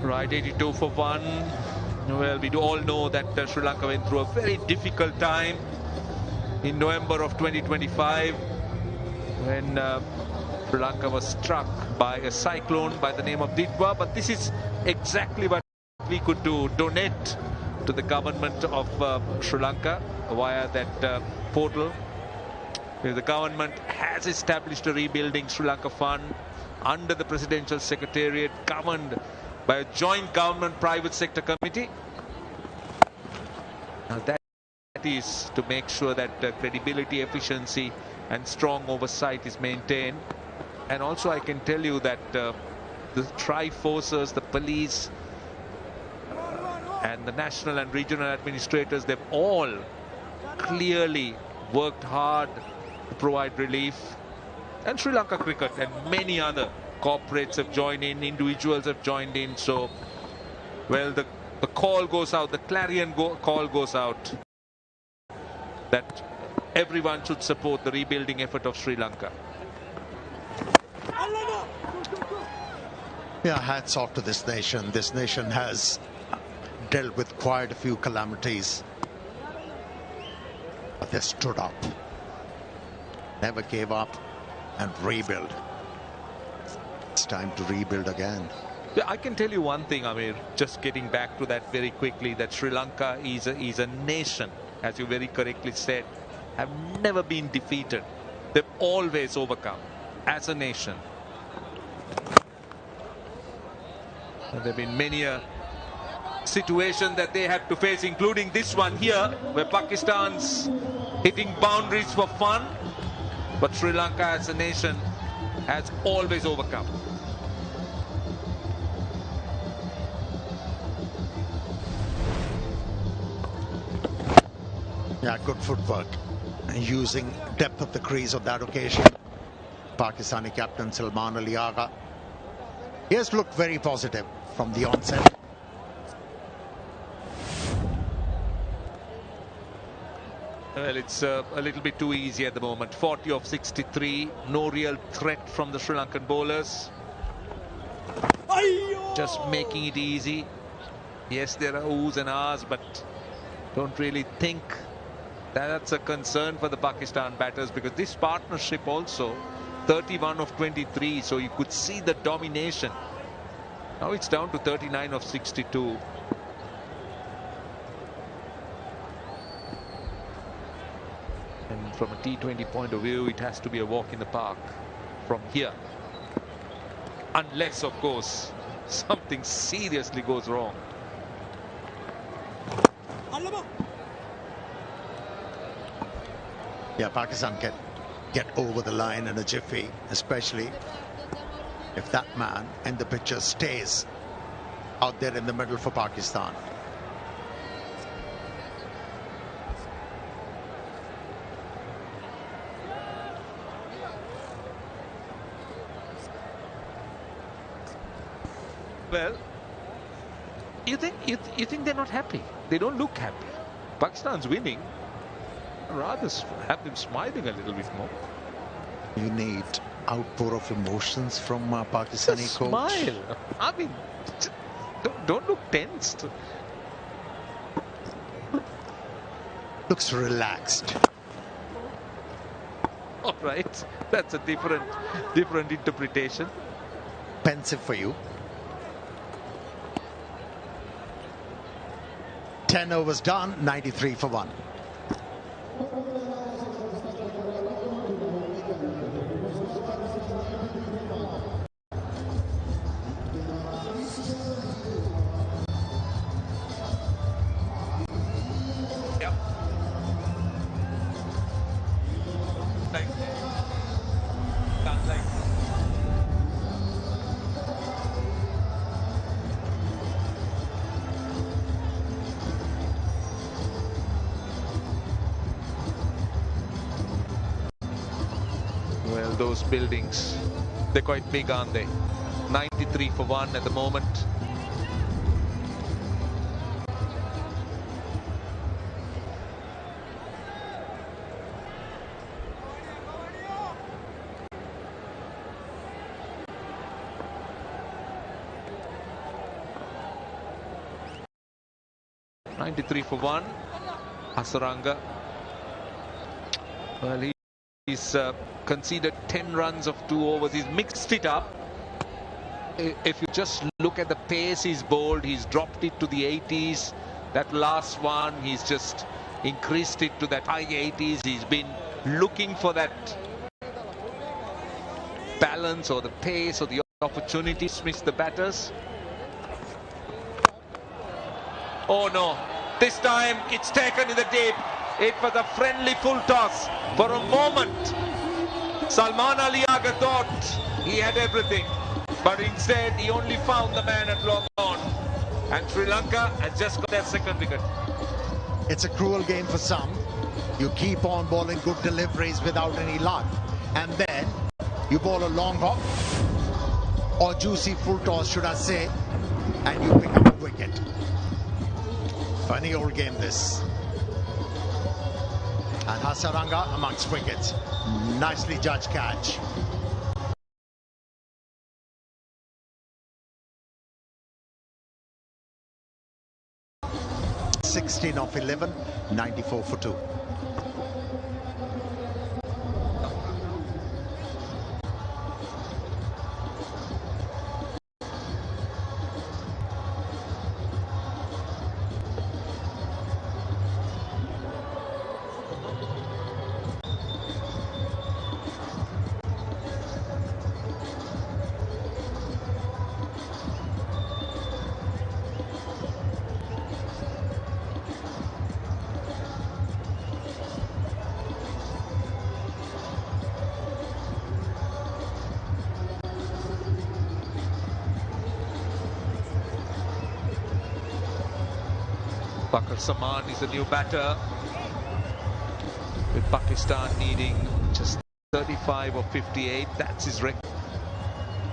Right, 82 for 1. Well, we do all know that Sri Lanka went through a very difficult time in November of 2025 when Sri Lanka was struck by a cyclone by the name of Didwa. But this is exactly what we could do: donate to the government of Sri Lanka via that portal. The government has established a rebuilding Sri Lanka fund under the Presidential Secretariat, governed by a joint government-private sector committee. Now that is to make sure that credibility, efficiency and strong oversight is maintained. And also I can tell you that the tri-forces, the police and the national and regional administrators, they've all clearly worked hard to provide relief. And Sri Lanka Cricket and many other corporates have joined in, individuals have joined in. So, well, the call goes out, the clarion call goes out that everyone should support the rebuilding effort of Sri Lanka. Yeah, hats off to this nation. This nation has dealt with quite a few calamities, but they stood up, never gave up, and rebuild. It's time to rebuild again. Yeah, I can tell you one thing, Amir, just getting back to that very quickly, that Sri Lanka is a nation, as you very correctly said, have never been defeated. They've always overcome as a nation. And there have been many a situation that they had to face, including this one here, where Pakistan's hitting boundaries for fun, but Sri Lanka as a nation has always overcome. Yeah, good footwork. Using depth of the crease on that occasion. Pakistani captain Salman Agha. He has looked very positive from the onset. Well, it's a little bit too easy at the moment. 40 of 63. No real threat from the Sri Lankan bowlers. Just making it easy. Yes, there are oohs and ahs, but don't really think that's a concern for the Pakistan batters, because this partnership also 31 of 23, so you could see the domination. Now it's down to 39 of 62. And from a T20 point of view, it has to be a walk in the park from here. Unless, of course, something seriously goes wrong. Yeah, Pakistan can get over the line in a jiffy, especially if that man in the picture stays out there in the middle for Pakistan. Well, you think they're not happy? They don't look happy. Pakistan's winning. I'd rather have them smiling a little bit more. You need outpour of emotions from Pakistani Just coach. Smile. I mean, don't look tensed. Looks relaxed. All right, that's a different interpretation. Pensive for you. 10 overs done, 93 for 1. Well, those buildings, they're quite big, aren't they? 93 for 1 at the moment. .93 for 1. Hasaranga. Well, he's conceded 10 runs of 2 overs. He's mixed it up. If you just look at the pace he's bowled, he's dropped it to the 80s. That last one, he's just increased it to that high 80s. He's been looking for that balance or the pace or the opportunity to miss the batters. Oh no, this time it's taken in the deep. It was a friendly full toss. For a moment, Salman Ali Agha thought he had everything, but instead he only found the man at long on. And Sri Lanka has just got their second wicket. It's a cruel game for some. You keep on bowling good deliveries without any luck, and then you bowl a long hop or juicy full toss, should I say, and you pick up a wicket. Funny old game this. And Hasaranga amongst wickets. Nicely judged catch. (16 of 11), 94 for 2. Fakhar Zaman is a new batter, with Pakistan needing just 35 or 58. That's his record.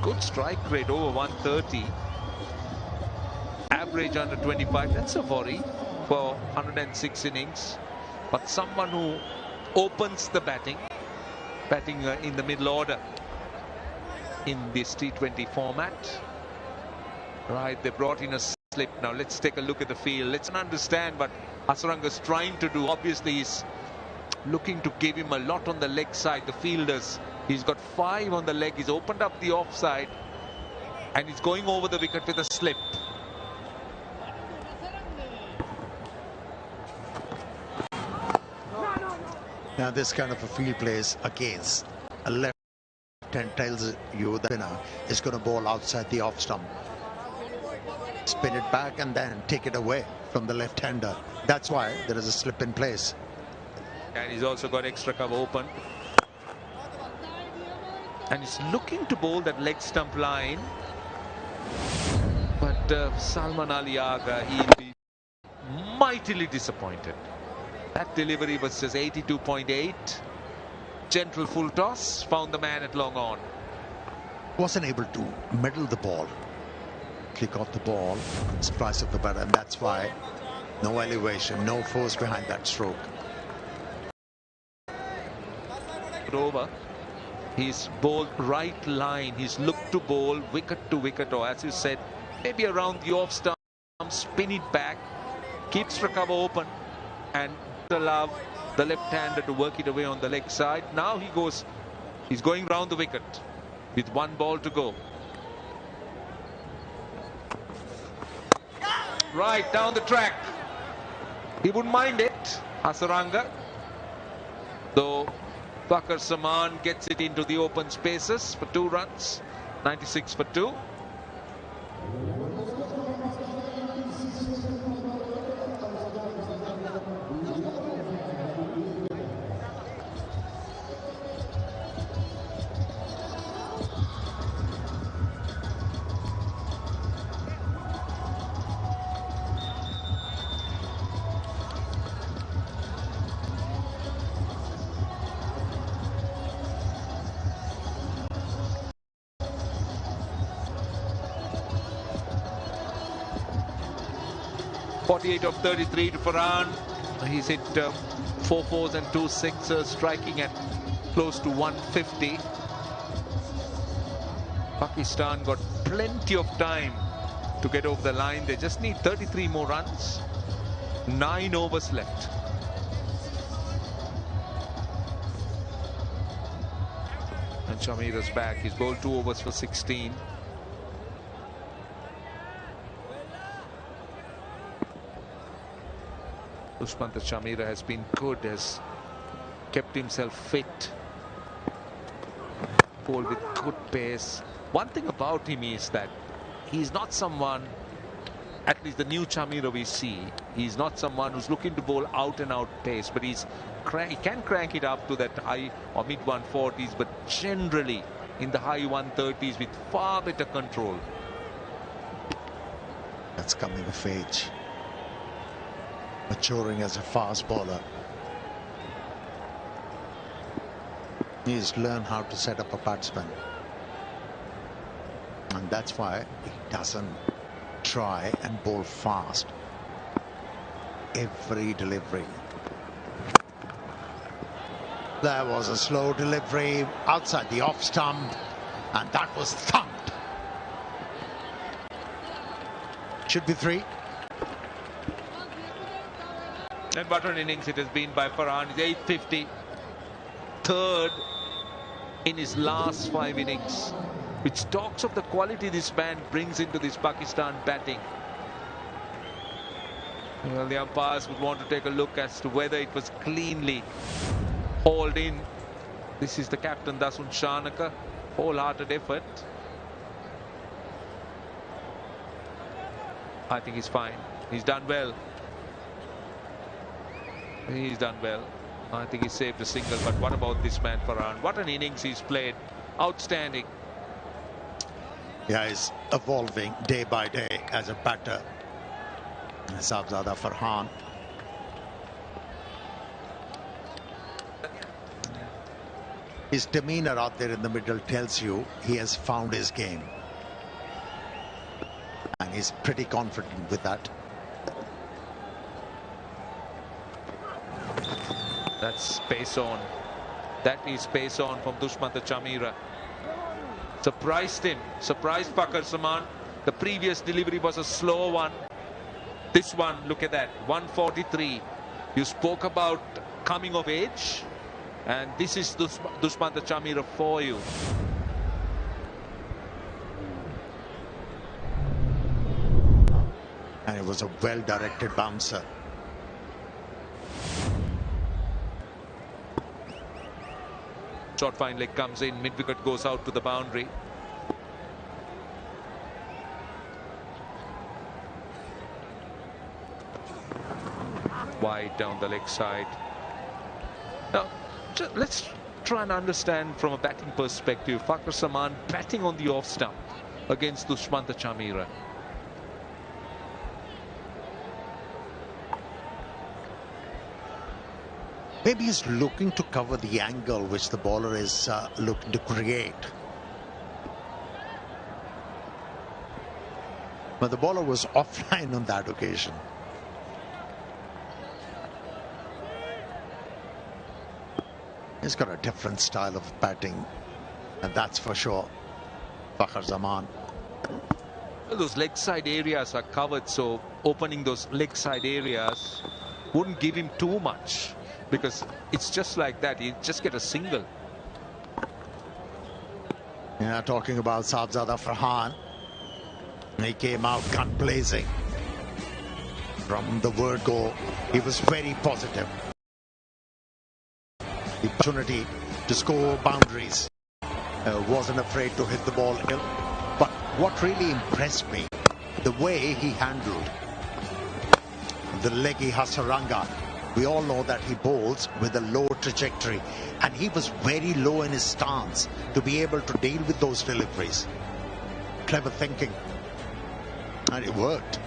Good strike rate over 130. Average under 25. That's a worry for 106 innings. But someone who opens the batting in the middle order in this T20 format. Right, they brought in a slip. Now let's take a look at the field. Let's understand what Hasaranga's trying to do. Obviously he's looking to give him a lot on the leg side. The fielders He's got 5 on the leg. He's opened up the offside. And he's going over the wicket with a slip. Now this kind of a field plays against a left hand tells you the winner is going to bowl outside the off stump. Spin it back and then take it away from the left-hander. That's why there is a slip in place. And he's also got extra cover open. And he's looking to bowl that leg stump line. But Salman Ali Agha, he'll be mightily disappointed. That delivery was just 82.8. Gentle full toss, found the man at long on. Wasn't able to middle the ball. Kick off the ball, surprise of the batter, and that's why no elevation, no force behind that stroke. Over. He's bowled right line. He's looked to bowl wicket to wicket, or as you said, maybe around the off stump, spin it back, keeps the cover open, and allow the left-hander to work it away on the leg side. Now he's going round the wicket with 1 ball to go. Right down the track. He wouldn't mind it, Hasaranga. Though Fakhar Zaman gets it into the open spaces for 2 runs. 96 for 2. Of 33 to Farhan. He's hit 4 fours and 2 sixes, striking at close to 150. Pakistan got plenty of time to get over the line. They just need 33 more runs. 9 overs left. And Shamira's back. He's bowled 2 overs for 16. Usman Shamira has been good, has kept himself fit. Bowled with good pace. One thing about him is that he's not someone, at least the new Shamira we see, he's not someone who's looking to bowl out and out pace, but he can crank it up to that high or mid 140s, but generally in the high 130s with far better control. That's coming of age. Maturing as a fast bowler. He's learned how to set up a batsman. And that's why he doesn't try and bowl fast. Every delivery. There was a slow delivery outside the off stump, and that was thumped. Should be 3. And what an innings it has been by Farhan. He's 850. 3rd in his last 5 innings. Which talks of the quality this man brings into this Pakistan batting. Well, the umpires would want to take a look as to whether it was cleanly hauled in. This is the captain, Dasun Shanaka. Wholehearted effort. I think he's fine. He's done well. He's done well. I think he saved a single. But what about this man, Farhan? What an innings he's played. Outstanding. Yeah, he's evolving day by day as a batter. Sahibzada Farhan. His demeanor out there in the middle tells you he has found his game. And he's pretty confident with that. That's pace on. That is pace on from Usman Shamira. Surprised him. Surprised Fakhar Zaman. The previous delivery was a slow one. This one, look at that. 143. You spoke about coming of age. And this is Dushmanta Chamira for you. And it was a well-directed bouncer. Short fine leg comes in, mid-wicket goes out to the boundary. Wide down the leg side. Now, let's try and understand from a batting perspective. Fakhar Zaman batting on the off stump against Dushmanta Chamira. Maybe he's looking to cover the angle which the bowler is looking to create. But the bowler was offline on that occasion. He's got a different style of batting, and that's for sure. Fakhar Zaman. Those leg side areas are covered, so opening those leg side areas wouldn't give him too much, because it's just like that. You just get a single. Yeah, talking about Sahibzada Farhan. He came out gun blazing. From the word go, he was very positive. The opportunity to score boundaries. Wasn't afraid to hit the ball ill. But what really impressed me, the way he handled the leggy Hasaranga. We all know that he bowls with a low trajectory, and he was very low in his stance to be able to deal with those deliveries. Clever thinking, and it worked.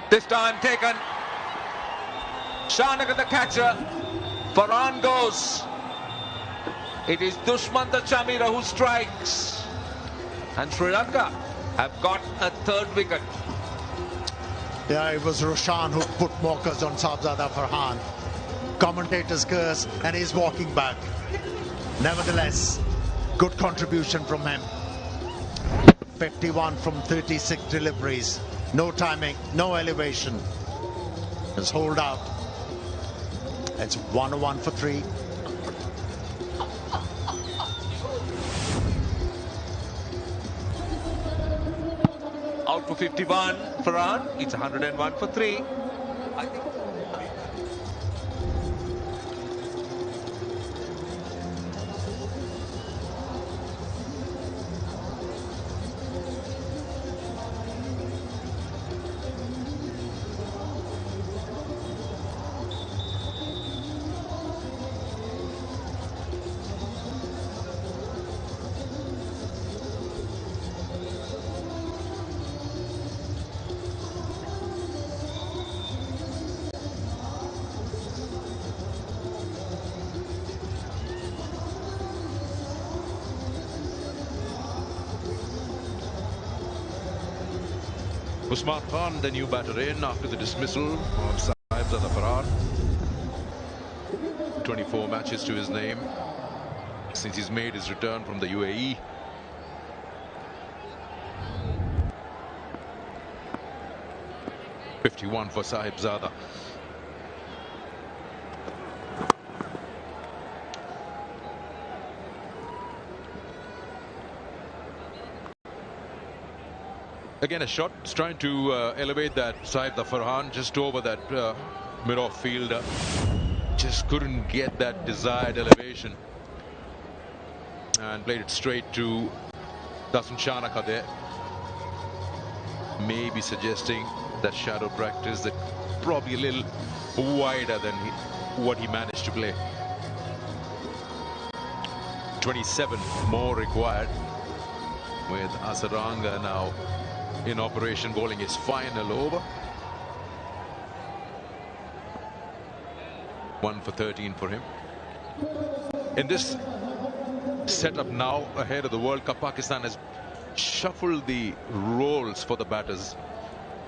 This time taken. Shah the catcher. Farhan goes. It is Dushmanta Chamira who strikes. And Sri Lanka have got a third wicket. Yeah, it was Roshan who put mockers on Sahibzada Farhan. Commentators curse, and he's walking back. Nevertheless, good contribution from him. 51 from 36 deliveries. No timing, no elevation. Just hold out. It's 101 for 3. Out for 51 Farhan. It's 101 for 3. Usman Khan, the new batter in after the dismissal of Sahibzada Farhan. 24 matches to his name since he's made his return from the UAE. .51 for Sahibzada. Again, a shot trying to elevate that Sahibzada Farhan just over that mid-off fielder. Just couldn't get that desired elevation. And played it straight to Dasun Shanaka there. Maybe suggesting that shadow practice, that probably a little wider than what he managed to play. 27 more required with Hasaranga now in operation, bowling his final over. 1 for 13 for him. In this setup now ahead of the World Cup, Pakistan has shuffled the roles for the batters.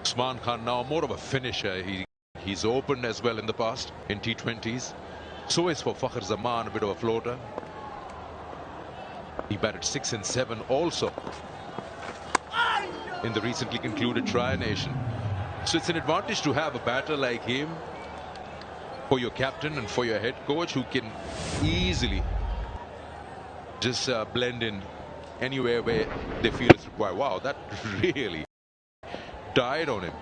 Usman Khan now more of a finisher. He's opened as well in the past in T20s. So is for Fakhar Zaman, a bit of a floater. He batted 6 and 7 also in the recently concluded Tri-Nation. So it's an advantage to have a batter like him for your captain and for your head coach, who can easily just blend in anywhere where they feel it's required. Wow, that really died on him.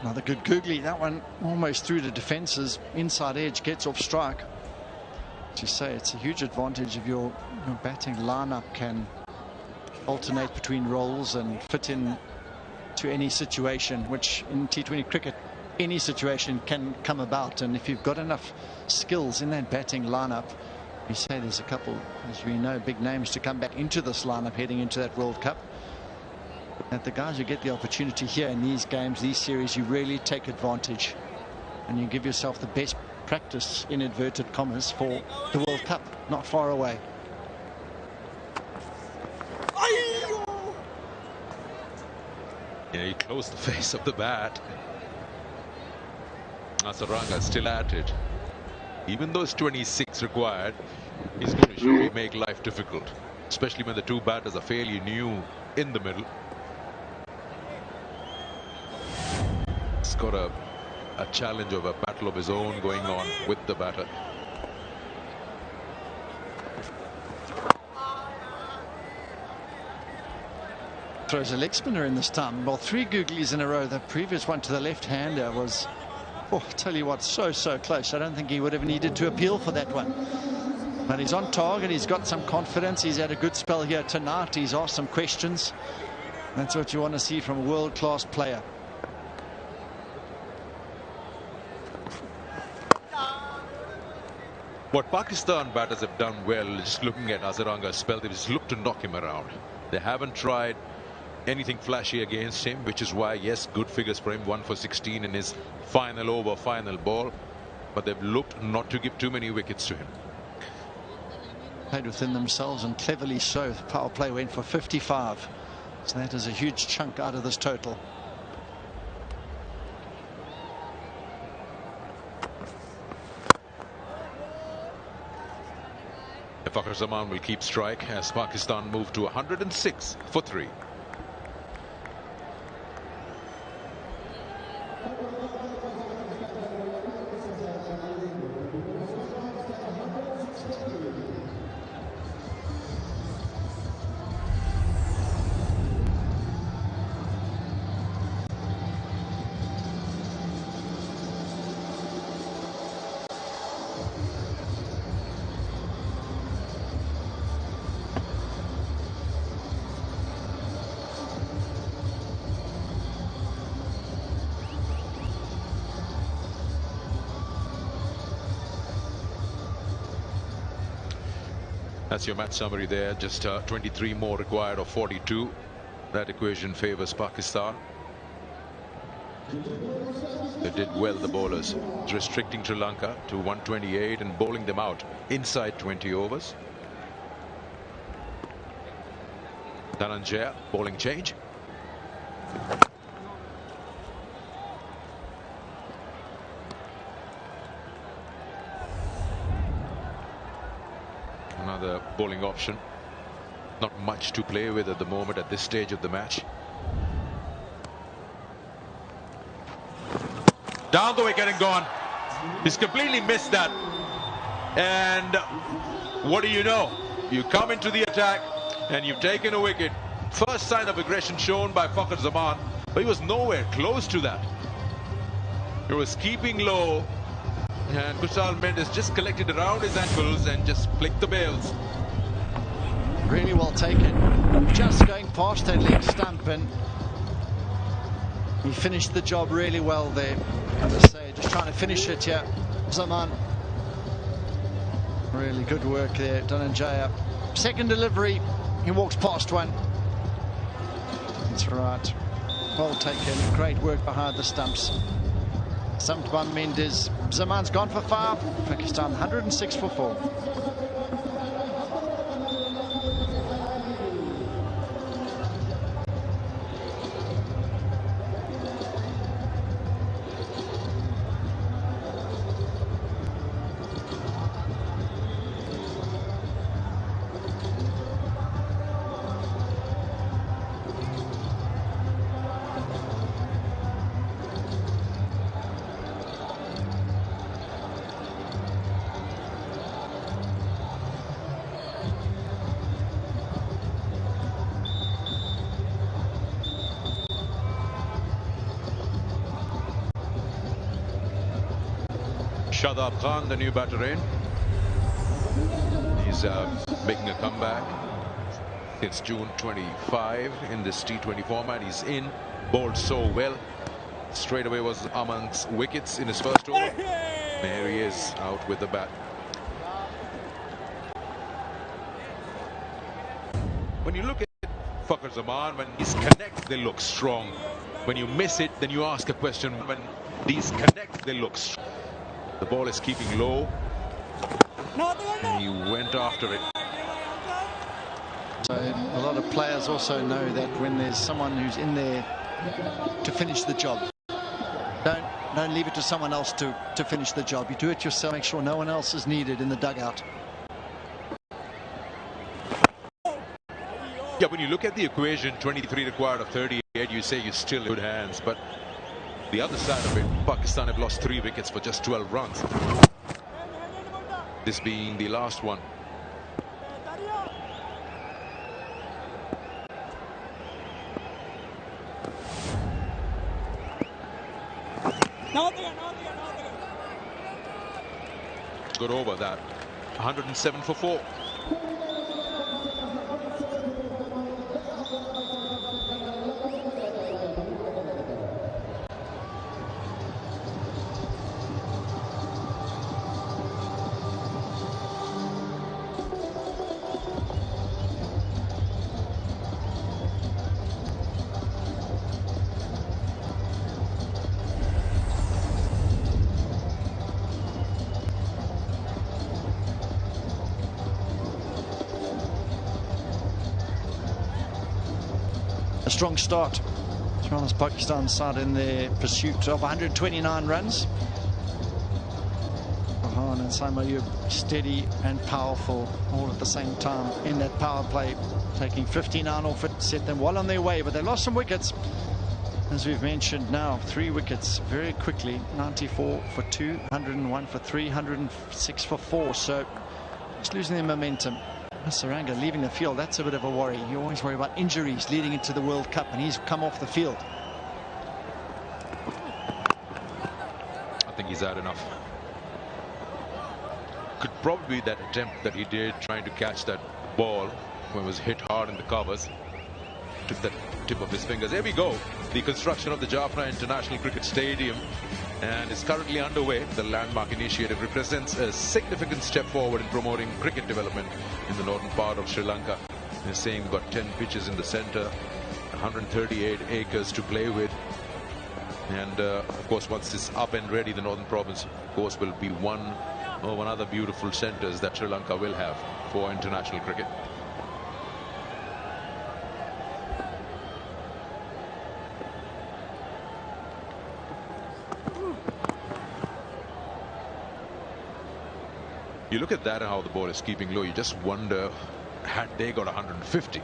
Another good googly. That one almost through the defences. Inside edge, gets off strike. As you say, it's a huge advantage if your batting lineup can alternate between roles and fit in to any situation, which in T20 cricket, any situation can come about. And if you've got enough skills in that batting lineup, you say there's a couple, as we know, big names to come back into this lineup heading into that World Cup. And the guys who get the opportunity here in these games, these series, you really take advantage and you give yourself the best practice, in inverted commas, for the World Cup, not far away. Yeah, he closed the face of the bat. Nissanka still at it. Even though it's 26 required, he's going to surely make life difficult, especially when the two batters are fairly new in the middle. He's got a challenge of a battle of his own going on with the batter. Throws a leg spinner in this time. Well, 3 googlies in a row. The previous one to the left-hander was, oh, tell you what, so close. I don't think he would have needed to appeal for that one. But he's on target. He's got some confidence. He's had a good spell here tonight. He's asked some questions. That's what you want to see from a world-class player. What Pakistan batters have done well, just looking at Nissanka's spell, they just look to knock him around. They haven't tried anything flashy against him, which is why, yes, good figures for him, 1 for 16 in his final over, final ball. But they've looked not to give too many wickets to him. Played within themselves, and cleverly so. The power play went for 55. So that is a huge chunk out of this total. Fakhar Zaman will keep strike as Pakistan move to 106 for 3. That's your match summary there. Just 23 more required of 42. That equation favors Pakistan. They did well, the bowlers, restricting Sri Lanka to 128 and bowling them out inside 20 overs. Dhananjaya, bowling change. Another bowling option. Not much to play with at the moment at this stage of the match. Down the wicket and gone. He's completely missed that. And what do you know? You come into the attack and you've taken a wicket. First sign of aggression shown by Fakhar Zaman, but he was nowhere close to that. He was keeping low, and Kusal Mendis just collected around his ankles and just flicked the bails. Really well taken. Just going past that leg stump, and he finished the job really well there. As I say, just trying to finish it here. Zaman. Really good work there, Dhananjaya. Second delivery, he walks past one. That's right. Well taken. Great work behind the stumps. Stumped by Mendis. Zaman's gone for 5. Pakistan 106 for 4. Shadab Khan, the new batter in. He's making a comeback since June 25 in this T20 format. He's in, bowled so well. Straight away was amongst wickets in his first over. There he is, out with the bat. When you look at Fakhar Zaman, when these connect, they look strong. When you miss it, then you ask a question. When these connect, they look strong. The ball is keeping low. And he went after it. So a lot of players also know that when there's someone who's in there to finish the job, don't leave it to someone else to finish the job. You do it yourself. Make sure no one else is needed in the dugout. Yeah, when you look at the equation, 23 required of 38, you say you're still in good hands. But the other side of it, Pakistan have lost 3 wickets for just 12 runs. This being the last one. Good over that. 107 for 4. A strong start from Pakistan's side in their pursuit of 129 runs. Farhan and Saim Ayub steady and powerful all at the same time in that power play, taking 59 off it, set them well on their way, but they lost some wickets. As we've mentioned now, 3 wickets very quickly. 94 for 2, 101 for 3, 106 for 4. So just losing their momentum. Nissanka leaving the field, that's a bit of a worry. You always worry about injuries leading into the World Cup, and he's come off the field. I think he's had enough. Could probably be that attempt that he did trying to catch that ball when it was hit hard in the covers. Took the tip of his fingers. There we go. The construction of the Jaffna International Cricket Stadium, and is currently underway. The landmark initiative represents a significant step forward in promoting cricket development in the northern part of Sri Lanka. They're saying we've got 10 pitches in the center, 138 acres to play with. And of course, once this up and ready, the northern province, of course, will be one of other beautiful centers that Sri Lanka will have for international cricket. You look at that and how the ball is keeping low, you just wonder, had they got 150,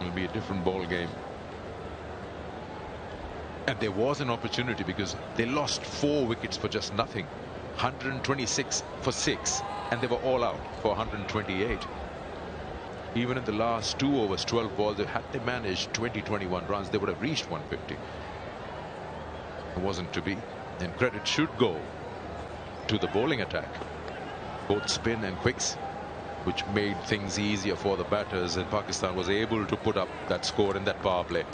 it'll be a different ball game. And there was an opportunity because they lost 4 wickets for just nothing. 126 for 6, and they were all out for 128. Even in the last 2 overs, 12 balls, had they managed 20-21 runs, they would have reached 150. It wasn't to be. And credit should go to the bowling attack, both spin and quicks, which made things easier for the batters, and Pakistan was able to put up that score in that power play.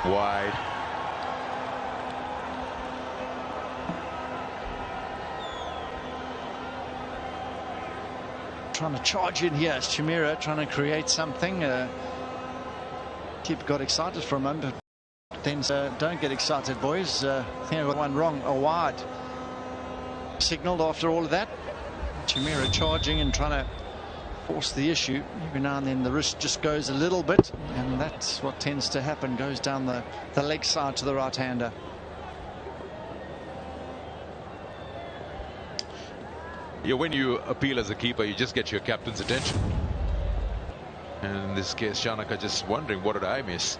Wide. Trying to charge in here, Mishara trying to create something. Keep got excited for a moment, but then don't get excited, boys. I think I got one wrong. A wide signaled after all of that. Mishara charging and trying to force the issue. Every now and then the wrist just goes a little bit, and that's what tends to happen. Goes down the leg side to the right-hander. Yeah, when you appeal as a keeper, you just get your captain's attention. And in this case, Shanaka just wondering, what did I miss?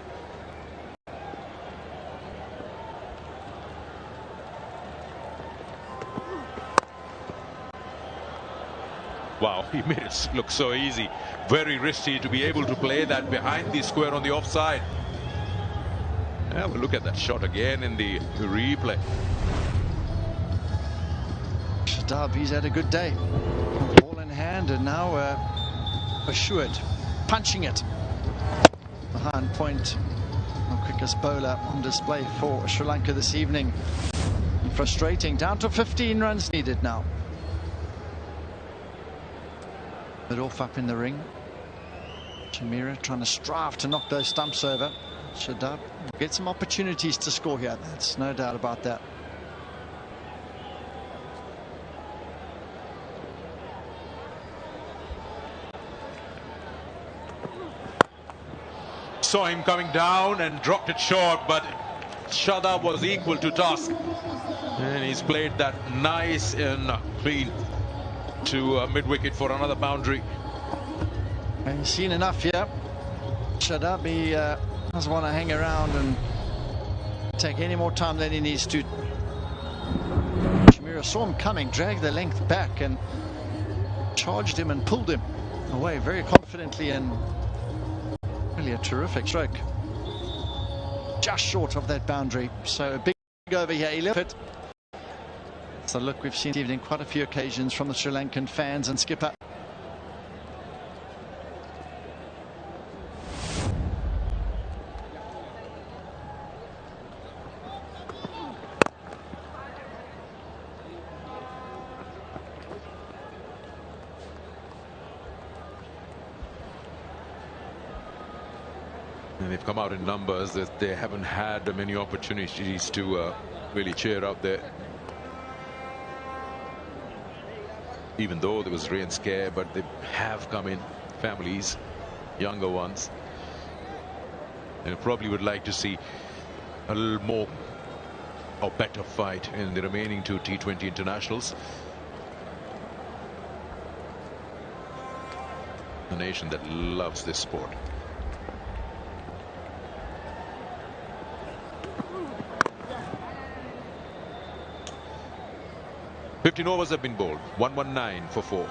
Wow, he made it look so easy. Very risky to be able to play that behind the square on the offside. Have a look at that shot again in the replay. Shadab, he's had a good day. Ball in hand and now assured. Punching it. Behind point. The quickest bowler on display for Sri Lanka this evening. Frustrating. Down to 15 runs needed now. But off up in the ring. Mishara trying to strive to knock those stumps over. Shadab get some opportunities to score here. That's no doubt about that. Saw him coming down and dropped it short, but Shadab was equal to task. And he's played that nice and clean to mid-wicket for another boundary. And he's seen enough here. Shadab, he doesn't want to hang around and take any more time than he needs to. Mishara saw him coming, dragged the length back and charged him and pulled him away very confidently, and really a terrific stroke. Just short of that boundary. So a big over here. He left it. So look, we've seen this evening quite a few occasions from the Sri Lankan fans and skipper. And they've come out in numbers that they haven't had many opportunities to really cheer up there. Even though there was rain scare, but they have come in, families, younger ones. And probably would like to see a little more or better fight in the remaining two T20 internationals. A nation that loves this sport. $15 overs have been bowled. 119 for 4.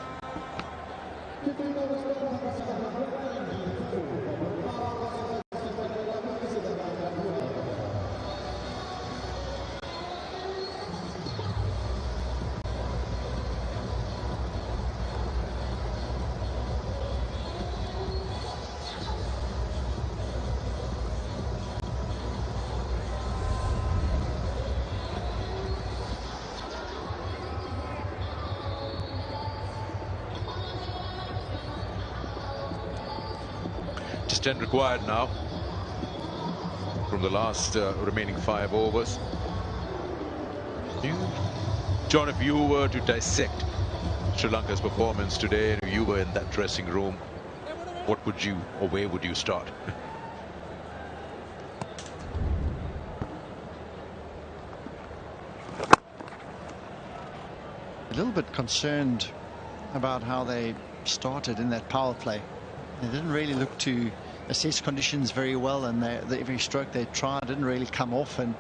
Just 10 required now from the last remaining 5 overs. John, if you were to dissect Sri Lanka's performance today and you were in that dressing room, what would you, or where would you start? A little bit concerned about how they started in that power play. They didn't really look to assess conditions very well, and every stroke they tried didn't really come off, and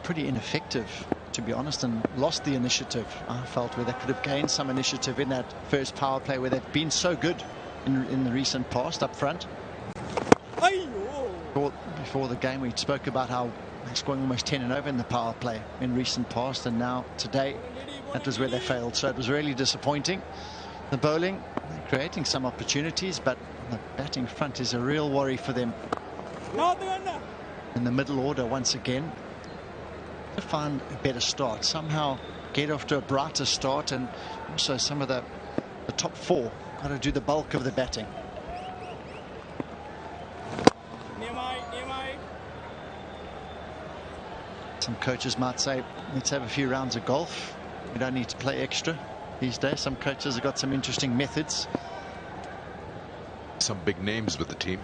pretty ineffective, to be honest, and lost the initiative. I felt where they could have gained some initiative in that first power play where they've been so good in the recent past up front. Before the game we spoke about how they're scoring almost 10 and over in the power play in recent past, and now today that was where they failed. So it was really disappointing. The bowling, they're creating some opportunities, but the batting front is a real worry for them. In the middle order once again, to find a better start, somehow get off to a brighter start, and also some of the top 4 got to do the bulk of the batting. Some coaches might say, let's have a few rounds of golf. We don't need to play extra these days. Some coaches have got some interesting methods. Some big names with the team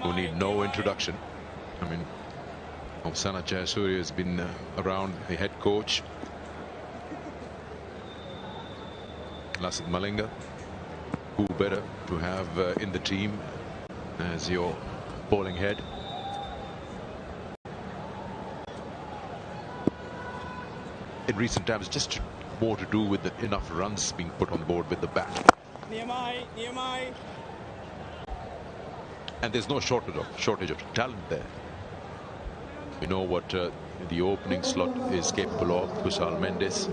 who need no introduction. I mean, Osana Jayasuriya has been around, the head coach. Lasith Malinga, who better to have in the team as your bowling head. In recent times, just to more to do with enough runs being put on board with the bat. And there's no shortage of talent there. You know what the opening slot is capable of. Kusal, Mendis.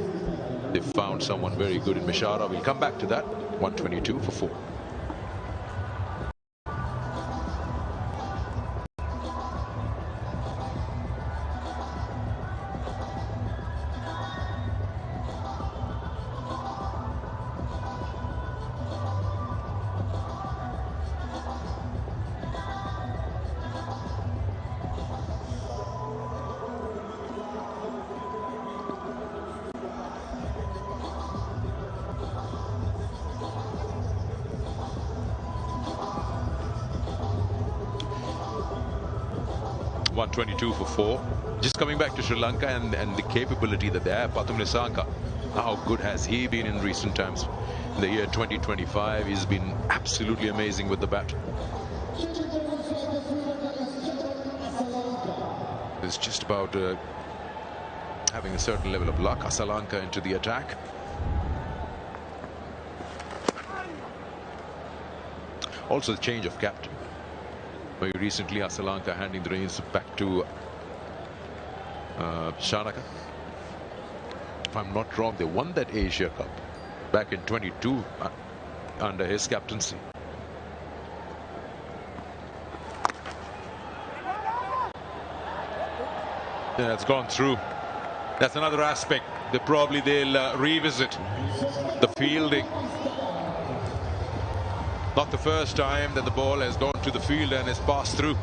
They've found someone very good in Mishara. We'll come back to that. 122 for 4. .22 for 4. Just coming back to Sri Lanka and the capability that they have. Pathum Nissanka, how good has he been in recent times? In the year 2025, he's been absolutely amazing with the bat. It's just about having a certain level of luck. Sri Lanka into the attack. Also the change of captain. Very recently, Sri Lanka handing the reins back to Shah. If I'm not wrong, they won that Asia Cup back in 22 under his captaincy. Yeah, that's gone through. That's another aspect. They'll revisit the fielding. Not the first time that the ball has gone to the field and has passed through.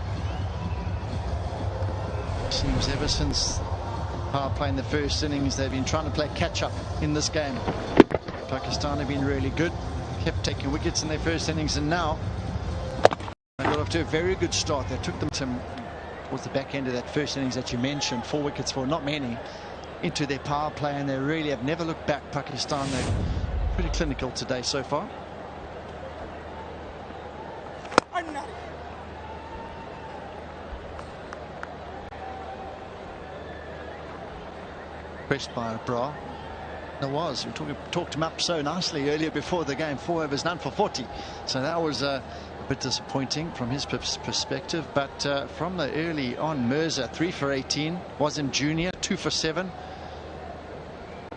Seems ever since power play in the first innings, they've been trying to play catch-up in this game. Pakistan have been really good, kept taking wickets in their first innings, and now they got off to a very good start. They took them towards the back end of that first innings that you mentioned, 4 wickets for not many, into their power play, and they really have never looked back. Pakistan, they're pretty clinical today so far. Pressed by Abrar. Nawaz, we talked him up so nicely earlier before the game. 4 overs, none for 40. So that was a bit disappointing from his perspective. But from the early on, Mirza 3 for 18. Wasim Jr. 2 for 7.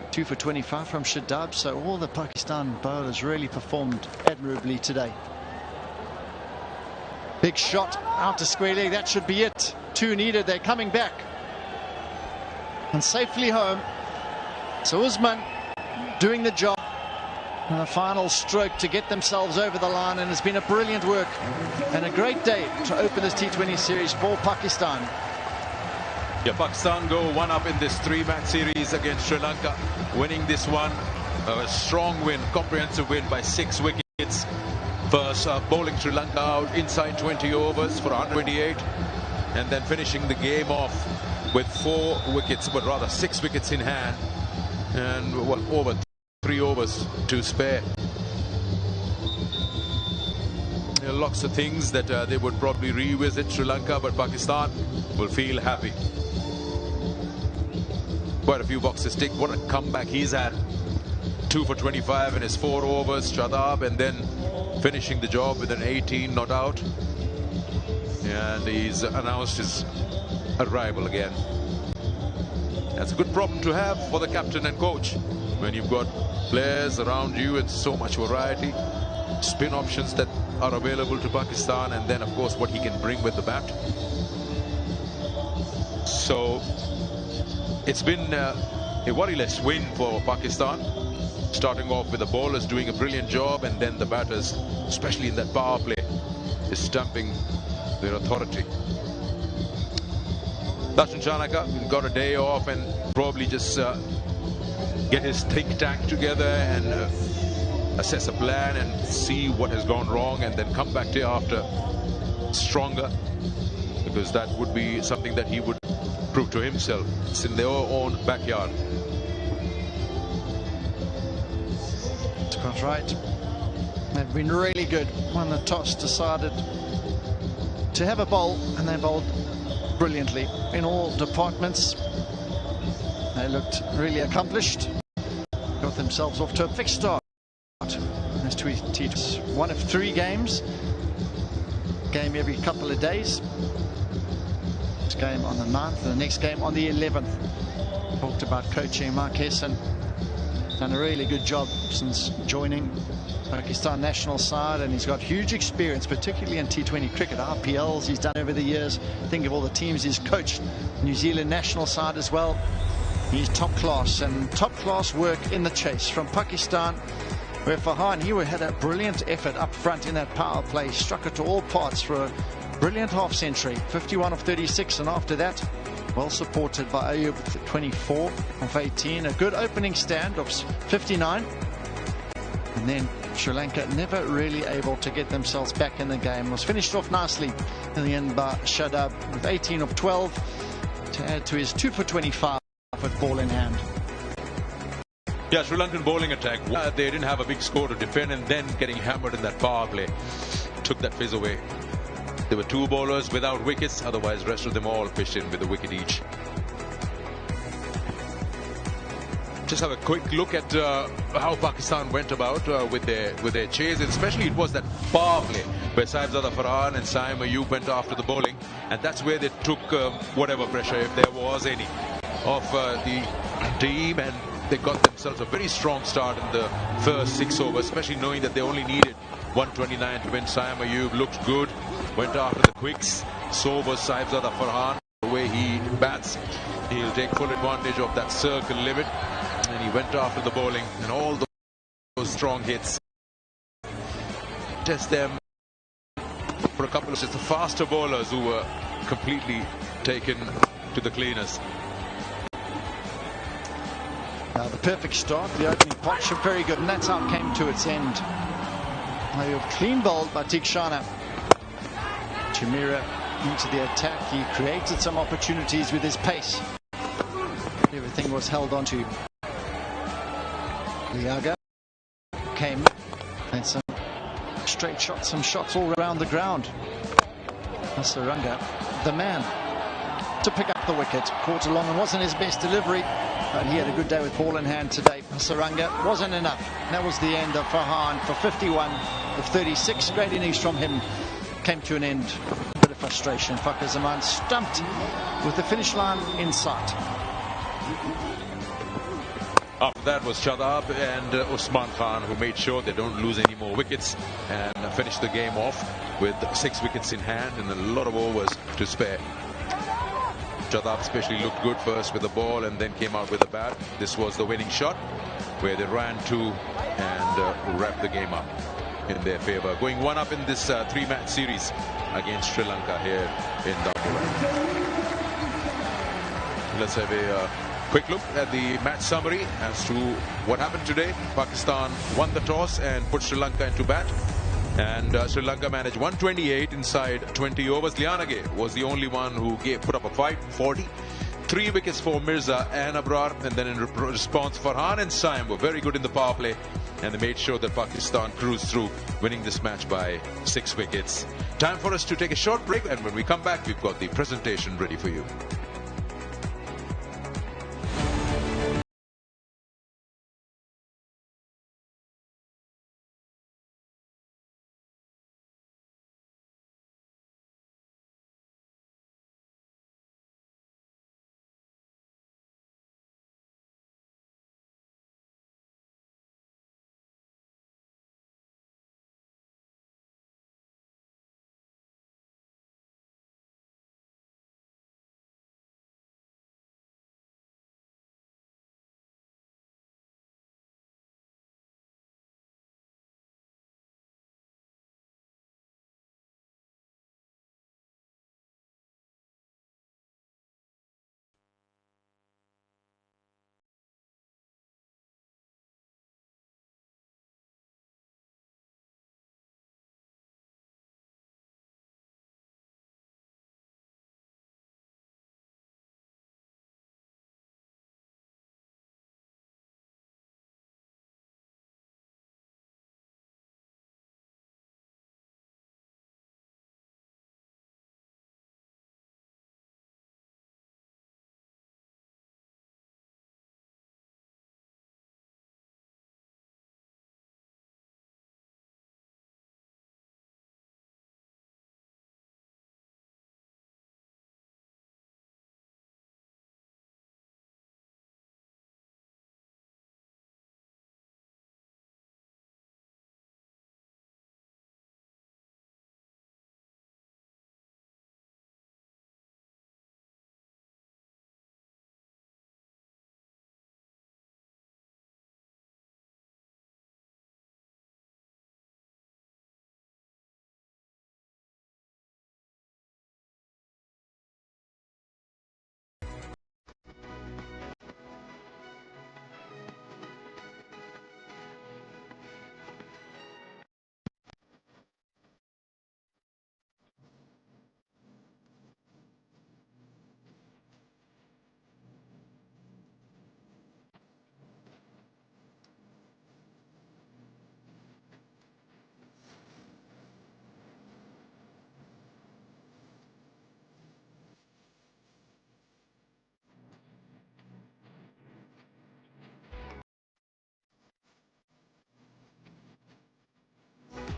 2 for 25 from Shadab. So all the Pakistan bowlers really performed admirably today. Big shot out to square leg. That should be it. 2 needed. They're coming back. And safely home. So Usman doing the job. And a final stroke to get themselves over the line. And it's been a brilliant work and a great day to open this T20 series for Pakistan. Yeah, Pakistan go 1 up in this 3-match series against Sri Lanka. Winning this one. A strong win, comprehensive win by 6 wickets. First bowling Sri Lanka out inside 20 overs for 128. And then finishing the game off with 4 wickets, but rather 6 wickets in hand, and over 3 overs to spare. There are lots of things that they would probably revisit Sri Lanka, but Pakistan will feel happy. Quite a few boxes ticked. What a comeback he's had. 2 for 25 in his 4 overs, Shadab, and then finishing the job with an 18 not out. And he's announced his arrival again. That's a good problem to have for the captain and coach when you've got players around you and so much variety, spin options that are available to Pakistan, and then of course what he can bring with the bat. So it's been a worryless win for Pakistan, starting off with the bowlers doing a brilliant job, and then the batters, especially in that power play, is stamping their authority. Darshan Chanaka got a day off and probably just get his think tank together and assess a plan and see what has gone wrong, and then come back to after stronger, because that would be something that he would prove to himself. It's in their own backyard. That's quite right. They've been really good. When the toss decided to have a bowl, and they bowled brilliantly in all departments. They looked really accomplished. got themselves off to a fixed start. This T20, one of 3 games. Game every couple of days. This game on the 9th and the next game on the 11th. Talked about coaching Marquez and done a really good job since joining Pakistan national side, and he's got huge experience, particularly in T20 cricket. RPLs he's done over the years. Think of all the teams he's coached. New Zealand national side as well. He's top class, and top class work in the chase from Pakistan, where Farhan, he had a brilliant effort up front in that power play, struck it to all parts for a brilliant half century, 51 of 36, and after that, well supported by Ayub with 24 of 18, a good opening stand of 59, and then Sri Lanka never really able to get themselves back in the game. Was finished off nicely in the end by Shadab with 18 of 12 to add to his 2 for 25 at ball in hand. Yeah, Sri Lankan bowling attack. They didn't have a big score to defend, and then getting hammered in that power play took that fizz away. There were 2 bowlers without wickets, otherwise the rest of them all pitched in with a wicket each. Just have a quick look at how Pakistan went about with their chase, and especially it was that power play where Sahibzada, Farhan and Saim Ayub went after the bowling, and that's where they took whatever pressure, if there was any, of the team, and they got themselves a very strong start in the first 6 overs, especially knowing that they only needed 129 to win. Saim Ayub looked good, went after the quicks. So was Sahibzada Farhan. The way he bats, he'll take full advantage of that circle limit, and he went after the bowling and all those strong hits. Test them for a couple of just the faster bowlers who were completely taken to the cleaners. Now the perfect start, the opening partnership, very good, and that's how it came to its end. Ayub clean bowled by Tikshana. Chimera into the attack. He created some opportunities with his pace. Everything was held on to. Agha came and some straight shots, some shots all around the ground. Nissanka, the man to pick up the wicket. Caught along and wasn't his best delivery, but he had a good day with ball in hand today. Nissanka wasn't enough. That was the end of Farhan for 51 of 36. Great innings from him. Came to an end. A bit of frustration. Fakhar Zaman stumped with the finish line in sight. After that was Shadab and Usman who made sure they don't lose any more wickets and finished the game off with 6 wickets in hand and a lot of overs to spare. Shadab especially looked good first with the ball and then came out with a bat. This was the winning shot where they ran 2 and wrapped the game up in their favor. Going 1 up in this 3-match series against Sri Lanka here in Dambulla. Let's have a quick look at the match summary as to what happened today. Pakistan won the toss and put Sri Lanka into bat. And Sri Lanka managed 128 inside 20 overs. Lianage was the only one who put up a fight, 40. 3 wickets for Mirza and Abrar. And then in response, Farhan and Saim were very good in the power play. And they made sure that Pakistan cruised through, winning this match by 6 wickets. Time for us to take a short break. And when we come back, we've got the presentation ready for you.